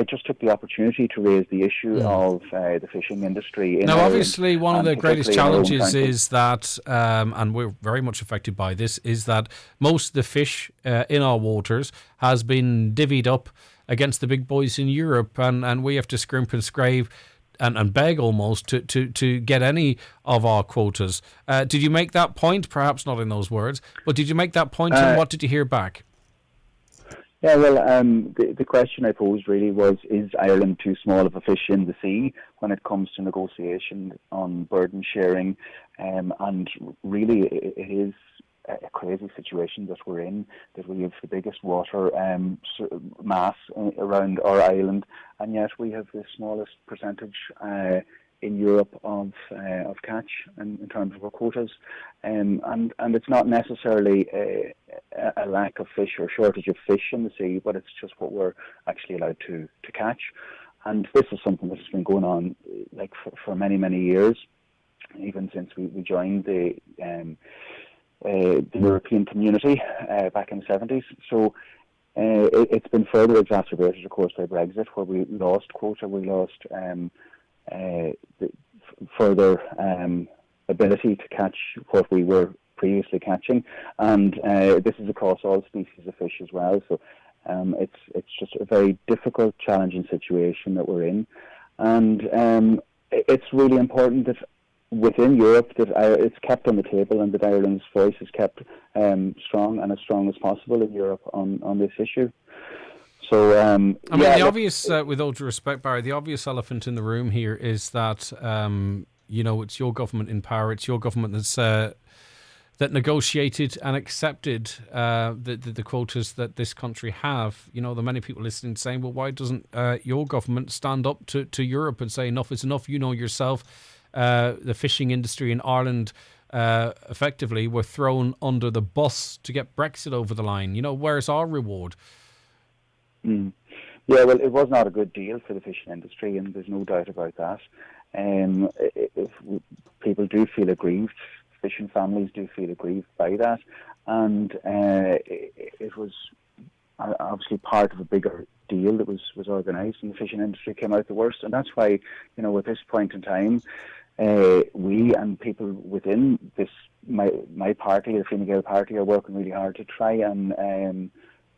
just took the opportunity to raise the issue of the fishing industry in Ireland. Obviously, one of the greatest challenges is that, and we're very much affected by this, is that most of the fish in our waters has been divvied up against the big boys in Europe, and we have to scrimp and scrape and beg almost to get any of our quotas. Did you make that point? Perhaps not in those words, but did you make that point, and what did you hear back? Yeah, well, the question I posed really was, is Ireland too small of a fish in the sea when it comes to negotiation on burden sharing? And really, it is a crazy situation that we're in, that we have the biggest water mass around our island, and yet we have the smallest percentage in Europe of catch in terms of our quotas, and it's not necessarily a lack of fish or shortage of fish in the sea, but it's just what we're actually allowed to catch. And this is something that has been going on for many years, even since we joined the European community back in the 70s. So it's been further exacerbated, of course, by Brexit, where we lost quota, we lost further ability to catch what we were previously catching, and this is across all species of fish as well. So it's just a very difficult, challenging situation that we're in, and it's really important that within Europe that it's kept on the table, and that Ireland's voice is kept strong and as strong as possible in Europe on this issue. So, the obvious, with all due respect, Barry, the obvious elephant in the room here is that, it's your government in power, it's your government that negotiated and accepted the quotas that this country have. There are many people listening saying, well, why doesn't your government stand up to Europe and say enough is enough? You know yourself, the fishing industry in Ireland effectively were thrown under the bus to get Brexit over the line. Where's our reward? Yeah, well, it was not a good deal for the fishing industry, and there's no doubt about that. If people do feel aggrieved, fishing families do feel aggrieved by that, and it was obviously part of a bigger deal that was organised, and the fishing industry came out the worst. And that's why, at this point in time, we and people within this my party, the Fine Gael party, are working really hard to try and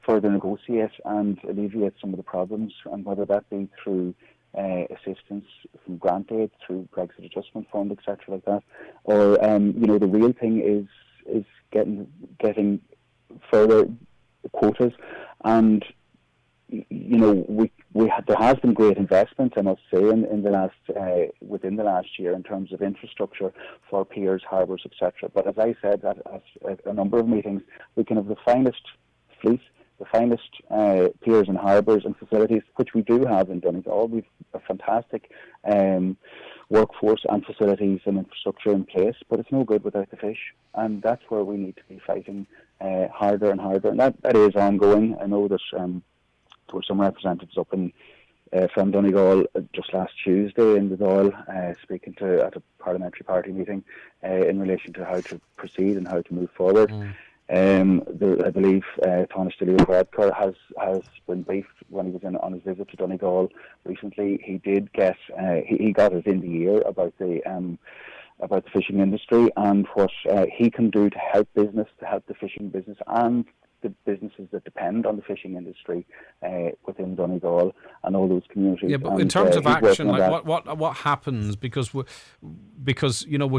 further negotiate and alleviate some of the problems, and whether that be through assistance from grant aid, through Brexit Adjustment Fund, etc., like that, or the real thing is getting further quotas. And there has been great investment, I must say, in the last within the last year in terms of infrastructure for piers, harbours, etc. But as I said at a number of meetings, we can have the finest fleet, the finest piers and harbours and facilities, which we do have in Donegal. We've a fantastic workforce and facilities and infrastructure in place, but it's no good without the fish, and that's where we need to be fighting harder and harder, and that is ongoing. I know that there were some representatives up in from Donegal just last Tuesday in the Dáil speaking at a parliamentary party meeting in relation to how to proceed and how to move forward. I believe Tánaiste Leo Varadkar has been briefed when he was on his visit to Donegal recently. He did get he got us in the ear about the about the fishing industry and what he can do to help the fishing business and the businesses that depend on the fishing industry within Donegal and all those communities. Yeah, but and, in terms of action, like what happens? Because we're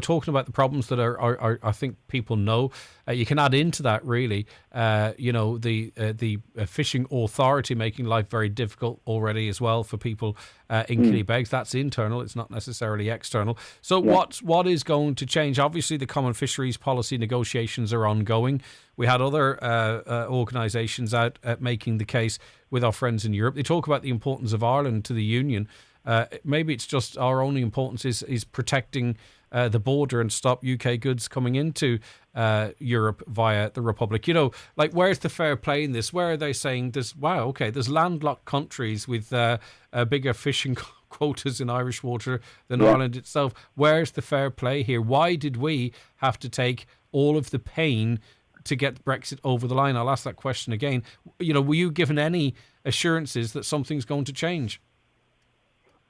talking about the problems that are I think people know. You can add into that really, the fishing authority making life very difficult already as well for people in Killybegs. That's internal; it's not necessarily external. So what is going to change? Obviously, the common fisheries policy negotiations are ongoing. We had other organisations out making the case with our friends in Europe. They talk about the importance of Ireland to the Union. Maybe it's just our only importance is protecting the border and stop UK goods coming into Europe via the Republic. Like where's the fair play in this? Where are they saying there's landlocked countries with bigger fishing quotas in Irish water than Ireland itself. Where's the fair play here? Why did we have to take all of the pain to get Brexit over the line? I'll ask that question again. Were you given any assurances that something's going to change?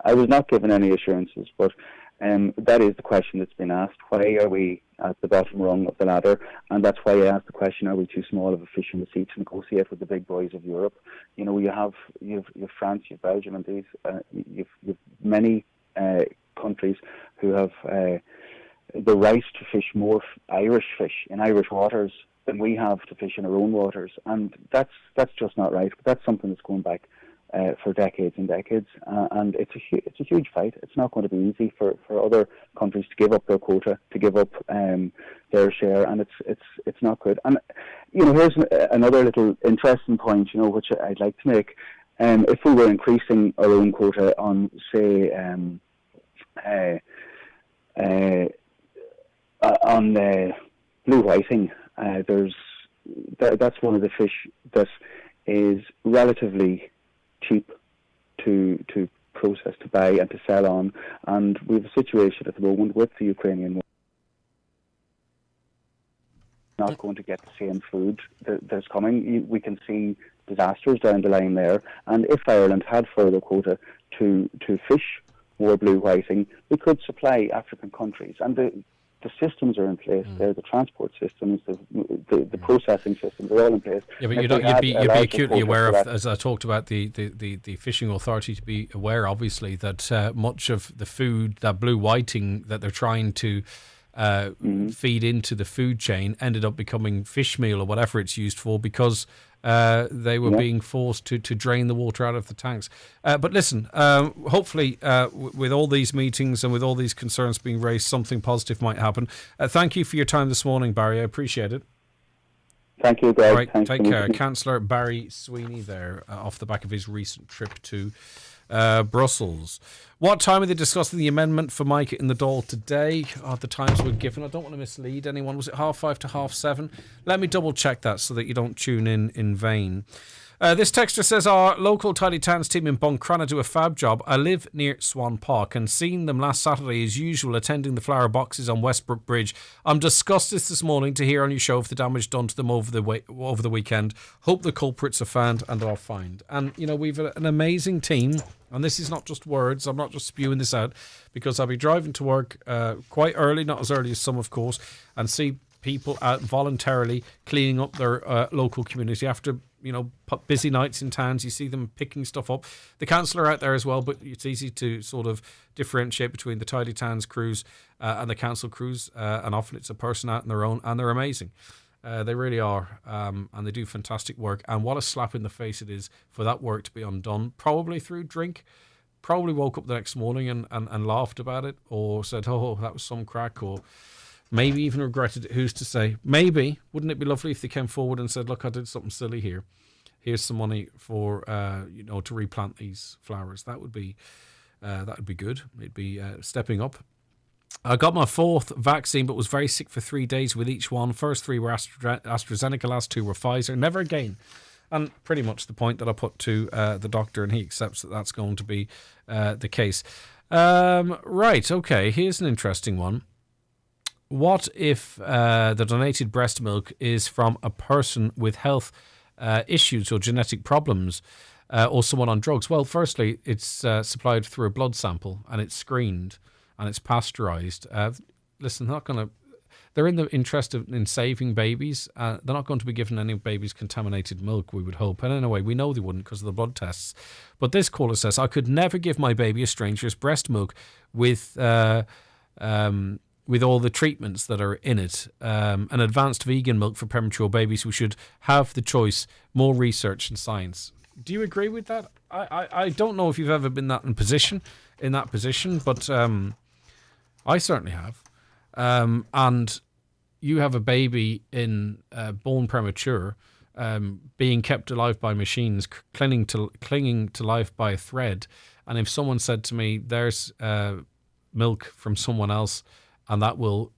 I was not given any assurances, but that is the question that's been asked. Why are we at the bottom rung of the ladder? And that's why I asked the question, are we too small of a fish in the sea to negotiate with the big boys of Europe? You have France, you have Belgium, and these, you've many countries who have the right to fish more Irish fish in Irish waters than we have to fish in our own waters. And that's just not right. But that's something that's going back for decades and decades, and it's a huge fight. It's not going to be easy for other countries to give up their quota, to give up their share, and it's not good. And here's another little interesting point, which I'd like to make. If we were increasing our own quota on, say, on blue whiting, that's one of the fish that is relatively cheap to process, to buy and to sell on, and we have a situation at the moment with the Ukrainian war not going to get the same food that's coming. We can see disasters down the line there, and if Ireland had further quota to fish more blue whiting, we could supply African countries, and the systems are in place there, the transport systems, the processing systems are all in place. Yeah, but you'd be acutely aware of, as I talked about, the fishing authority to be aware, obviously, that much of the food, that blue whiting that they're trying to feed into the food chain ended up becoming fish meal or whatever it's used for, because they were being forced to drain the water out of the tanks. But listen, hopefully with all these meetings and with all these concerns being raised, something positive might happen. Thank you for your time this morning, Barry. I appreciate it. Thank you, Greg. All right, Thanks take care. Councillor Barry Sweeney there, off the back of his recent trip to Brussels. What time are they discussing the amendment for Micah in the Dáil today? The times were given. I don't want to mislead anyone. Was it 5:30 to 7:30? Let me double check that so that you don't tune in vain. This texter says, our local Tidy Towns team in Buncrana do a fab job. I live near Swan Park and seen them last Saturday as usual attending the flower boxes on Westbrook Bridge. I'm disgusted this morning to hear on your show of the damage done to them over the weekend. Hope the culprits are found and are fined. And, we've an amazing team, and this is not just words. I'm not just spewing this out, because I'll be driving to work quite early, not as early as some, of course, and see people out voluntarily cleaning up their local community after busy nights in towns. You see them picking stuff up. The council are out there as well, but it's easy to sort of differentiate between the Tidy Towns crews and the council crews, and often it's a person out on their own, and they're amazing. They really are, and they do fantastic work. And what a slap in the face it is for that work to be undone, probably through drink. Probably woke up the next morning and laughed about it, or said, oh, that was some crack, or maybe even regretted it. Who's to say? Maybe. Wouldn't it be lovely if they came forward and said, look, I did something silly here. Here's some money for, to replant these flowers. That would be good. It'd be stepping up. I got my 4th vaccine, but was very sick for 3 days with each one. First 3 were AstraZeneca, last 2 were Pfizer. Never again. And pretty much the point that I put to the doctor, and he accepts that that's going to be the case. Right, okay, here's an interesting one. What if the donated breast milk is from a person with health issues or genetic problems, or someone on drugs? Well, firstly, it's supplied through a blood sample, and it's screened, and it's pasteurised. listen, they're in the interest in saving babies. They're not going to be giving any babies contaminated milk, we would hope. And anyway, we know they wouldn't because of the blood tests. But this caller says, I could never give my baby a stranger's breast milk with all the treatments that are in it. An advanced vegan milk for premature babies. We should have the choice, more research and science. Do you agree with that? I don't know if you've ever been in that position, but I certainly have. And you have a baby born premature, being kept alive by machines, clinging to life by a thread. And if someone said to me, "There's milk from someone else," and that will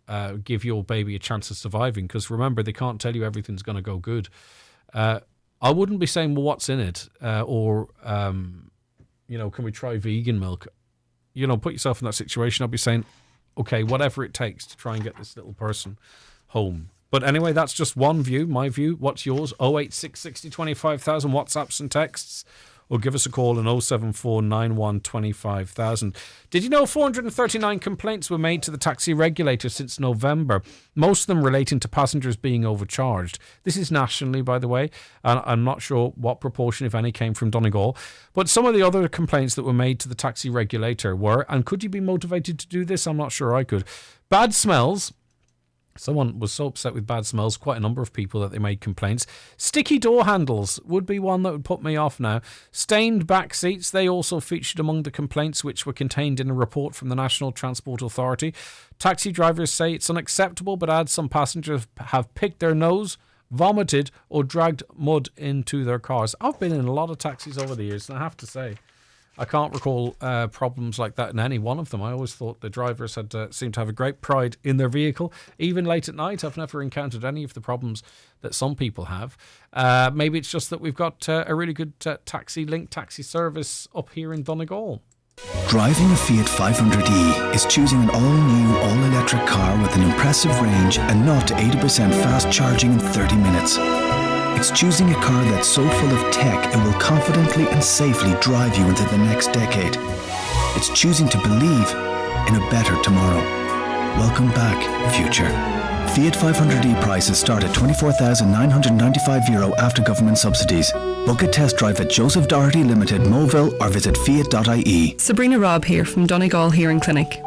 give your baby a chance of surviving, because remember, they can't tell you everything's going to go good. I wouldn't be saying, well, what's in it? Or, can we try vegan milk? Put yourself in that situation. I'd be saying, okay, whatever it takes to try and get this little person home. But anyway, that's just one view, my view. What's yours? 086 60 25,000 WhatsApps and texts. Or give us a call on 074 91 25,000. Did you know 439 complaints were made to the taxi regulator since November, most of them relating to passengers being overcharged? This is nationally, by the way, and I'm not sure what proportion, if any, came from Donegal. But some of the other complaints that were made to the taxi regulator were, and could you be motivated to do this? I'm not sure I could. Bad smells. Someone was so upset with bad smells, quite a number of people, that they made complaints. Sticky door handles would be one that would put me off now. Stained back seats, they also featured among the complaints which were contained in a report from the National Transport Authority. Taxi drivers say it's unacceptable, but add some passengers have picked their nose, vomited or dragged mud into their cars. I've been in a lot of taxis over the years, and I have to say, I can't recall problems like that in any one of them. I always thought the drivers had seemed to have a great pride in their vehicle. Even late at night, I've never encountered any of the problems that some people have. Maybe it's just that we've got a really good taxi service up here in Donegal. Driving a Fiat 500e is choosing an all-new, all-electric car with an impressive range and not 80% fast charging in 30 minutes. It's choosing a car that's so full of tech it will confidently and safely drive you into the next decade. It's choosing to believe in a better tomorrow. Welcome back, future. Fiat 500e prices start at €24,995 after government subsidies. Book a test drive at Joseph Doherty Limited, Moville, or visit fiat.ie. Sabrina Robb here from Donegal Hearing Clinic.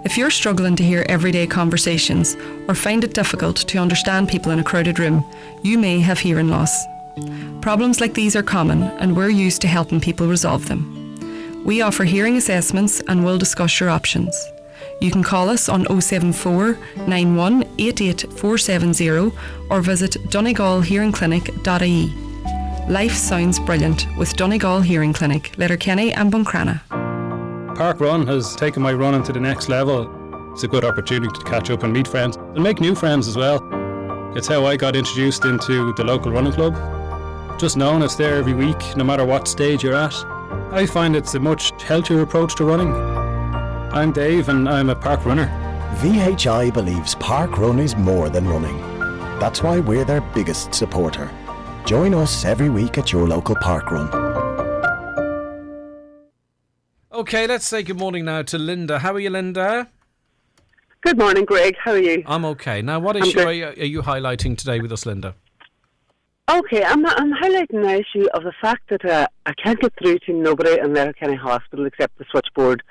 If you're struggling to hear everyday conversations or find it difficult to understand people in a crowded room, you may have hearing loss. Problems like these are common, and we're used to helping people resolve them. We offer hearing assessments and will discuss your options. You can call us on 074 91 88 470 or visit donegalhearingclinic.ie. Life sounds brilliant with Donegal Hearing Clinic, Letterkenny and Buncrana. Park Run has taken my running to the next level. It's a good opportunity to catch up and meet friends and make new friends as well. It's how I got introduced into the local running club. Just knowing it's there every week, no matter what stage you're at. I find it's a much healthier approach to running. I'm Dave and I'm a park runner. VHI believes Park Run is more than running. That's why we're their biggest supporter. Join us every week at your local park run. Okay, let's say good morning now to Linda. How are you, Linda? Good morning, Greg. How are you? I'm okay. Now, what issue are you highlighting today with us, Linda? Okay, I'm highlighting the issue of the fact that I can't get through to nobody in Letterkenny Hospital except the switchboard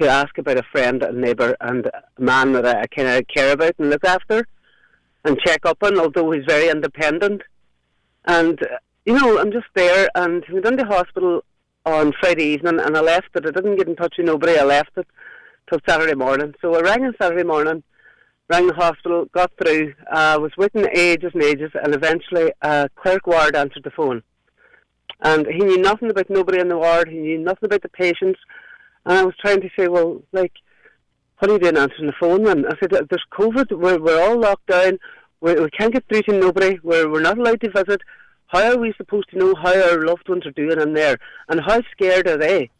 to ask about a friend, a neighbour, and a man that I kind of care about and look after and check up on, although he's very independent. And, I'm just there, and we went into hospital on Friday evening, and I left it. I didn't get in touch with nobody. I left it till Saturday morning. So I rang on Saturday morning, rang the hospital, got through. I was waiting ages and ages, and eventually Clerk Ward answered the phone. And he knew nothing about nobody in the ward. He knew nothing about the patients. And I was trying to say, well, what are you doing answering the phone then? I said, there's COVID. We're all locked down. We can't get through to nobody. We're not allowed to visit. How are we supposed to know how our loved ones are doing in there? And how scared are they?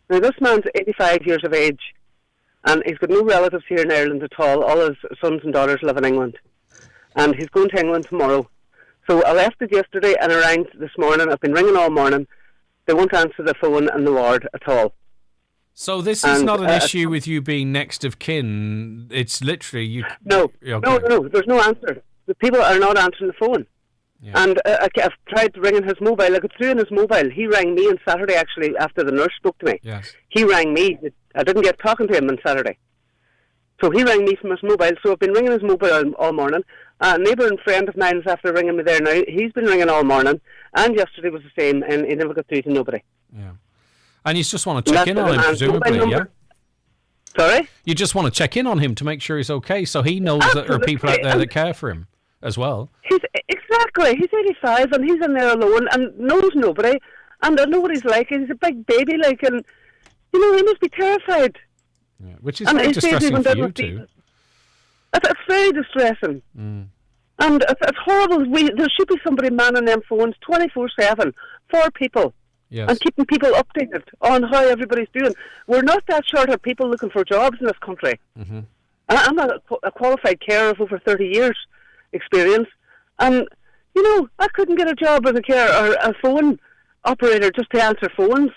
Now, this man's 85 years of age, and he's got no relatives here in Ireland at all. All his sons and daughters live in England. And he's going to England tomorrow. So I left it yesterday, and I rang this morning. I've been ringing all morning. They won't answer the phone in the ward at all. So this is not an issue with you being next of kin. It's literally you. No, no. There's no answer. The people are not answering the phone. Yeah. And I've tried ringing his mobile. I got through on his mobile. He rang me on Saturday, actually, after the nurse spoke to me. Yes. He rang me. I didn't get talking to him on Saturday. So he rang me from his mobile. So I've been ringing his mobile all morning. A neighbour and friend of mine is after ringing me there now. He's been ringing all morning. And yesterday was the same, and he never got through to nobody. Yeah. And you just want to check in on him, presumably, yeah? Sorry? You just want to check in on him to make sure he's okay, so he knows that there are people out there that care for him as well. Exactly. He's 85 and he's in there alone and knows nobody. And nobody's like, he's a big baby, like, and, he must be terrified. Yeah, which is very distressing for you too. It's very distressing. Mm. And it's horrible. There should be somebody manning them phones 24/7 for people. Yes. And keeping people updated on how everybody's doing. We're not that short of people looking for jobs in this country. Mm-hmm. I'm a qualified carer of over 30 years experience. And, I couldn't get a job as a carer or a phone operator just to answer phones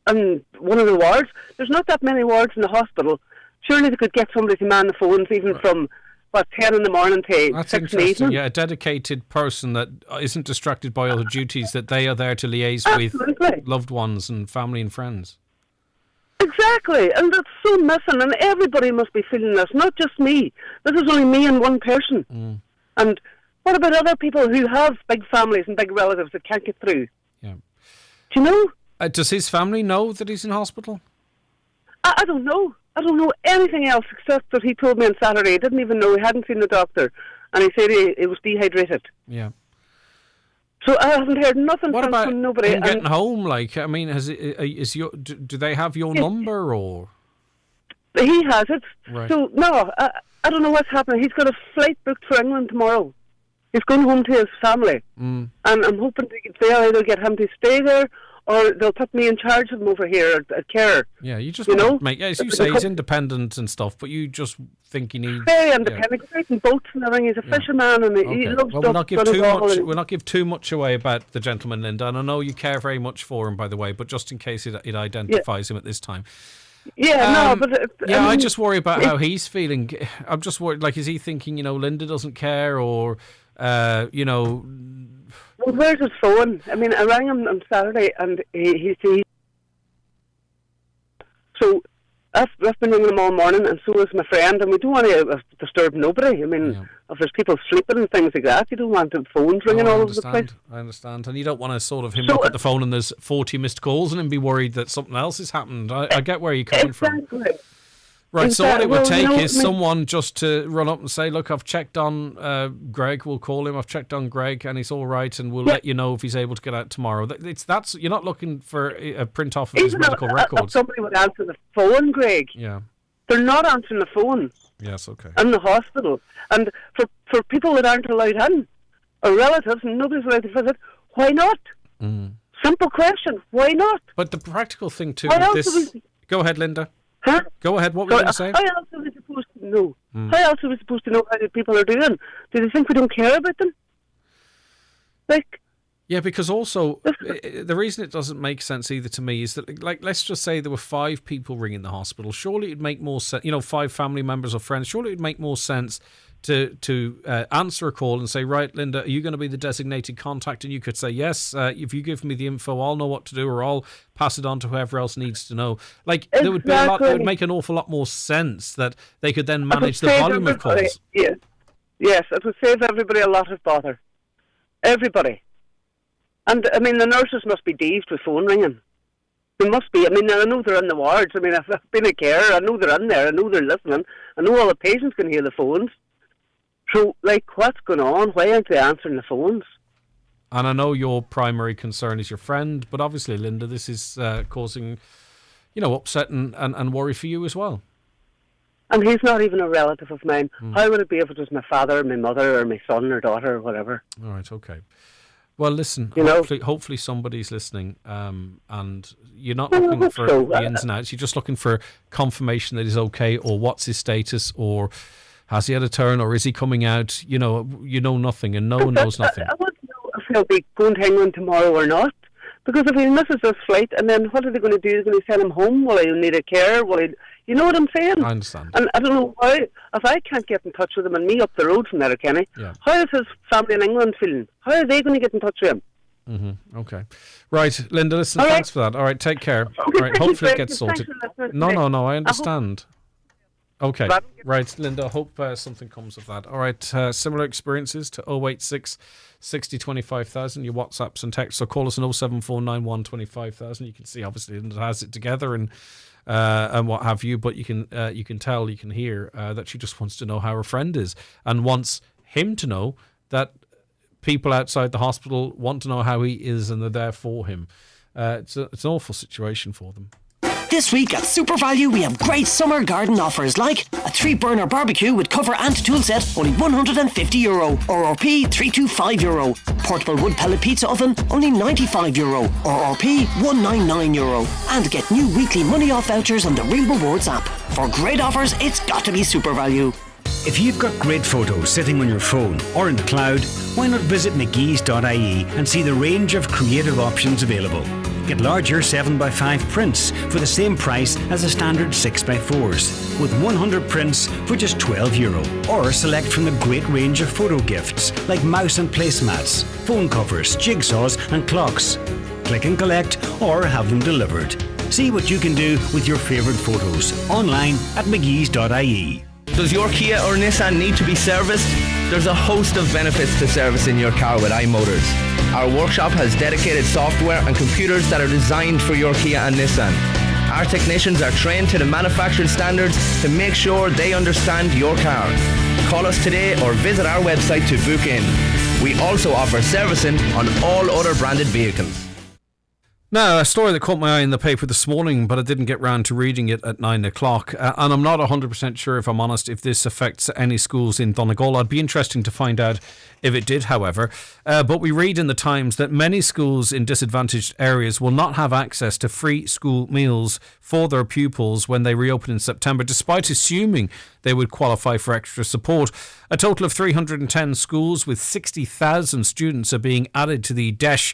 in one of the wards. There's not that many wards in the hospital. Surely they could get somebody to man the phones even from 10 in the morning to That's 6 in the interesting. evening. Yeah, a dedicated person that isn't distracted by other duties, that they are there to liaise Absolutely. with loved ones and family and friends. Exactly, and that's so missing, and everybody must be feeling this, not just me. This is only me and one person. Mm. And what about other people who have big families and big relatives that can't get through? Yeah. Do you know? Does his family know that he's in hospital? I don't know. I don't know anything else except that he told me on Saturday he didn't even know, he hadn't seen the doctor, and he said he was dehydrated. Yeah. So I haven't heard nothing What about from nobody. him getting home? Like, I mean, do they have your number or? He has it. Right. So no, I don't know what's happening. He's got a flight booked for England tomorrow. He's going home to his family, and I'm hoping they'll either get him to stay there or they'll put me in charge of him over here at care. Yeah, you just want to make, as you say, he's independent and stuff, but you just think he needs very independent. He's in boats and everything. He's a fisherman and he loves Well, we'll not give too much away about the gentleman, Linda, and I know you care very much for him, by the way, but just in case it identifies him at this time. Yeah, but I just worry about how he's feeling. I'm just worried, like, is he thinking, Linda doesn't care, or Well, where's his phone? I mean, I rang him on Saturday, and he so I've been ringing him all morning, and so is my friend, and we don't want to disturb nobody. I mean, if there's people sleeping and things like that, you don't want the phones ringing all over the place. I understand, and you don't want to sort of him look at the phone and there's 40 missed calls and him be worried that something else has happened. I get where you're coming from. Right, so what it would take is someone just to run up and say, look, I've checked on Greg, we'll call him, I've checked on Greg and he's all right, and we'll let you know if he's able to get out tomorrow. You're not looking for a print off of his medical records. Somebody would answer the phone, Greg. Yeah. They're not answering the phone. Yes, okay. In the hospital. And for people that aren't allowed in, or relatives, and nobody's allowed to visit, why not? Simple question, why not? But the practical thing too with this... Go ahead, Linda. Huh? Go ahead, what were you going to say? How else are we supposed to know? How else are we supposed to know how the people are doing? Do they think we don't care about them? Yeah, because also, the reason it doesn't make sense either to me is that, like, let's just say there were 5 people ringing the hospital. Surely it'd make more sense, 5 family members or friends, surely it'd make more sense to answer a call and say, right, Linda, are you going to be the designated contact? And you could say, yes, if you give me the info, I'll know what to do, or I'll pass it on to whoever else needs to know. Like, there would be it would make an awful lot more sense that they could then manage the volume of calls. Yes, it would save everybody a lot of bother. Everybody. And, I mean, the nurses must be deaved with phone ringing. They must be. I mean, I know they're in the wards. I mean, I've been a carer. I know they're in there. I know they're listening. I know all the patients can hear the phones. So, like, what's going on? Why aren't they answering the phones? And I know your primary concern is your friend, but obviously, Linda, this is causing, upset and worry for you as well. And he's not even a relative of mine. How would it be if it was my father or my mother or my son or daughter or whatever? All right, okay. Well, listen, hopefully somebody's listening, and you're not looking for the ins and outs. You're just looking for confirmation that he's okay, or what's his status, or has he had a turn, or is he coming out? You know nothing, and no one knows nothing. I want to know if he'll be going to England tomorrow or not, Because if he misses this flight, and then what are they going to do? They're going to send him home? Will he need a care? You know what I'm saying? I understand. And I don't know how, if I can't get in touch with him and me up the road from Letterkenny, how is his family in England feeling? How are they going to get in touch with him? Mm-hmm. Okay. Right, Linda, listen, All thanks for that. All right, take care. Okay, All right, hopefully it Greg. gets Thanks sorted. for listening to No, me. I understand. Okay. But- Right, Linda, hope something comes of that. All right, similar experiences to 086 60 25,000, your WhatsApps and texts. So call us on 07491 25,000. You can see, obviously, Linda has it together and what have you, but you can hear that she just wants to know how her friend is and wants him to know that people outside the hospital want to know how he is and they're there for him. It's an awful situation for them. This week at Super Value we have great summer garden offers like a 3-burner barbecue with cover and tool set only €150, RRP €325, portable wood pellet pizza oven only €95, RRP €199, and get new weekly money off vouchers on the Real Rewards app. For great offers, it's got to be Super Value. If you've got great photos sitting on your phone or in the cloud, why not visit mcgees.ie and see the range of creative options available. Get larger 7x5 prints for the same price as a standard 6x4s, with 100 prints for just €12. Or select from the great range of photo gifts like mouse and placemats, phone covers, jigsaws and clocks. Click and collect or have them delivered. See what you can do with your favourite photos online at mcgees.ie. Does your Kia or Nissan need to be serviced? There's a host of benefits to servicing your car with iMotors. Our workshop has dedicated software and computers that are designed for your Kia and Nissan. Our technicians are trained to the manufacturing standards to make sure they understand your car. Call us today or visit our website to book in. We also offer servicing on all other branded vehicles. Now, a story that caught my eye in the paper this morning, but I didn't get round to reading it at 9 o'clock. And I'm not 100% sure, if I'm honest, if this affects any schools in Donegal. I'd be interesting to find out if it did, however. But we read in the Times that many schools in disadvantaged areas will not have access to free school meals for their pupils when they reopen in September, despite assuming they would qualify for extra support. A total of 310 schools with 60,000 students are being added to the DESH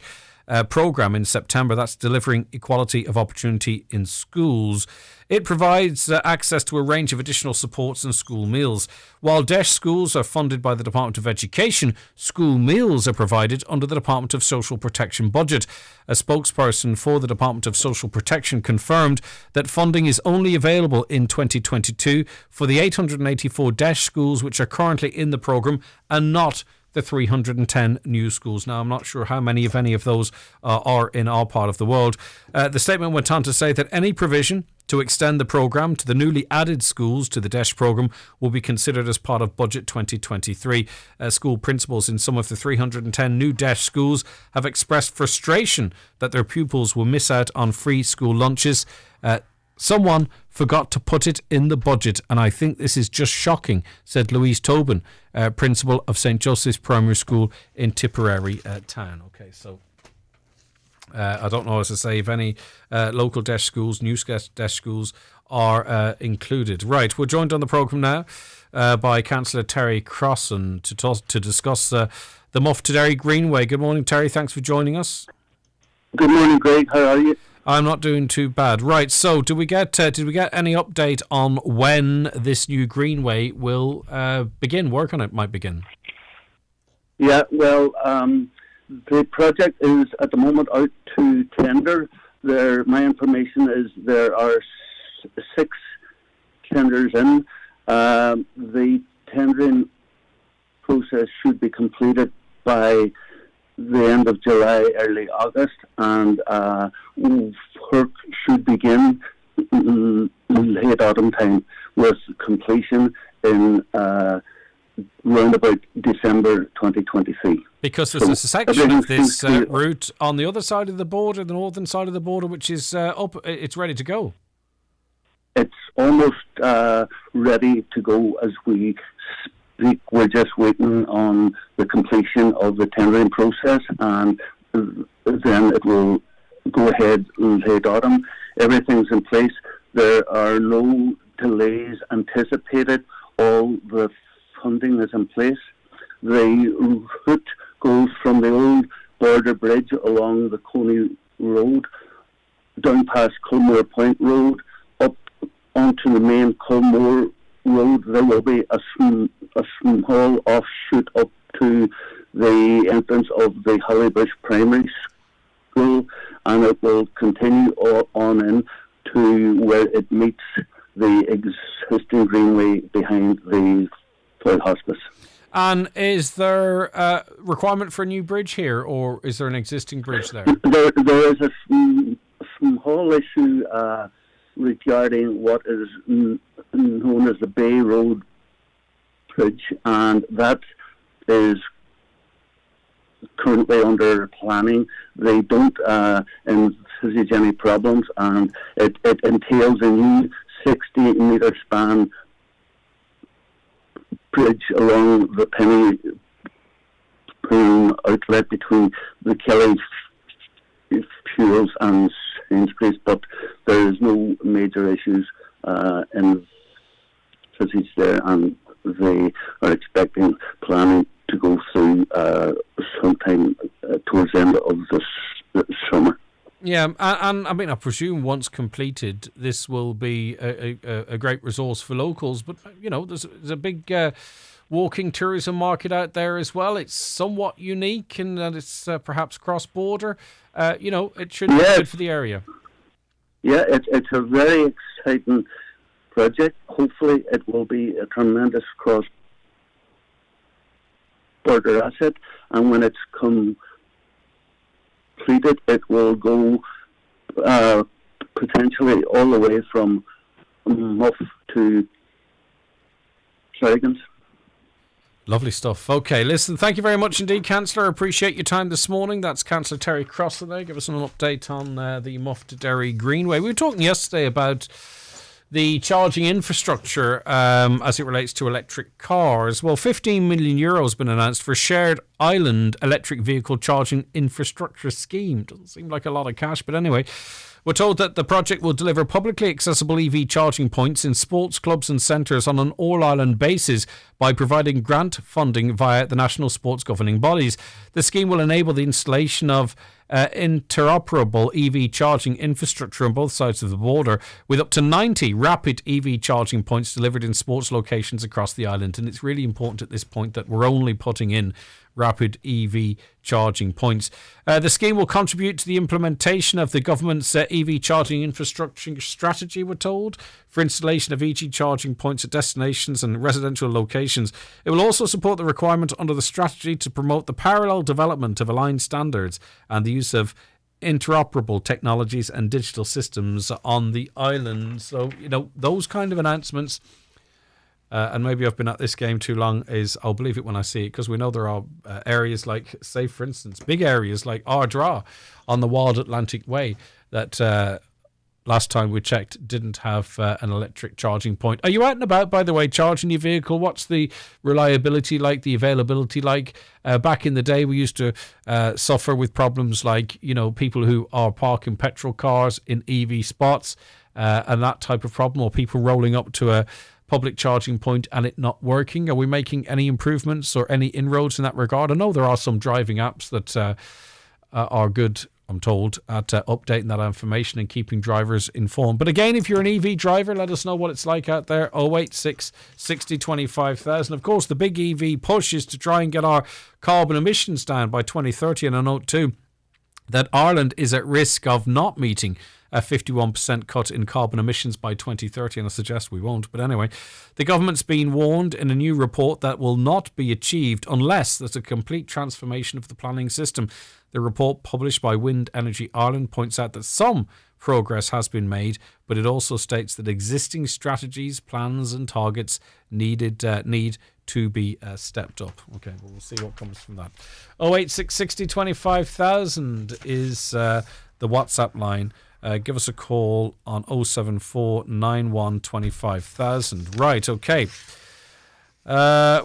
programme in September. That's delivering equality of opportunity in schools. It provides access to a range of additional supports and school meals. While DESH schools are funded by the Department of Education, school meals are provided under the Department of Social Protection budget. A spokesperson for the Department of Social Protection confirmed that funding is only available in 2022 for the 884 DESH schools which are currently in the programme and not the 310 new schools. Now, I'm not sure how many, if any, of those are in our part of the world. The statement went on to say that any provision to extend the programme to the newly added schools to the DESH programme will be considered as part of Budget 2023. School principals in some of the 310 new DESH schools have expressed frustration that their pupils will miss out on free school lunches. Someone forgot to put it in the budget, and I think this is just shocking, said Louise Tobin, principal of St. Joseph's Primary School in Tipperary town. Okay, so I don't know, as I say, if any local DESH schools, new DESH schools are included. Right, we're joined on the programme now by Councillor Terry Crossan to discuss the Muff to Derry Greenway. Good morning, Terry. Thanks for joining us. Good morning, Greg. How are you? I'm not doing too bad. Right, so did we get any update on when this new greenway will begin? Work on it might begin. Yeah, well, the project is at the moment out to tender. My information is there are 6 tenders in. The tendering process should be completed by the end of July, early August, and work should begin late autumn time with completion in round about December 2023. Because there's a section of this route on the other side of the border, the northern side of the border, which is up. It's ready to go. It's almost ready to go as we speak. We're just waiting on the completion of the tendering process, and then it will go ahead late autumn. Everything's in place. There are no delays anticipated. All the funding is in place. The route goes from the old border bridge along the Coney Road, down past Culmore Point Road, up onto the main Culmore Road. There will be a small offshoot up to the entrance of the Hollybush Primary School, and it will continue on in to where it meets the existing greenway behind the Floyd Hospice. And is there a requirement for a new bridge here, or is there an existing bridge there? There is a small issue regarding what is known as the Bay Road Bridge, and that is currently under planning. They don't envisage any problems, and it entails a new 60-metre span bridge along the Penny outlet between the Kelly Fuels and Sainsbury's, but there is no major issues envisaged there, and they are expecting planning to go through sometime towards the end of this summer. Yeah, and I mean, I presume once completed, this will be a great resource for locals. But you know, there's a big walking tourism market out there as well. It's somewhat unique in that it's perhaps cross-border. You know, it should be good for the area. Yeah, it's a very exciting project. Hopefully, it will be a tremendous cross-border asset, and when it's completed, it will go potentially all the way from Muff to Sherrigan's. Lovely stuff. Okay, listen, thank you very much indeed, Councillor. I appreciate your time this morning. That's Councillor Terry Crossan there. Give us an update on the Muff to Derry Greenway. We were talking yesterday about the charging infrastructure as it relates to electric cars. Well, €15 million has been announced for a shared island electric vehicle charging infrastructure scheme. Doesn't seem like a lot of cash, but anyway. We're told that the project will deliver publicly accessible EV charging points in sports clubs and centres on an all-island basis by providing grant funding via the national sports governing bodies. The scheme will enable the installation of interoperable EV charging infrastructure on both sides of the border, with up to 90 rapid EV charging points delivered in sports locations across the island. And it's really important at this point that we're only putting in rapid EV charging points. The scheme will contribute to the implementation of the government's EV charging infrastructure strategy, we're told, for installation of EV charging points at destinations and residential locations. It will also support the requirement under the strategy to promote the parallel development of aligned standards and the use of interoperable technologies and digital systems on the island. So, you know, those kind of announcements, and maybe I've been at this game too long, is I'll believe it when I see it, because we know there are areas like, say, for instance, big areas like Ardra on the Wild Atlantic Way that last time we checked didn't have an electric charging point. Are you out and about, by the way, charging your vehicle? What's the reliability like, the availability like? Back in the day, we used to suffer with problems like, you know, people who are parking petrol cars in EV spots and that type of problem, or people rolling up to a public charging point and it not working. Are we making any improvements or any inroads in that regard? I know there are some driving apps that are good, I'm told, at updating that information and keeping drivers informed. But again, if you're an EV driver, let us know what it's like out there. 086 60 25,000. Of course, the big EV push is to try and get our carbon emissions down by 2030. And I note too that Ireland is at risk of not meeting a 51% cut in carbon emissions by 2030, and I suggest we won't. But anyway, the government's been warned in a new report that will not be achieved unless there's a complete transformation of the planning system. The report published by Wind Energy Ireland points out that some progress has been made, but it also states that existing strategies, plans and targets need to be stepped up. Okay, well, we'll see what comes from that. 086 60 25,000 is the WhatsApp line. Give us a call on 074 91 25,000. Right, okay.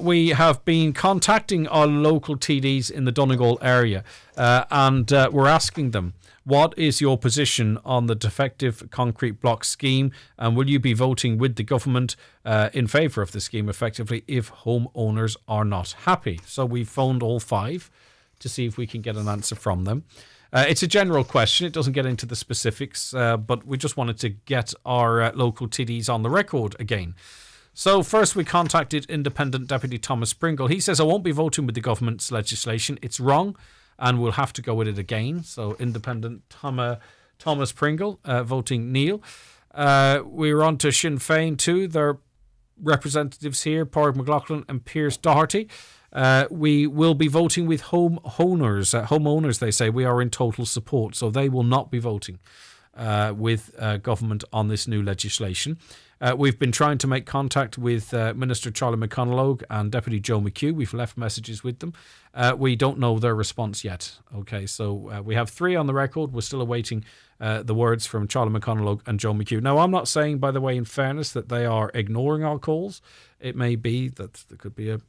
We have been contacting our local TDs in the Donegal area and we're asking them, what is your position on the defective concrete block scheme, and will you be voting with the government in favour of the scheme effectively if homeowners are not happy? So we've phoned all five to see if we can get an answer from them. It's a general question. It doesn't get into the specifics, but we just wanted to get our local TDs on the record again. So first we contacted Independent Deputy Thomas Pringle. He says, I won't be voting with the government's legislation. It's wrong and we'll have to go with it again. So Independent Thomas Pringle voting Neil. We're on to Sinn Féin too. Their representatives here, Pádraig McLaughlin and Pierce Doherty. We will be voting with homeowners. Homeowners, they say, we are in total support. So they will not be voting with government on this new legislation. We've been trying to make contact with Minister Charlie McConalogue and Deputy Joe McHugh. We've left messages with them. We don't know their response yet. Okay, so we have 3 on the record. We're still awaiting the words from Charlie McConalogue and Joe McHugh. Now, I'm not saying, by the way, in fairness, that they are ignoring our calls. It may be that there could be a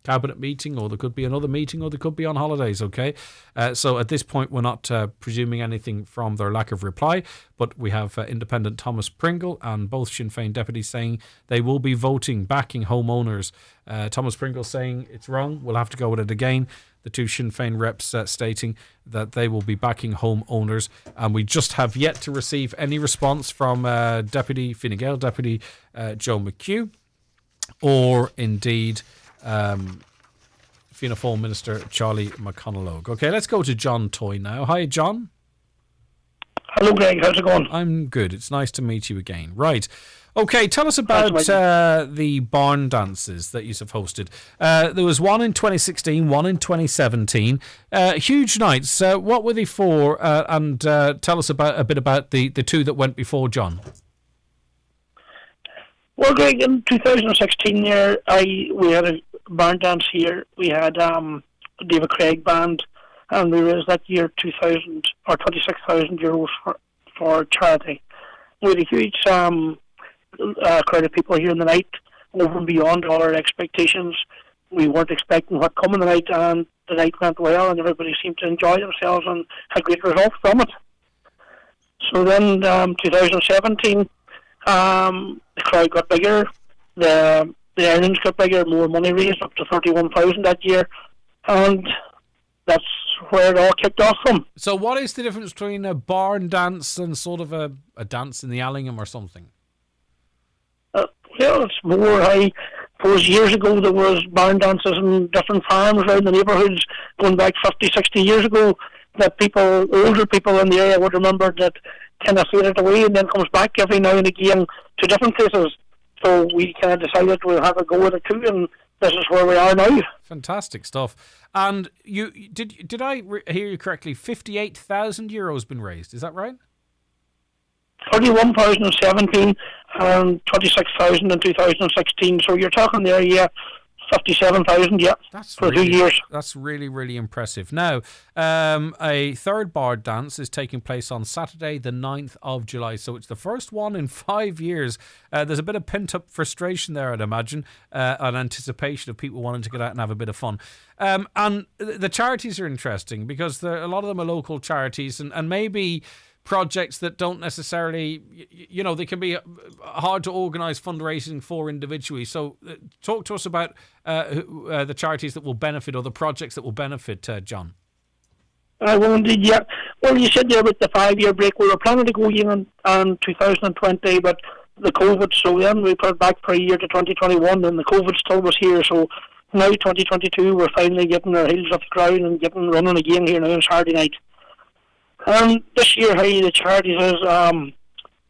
cabinet meeting, or there could be another meeting, or they could be on holidays, okay? So at this point, we're not presuming anything from their lack of reply, but we have Independent Thomas Pringle and both Sinn Féin deputies saying they will be voting, backing homeowners. Thomas Pringle saying it's wrong, we'll have to go with it again. The 2 Sinn Féin reps stating that they will be backing homeowners, and we just have yet to receive any response from Deputy Fine Gael, Deputy Joe McHugh, or indeed Fianna Fáil Minister Charlie McConalogue. Okay, let's go to John Toy now. Hi, John. Hello, Greg. How's it going? I'm good. It's nice to meet you again. Right. Okay, tell us about the barn dances that you have hosted. There was one in 2016, one in 2017. Huge nights. What were they for? And tell us a bit about the 2 that went before, John. Well, Greg, in 2016 there, we had a barn dance here. We had David Craig band, and we raised that year 2,000 or 26,000 euros for charity. We had a huge crowd of people here in the night, over and beyond all our expectations. We weren't expecting what come in the night, and the night went well, and everybody seemed to enjoy themselves and had great results from it. So then, 2017. The crowd got bigger, the earnings got bigger, more money raised, up to 31,000 that year, and that's where it all kicked off from. So what is the difference between a barn dance and sort of a dance in the Allingham or something? Well, it's more, I suppose years ago there was barn dances in different farms around the neighbourhoods, going back 50, 60 years ago, that older people in the area would remember that kind of faded away and then comes back every now and again to different places. So we kind of decided we'll have a go at it too, and this is where we are now. Fantastic stuff. And you did I hear you correctly? 58,000 euros been raised. Is that right? 31,000 in 17 and 26,000 in 2016. So you're talking there, 57,000, for 2 years. That's really, really impressive. Now, a third bar dance is taking place on Saturday, the 9th of July. So it's the first one in 5 years. There's a bit of pent-up frustration there, I'd imagine, an anticipation of people wanting to get out and have a bit of fun. And the charities are interesting because a lot of them are local charities, and maybe projects that don't necessarily, they can be hard to organise fundraising for individually. So talk to us about the charities that will benefit, or the projects that will benefit, John. Well, indeed, yeah. Well, you said there about the 5-year break. We were planning to go in 2020, but the COVID, so then we put it back for a year to 2021, and the COVID still was here. So now 2022, we're finally getting our heels off the ground and getting running again here now on Saturday night. This year, the charities is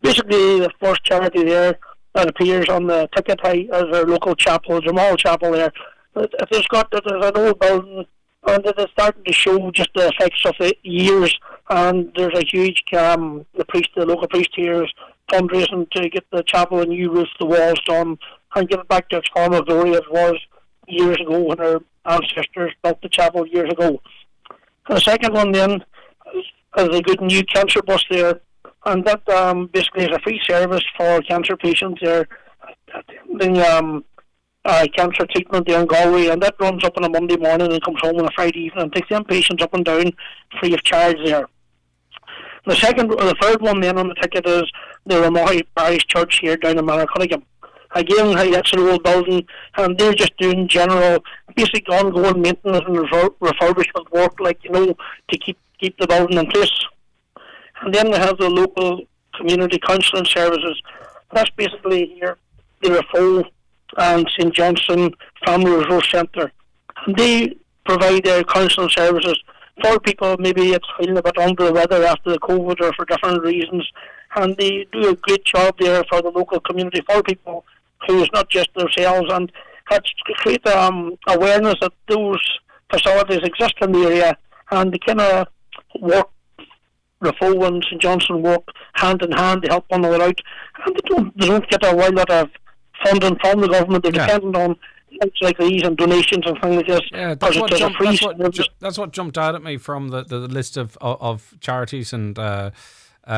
basically the first charity there that appears on the ticket as our local chapel, Jamal Chapel there. There's an old building, and it is starting to show just the effects of the years, and there's a huge, the local priest here is fundraising to get the chapel a new roof, the walls done, and give it back to its former glory as it was years ago when our ancestors built the chapel years ago. The second one then is a good new cancer bus there, and that basically is a free service for cancer patients there, the cancer treatment there in Galway, and that runs up on a Monday morning and comes home on a Friday evening and takes them patients up and down free of charge there. The third one then on the ticket is the Ramoy Parish Church here down in Manor-Cunningham. Again, that's an old building, and they're just doing general, basic ongoing maintenance and refurbishment work, to keep keep the building in place. And then we have the local community counselling services. That's basically here, the Raphoe and St Johnson Family Resource Centre. And they provide their counselling services for people maybe it's feeling a bit under the weather after the COVID or for different reasons. And they do a great job there for the local community, for people who is not just themselves. And that's to create awareness that those facilities exist in the area, and they kind of work, Raphoe and St Johnson work hand in hand to help one another out. And they don't get a whole lot of funding from the government. They're dependent on things like these and donations and things like this. Yeah, that's what jumped out at me from the list of charities and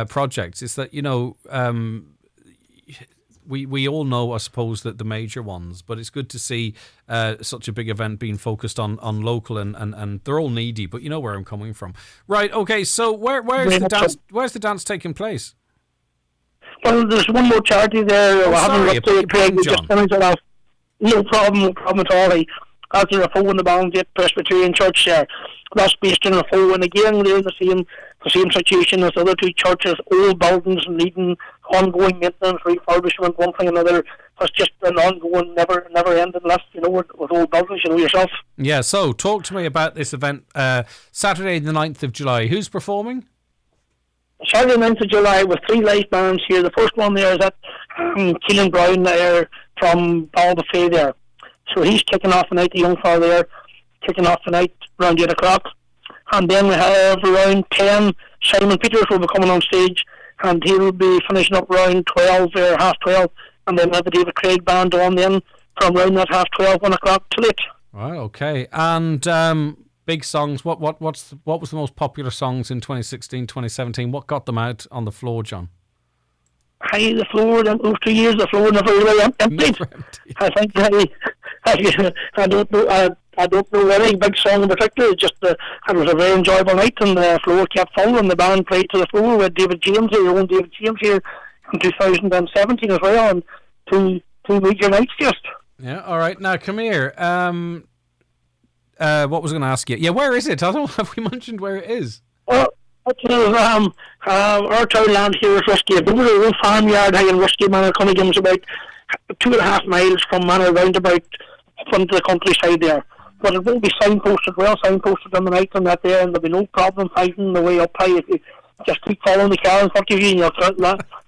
projects. Is that, you know, we all know, I suppose, that the major ones, but it's good to see such a big event being focused on local, and they're all needy, but you know where I'm coming from. Right, okay, so where's the dance taking place? Well, there's one more charity there. No problem at all. As the Raphoe and the Ballingate Presbyterian Church there, that's based in Raphoe, and again they're in the same situation as the other two churches, old buildings needing ongoing maintenance, refurbishment, one thing or another. It's just an ongoing, never ending list, you know, with old buildings, you know yourself. Yeah, so talk to me about this event, Saturday the 9th of July. Who's performing? Saturday 9th of July with 3 live bands here. The first one there is at Keelan Brown there from Ballybofey there. So he's kicking off the night, the young fellow there, kicking off the night around 8 o'clock. And then we have around 10, Simon Peters will be coming on stage, and he will be finishing up around 12 or half 12. And then we have the David Craig band on then from around that half 12, 1 o'clock till 8. Right, okay. And big songs, what was the most popular songs in 2016, 2017? What got them out on the floor, John? The floor, those 2 years, the floor never really emptied. I think I don't know any big song in particular. Just it was a very enjoyable night, and the floor kept full, and the band played to the floor with David James here, your own David James here, in 2017 as well, and two major nights just. Yeah, all right. Now come here. What was I going to ask you? Yeah, where is it? I don't have we mentioned where it is. Well, our town land here is Rusky. There was a little farmyard here in Rusky, Manor Cunningham's about 2.5 miles from Manor roundabout up into the countryside there. But it won't be signposted, well signposted on the night and that there, and there'll be no problem finding the way up high. If you just keep following the car in front of you, and you'll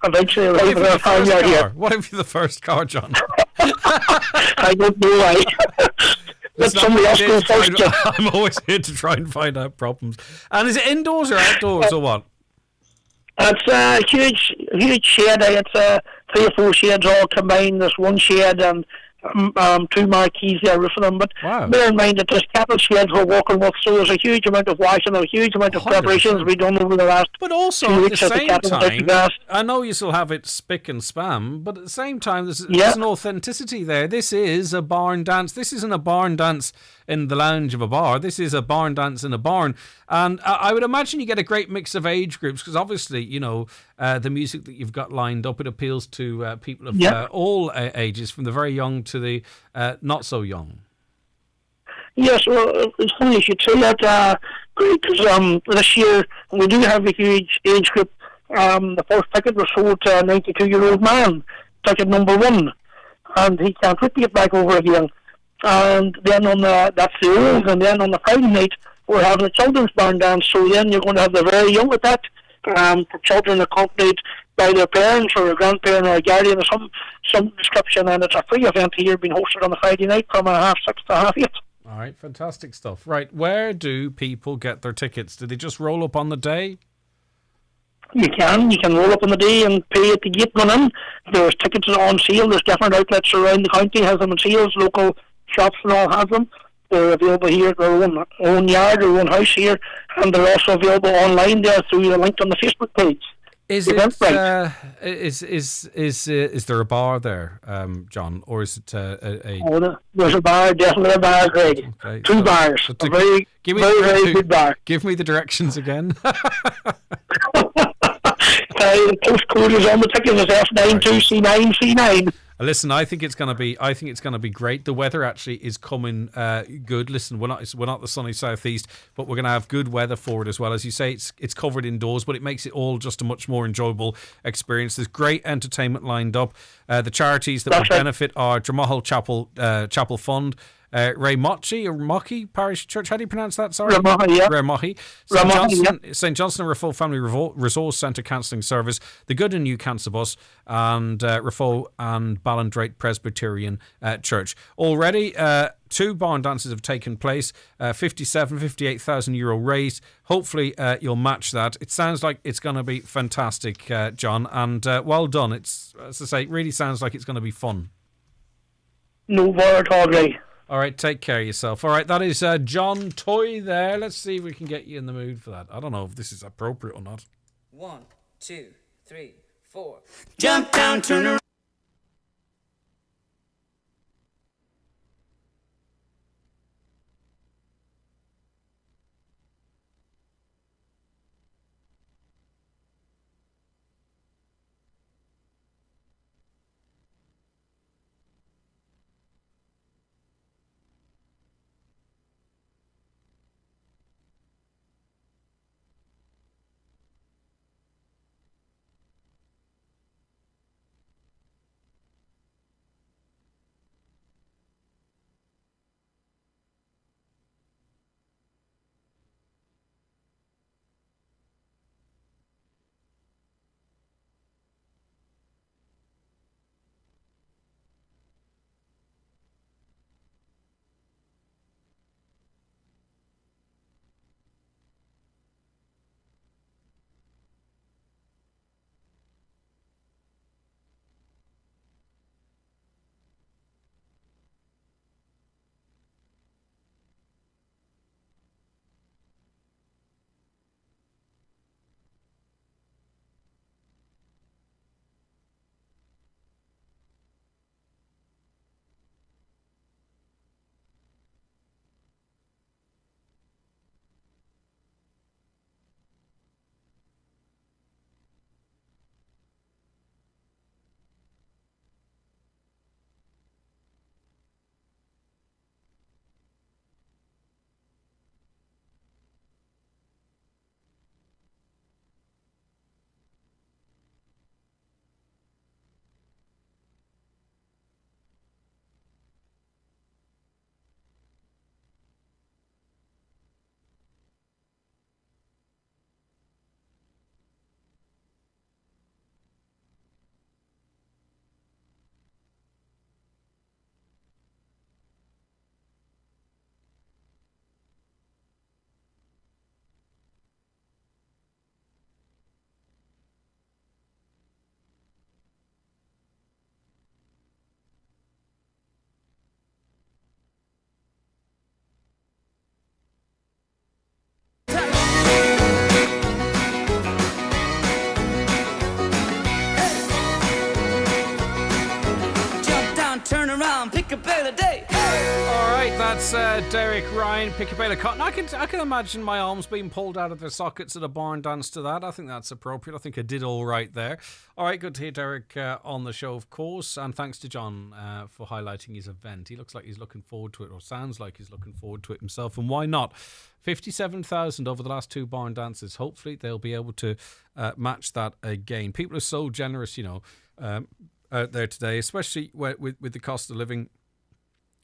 eventually arrive at our farmyard here. What if you're the first car, John? I don't know why. Let somebody else go first. I'm always here to try and find out problems. And is it indoors or outdoors or what? It's a huge shed. It's 3 or 4 sheds all combined. There's one shed and 2 marquees there roofing them. But bear in mind that there's cattle sheds we're working with, so there's a huge amount of washing, a huge amount of preparations we've done over the last. But also 2 at weeks the same time, the I know you still have it spick and spam, but at the same time, there's an authenticity there. This is a barn dance. This isn't a barn dance in the lounge of a bar. This is a barn dance in a barn. And I would imagine you get a great mix of age groups, because obviously, you know, the music that you've got lined up, it appeals to people of all ages, from the very young to the not so young. Yes, well, it's funny you should say that, because this year we do have a huge age group. The first ticket was sold to a 92-year-old man, ticket number 1, and he can't wait to get back over again. And then that's the old, and then on the Friday night we're having a children's barn dance, so then you're going to have the very young with that, for children accompanied by their parents or a grandparent or a guardian or some description, and it's a free event here being hosted on the Friday night from 6:30 to 8:30. All right, fantastic stuff. Right, where do people get their tickets? Do they just roll up on the day? You can roll up on the day and pay at the gate going in. There's tickets on sale. There's different outlets around the county has them on sales. Local shops and all have them. They're available here at their own yard, their own house here, and they're also available online there through the link on the Facebook page. Is there a bar there, John, or is it there's a bar, definitely a bar, Greg. Okay, 2 bars. A very good bar. Give me the directions again. The postcode is on the ticket. It's F92C9C9. Listen, I think it's going to be great. The weather actually is coming good. Listen, we're not the sunny southeast, but we're going to have good weather for it as well. As you say, it's covered indoors, but it makes it all just a much more enjoyable experience. There's great entertainment lined up. The charities that will benefit are Dromahal Chapel Fund, Ray Mochi or Mochi Parish Church. How do you pronounce that? Sorry, Ramohi, yeah. Ramohi. St Johnson Rafo Family Resource Centre Counselling Service, the Good and New Cancer Bus, and Rafo and Ballandrate Presbyterian Church. Already, 2 barn dances have taken place. 58,000 euro raised. Hopefully, you'll match that. It sounds like it's going to be fantastic, John, and well done. It's, as I say, it really sounds like it's going to be fun. No bother at all, Greg. All right, take care of yourself. All right, that is John Toy there. Let's see if we can get you in the mood for that. I don't know if this is appropriate or not. 1, 2, 3, 4. Jump down, turn around. Turn around, pick a bale of day. All right, that's Derek Ryan, pick a bale of cotton. I can imagine my arms being pulled out of their sockets at a barn dance to that. I think that's appropriate. I think I did all right there. All right, good to hear Derek on the show, of course, and thanks to John for highlighting his event. He looks like he's looking forward to it, or sounds like he's looking forward to it himself, and why not? 57,000 over the last 2 barn dances. Hopefully they'll be able to match that again. People are so generous, out there today, especially with the cost of living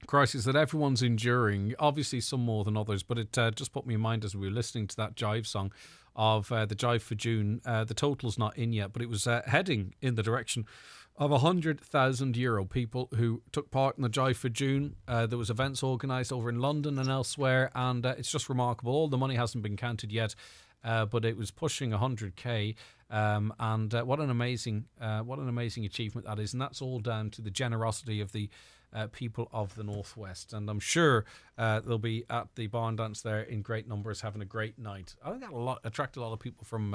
crisis that everyone's enduring. Obviously some more than others, but it just put me in mind as we were listening to that jive song of the Jive for June. The total's not in yet, but it was heading in the direction of €100,000. People who took part in the Jive for June. There was events organised over in London and elsewhere, and it's just remarkable. All the money hasn't been counted yet, but it was pushing 100k. And what an amazing achievement that is, and that's all down to the generosity of the people of the Northwest. And I'm sure they'll be at the barn dance there in great numbers, having a great night. I think that'll attract a lot of people from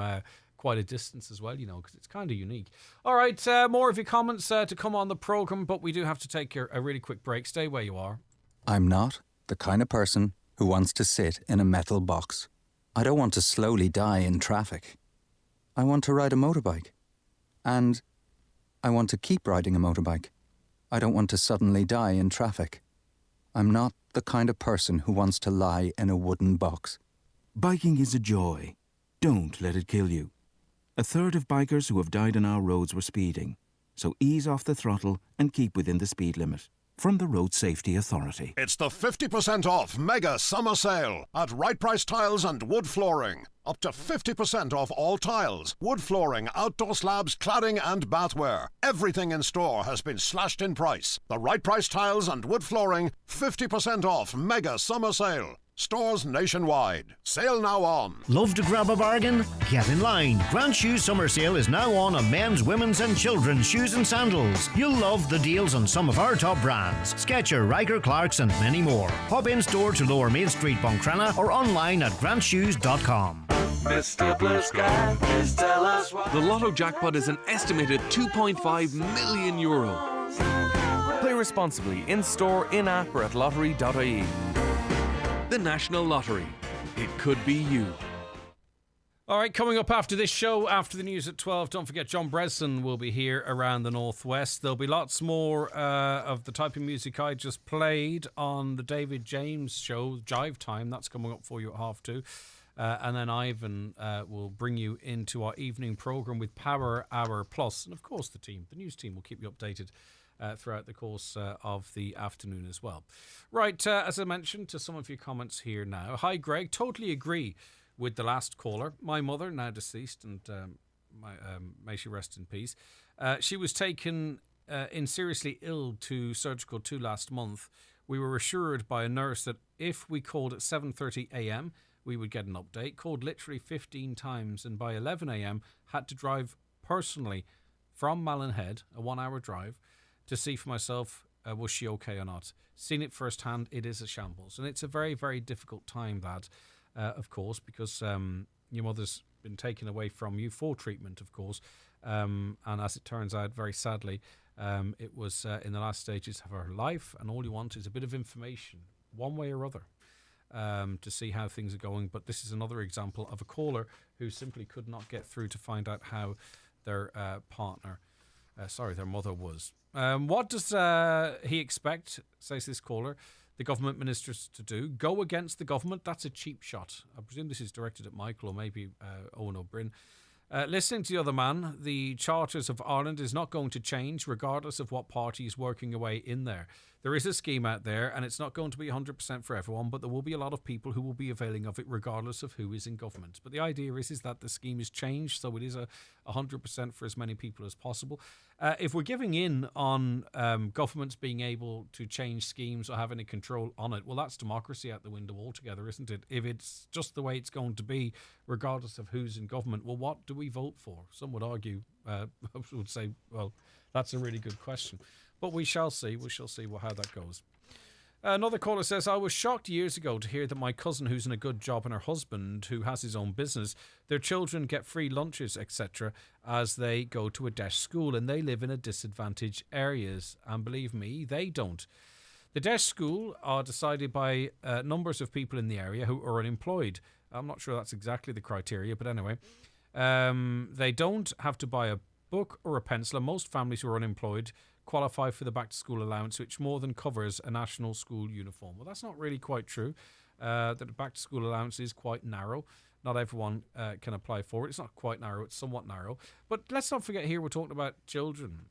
quite a distance as well, because it's kind of unique. All right, more of your comments to come on the programme, but we do have to take a really quick break. Stay where you are. I'm not the kind of person who wants to sit in a metal box. I don't want to slowly die in traffic. I want to ride a motorbike. And I want to keep riding a motorbike. I don't want to suddenly die in traffic. I'm not the kind of person who wants to lie in a wooden box. Biking is a joy. Don't let it kill you. A third of bikers who have died on our roads were speeding. So ease off the throttle and keep within the speed limit. From the Road Safety Authority. It's the 50% off mega summer sale at Right Price Tiles and Wood Flooring. Up to 50% off all tiles, wood flooring, outdoor slabs, cladding and bathware. Everything in store has been slashed in price. The Right Price Tiles and Wood Flooring 50% off mega summer sale. Stores nationwide. Sale now on. Love to grab a bargain? Get in line. Grand Shoes Summer Sale is now on men's, women's and children's shoes and sandals. You'll love the deals on some of our top brands. Skechers, Riker, Clarks and many more. Pop in store to Lower Main Street, Buncrana or online at grandshoes.com. Mr. Blue Sky, please tell us why. The Lotto jackpot is an estimated €2.5 million. Play responsibly in store, in app or at lottery.ie. The National Lottery. It could be you. All right, coming up after this show, after the news at 12, don't forget John Bresson will be here around the Northwest. There'll be lots more of the type of music I just played on the David James show, Jive Time. That's coming up for you at 2:30. And then Ivan will bring you into our evening programme with Power Hour Plus. And of course the news team will keep you updated throughout the course of the afternoon as well. Right, as I mentioned to some of your comments here now. Hi Greg, totally agree with the last caller. My mother, now deceased, and may she rest in peace. She was taken in seriously ill to Surgical 2 last month. We were assured by a nurse that if we called at 7:30 a.m, we would get an update. Called literally 15 times, and by 11 a.m, had to drive personally from Mallinhead, a 1-hour drive, to see for myself, was she okay or not. Seen it firsthand, it is a shambles. And it's a very, very difficult time, that, of course, because your mother's been taken away from you for treatment, of course. And as it turns out, very sadly, it was in the last stages of her life. And all you want is a bit of information, one way or other, to see how things are going. But this is another example of a caller who simply could not get through to find out how their their mother was. What does he expect, says this caller, the government ministers to do? Go against the government? That's a cheap shot. I presume this is directed at Michael or maybe Owen O'Brien. Listening to the other man, the Charters of Ireland is not going to change regardless of what party is working away in there. There is a scheme out there and it's not going to be 100% for everyone, but there will be a lot of people who will be availing of it regardless of who is in government. But the idea is that the scheme is changed, so it is 100% for as many people as possible. If we're giving in on governments being able to change schemes or have any control on it, well, that's democracy out the window altogether, isn't it? If it's just the way it's going to be, regardless of who's in government, well, what do we vote for? Some would argue, would say, well, that's a really good question. But we shall see. We shall see how that goes. Another caller says, I was shocked years ago to hear that my cousin, who's in a good job, and her husband, who has his own business, their children get free lunches, etc., as they go to a DESH school, and they live in a disadvantaged areas. And believe me, they don't. The DESH school are decided by numbers of people in the area who are unemployed. I'm not sure that's exactly the criteria, but anyway. They don't have to buy a book or a pencil, and most families who are unemployed qualify for the back-to-school allowance, which more than covers a national school uniform. Well, that's not really quite true. That the back-to-school allowance is quite narrow. Not everyone can apply for it. It's not quite narrow. It's somewhat narrow. But let's not forget here we're talking about children.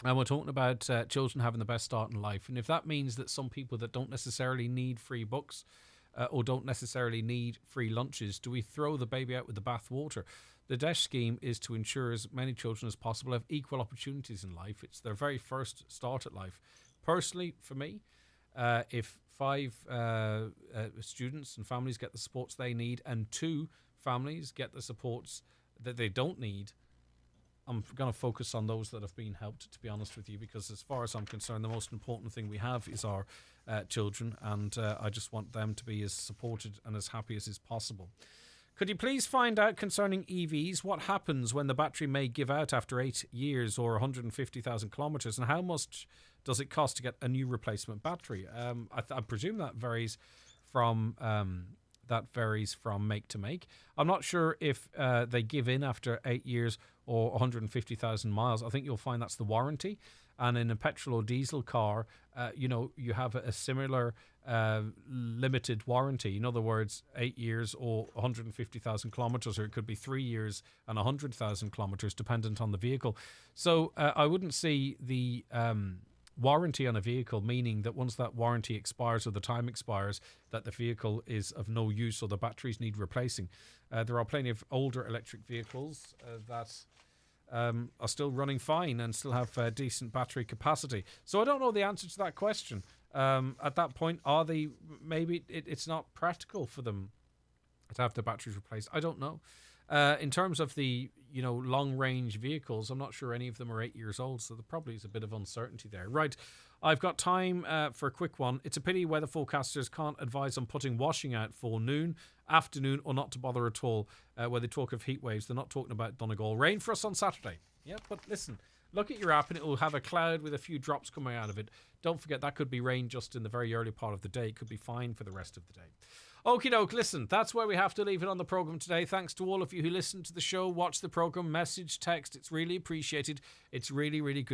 And we're talking about children having the best start in life. And if that means that some people that don't necessarily need free books or don't necessarily need free lunches, do we throw the baby out with the bathwater? The DESH scheme is to ensure as many children as possible have equal opportunities in life. It's their very first start at life. Personally, for me, if 5 students and families get the supports they need and 2 families get the supports that they don't need, I'm going to focus on those that have been helped, to be honest with you, because as far as I'm concerned, the most important thing we have is our children, and I just want them to be as supported and as happy as is possible. Could you please find out concerning EVs, what happens when the battery may give out after 8 years or 150,000 kilometres, and how much does it cost to get a new replacement battery? I presume that varies from make to make. I'm not sure if they give in after 8 years or 150,000 miles. I think you'll find that's the warranty. and in a petrol or diesel car, you have a similar limited warranty. In other words, 8 years or 150,000 kilometres, or it could be 3 years and 100,000 kilometres, dependent on the vehicle. So I wouldn't see the warranty on a vehicle meaning that once that warranty expires or the time expires, that the vehicle is of no use or the batteries need replacing. There are plenty of older electric vehicles that are still running fine and still have decent battery capacity. So I don't know the answer to that question. At that point, are they, maybe it's not practical for them to have the batteries replaced. I don't know. In terms of the long range vehicles, I'm not sure any of them are 8 years old, so there probably is a bit of uncertainty there. Right, I've got time for a quick one. It's a pity weather forecasters can't advise on putting washing out for noon, afternoon, or not to bother at all. Where they talk of heat waves, they're not talking about Donegal. Rain for us on Saturday. Yeah, but listen, look at your app and it will have a cloud with a few drops coming out of it. Don't forget that could be rain just in the very early part of the day. It could be fine for the rest of the day. Okie doke, listen, that's where we have to leave it on the programme today. Thanks to all of you who listened to the show, watch the programme, message, text. It's really appreciated. It's really, really good.